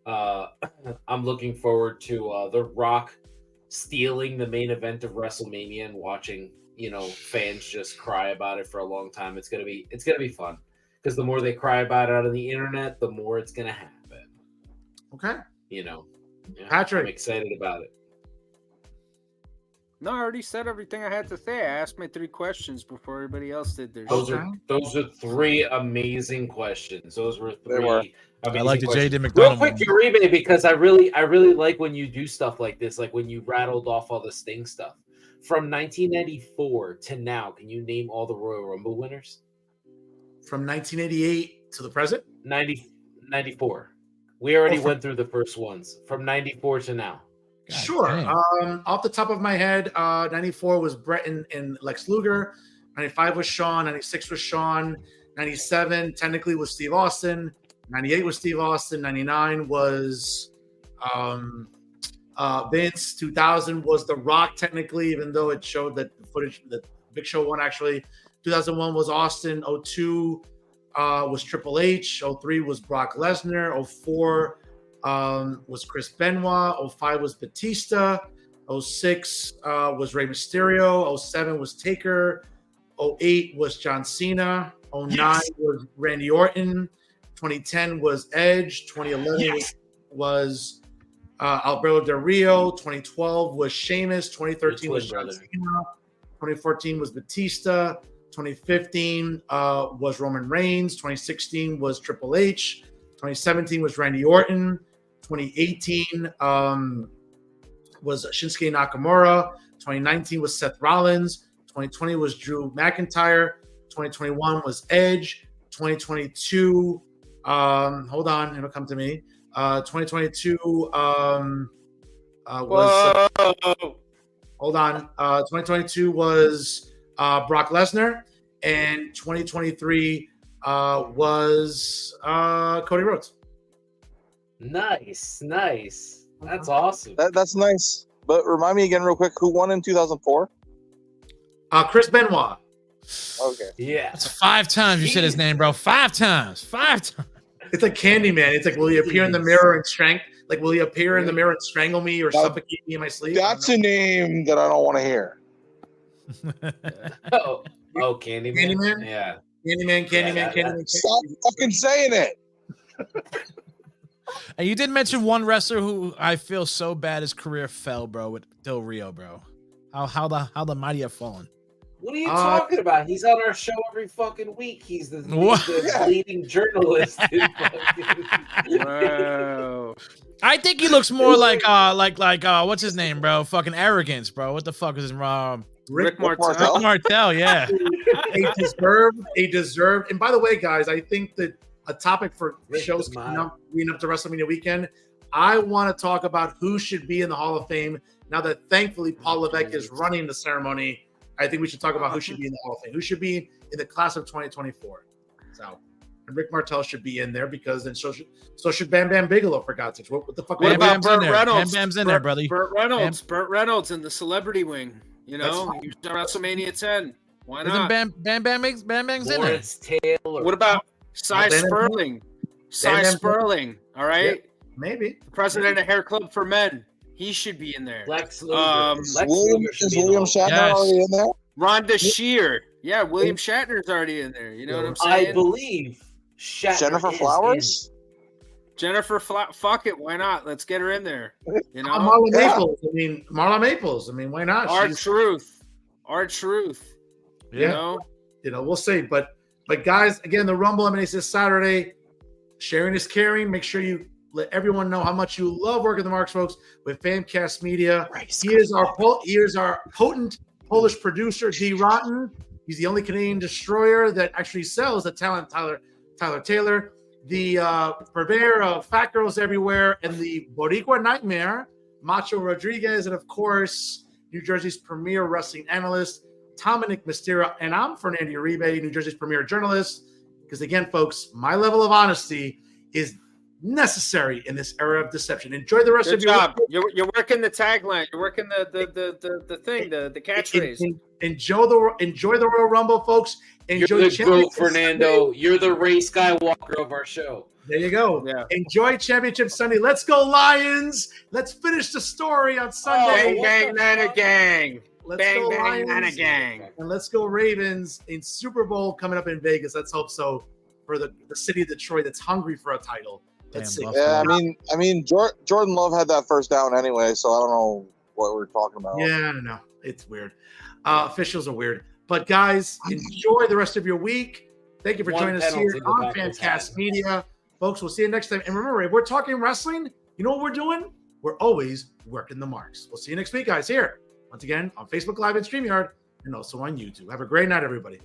I'm looking forward to The Rock stealing the main event of WrestleMania and watching, fans just cry about it for a long time. It's going to be fun because the more they cry about it on the internet, the more it's going to happen. Okay. Patrick, I'm excited about it. No, I already said everything I had to say. I asked my 3 questions before everybody else did theirs. Those are 3 amazing questions. Those were 3 amazing I like the questions. J.D. McDonald. Real quick, Uribe, because I really like when you do stuff like this, like when you rattled off all the Sting stuff. From 1994 to now, can you name all the Royal Rumble winners? From 1988 to the present? 94. We already went through the first ones. From 94 to now. God, sure. dang. Off the top of my head, 94 was Brett and Lex Luger. 95 was Shawn. 96 was Shawn. 97 technically was Steve Austin. 98 was Steve Austin. 99 was Vince. 2000 was The Rock technically, even though it showed that the footage that Big Show won actually. 2001 was Austin. 02 was Triple H. 03 was Brock Lesnar. 04 was Chris Benoit. 05 was Batista. 06 was Rey Mysterio. 07 was Taker. 08 was John Cena. 09 was Randy Orton. 2010 was Edge. 2011 was Alberto Del Rio. 2012 was Sheamus. 2013 was John Cena. 2014 was Batista. 2015 was Roman Reigns. 2016 was Triple H. 2017 was Randy Orton. 2018 was Shinsuke Nakamura. 2019 was Seth Rollins. 2020 was Drew McIntyre. 2021 was Edge. 2022, hold on, it'll come to me. 2022 was hold on. 2022 was Brock Lesnar, and 2023 was Cody Rhodes. Nice. That's awesome. That's nice. But remind me again real quick, who won in 2004? Chris Benoit. Okay. Yeah. That's 5 times you said his name, bro. 5 times. It's like Candyman. It's like, will he appear in the mirror and will he appear in the mirror and strangle me or suffocate me in my sleep? That's a name that I don't want to hear. Oh, Candyman? Yeah. Candyman. Stop fucking saying it. And you did mention one wrestler who I feel so bad his career fell, bro, with Del Rio, bro. How the mighty have fallen. What are you talking about? He's on our show every fucking week. He's the leading journalist. Wow. I think he looks more like what's his name, bro? Fucking Arrogance, bro. What the fuck is his Rick Martel. Rick Martel, yeah. a deserved. And by the way, guys, I think that a topic for shows coming up leading up to WrestleMania weekend, I want to talk about who should be in the Hall of Fame. Now that thankfully Paul Levesque is running the ceremony, I think we should talk about who should be in the Hall of Fame. Who should be in the class of 2024. So, and Rick Martel should be in there because then so should Bam Bam Bigelow, for God's sakes. What the fuck? What about Burt Reynolds? Bam Bam's in there, brother. Burt Reynolds in the celebrity wing. You know, he's on WrestleMania 10. Why not? Bam Bam's in there. Taylor. What about Cy Sperling? Cy Sperling, all right? Yep, maybe. The president of Hair Club for Men. He should be in there. Lex Luger. Is William Shatner already in there? Rhonda Shear. Yeah, William Shatner's already in there. You know what I'm saying? I believe Jennifer Flowers? Jennifer, fuck it, why not? Let's get her in there. You know, Marla Maples. Marla Maples. Why not? Our truth. Yeah. We'll see. But guys, again, the Rumble is this Saturday. Sharing is caring. Make sure you let everyone know how much you love working the marks, folks, with Famcast Media. He is our potent Polish producer, Dee Rotten. He's the only Canadian destroyer that actually sells the talent, Tyler Taylor. The purveyor of Fat Girls Everywhere and the Boricua Nightmare, Macho Rodriguez, and of course, New Jersey's premier wrestling analyst, Dominic Mysterio. And I'm Fernando Uribe, New Jersey's premier journalist. Because again, folks, my level of honesty is necessary in this era of deception. Enjoy the rest of your job. You're working the tagline. You're working the thing, the catchphrase. Enjoy the Royal Rumble, folks. Enjoy You're the GOAT, Fernando. You're the Ray Skywalker of our show. There you go. Yeah. Enjoy Championship Sunday. Let's go Lions. Let's finish the story on Sunday. Bang, bang, nana gang. Let's bang, go bang, Lions. nana gang. And let's go Ravens in Super Bowl coming up in Vegas. Let's hope so for the city of Detroit that's hungry for a title. Let's see. Yeah, I mean, Jordan Love had that first down anyway, so I don't know what we're talking about. Yeah, no, it's weird. Officials are weird. But guys, enjoy the rest of your week. Thank you for joining us here on Famcast Media. Folks, we'll see you next time. And remember, if we're talking wrestling, you know what we're doing? We're always working the marks. We'll see you next week, guys, here. Once again, on Facebook Live and StreamYard, and also on YouTube. Have a great night, everybody.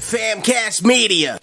Famcast Media.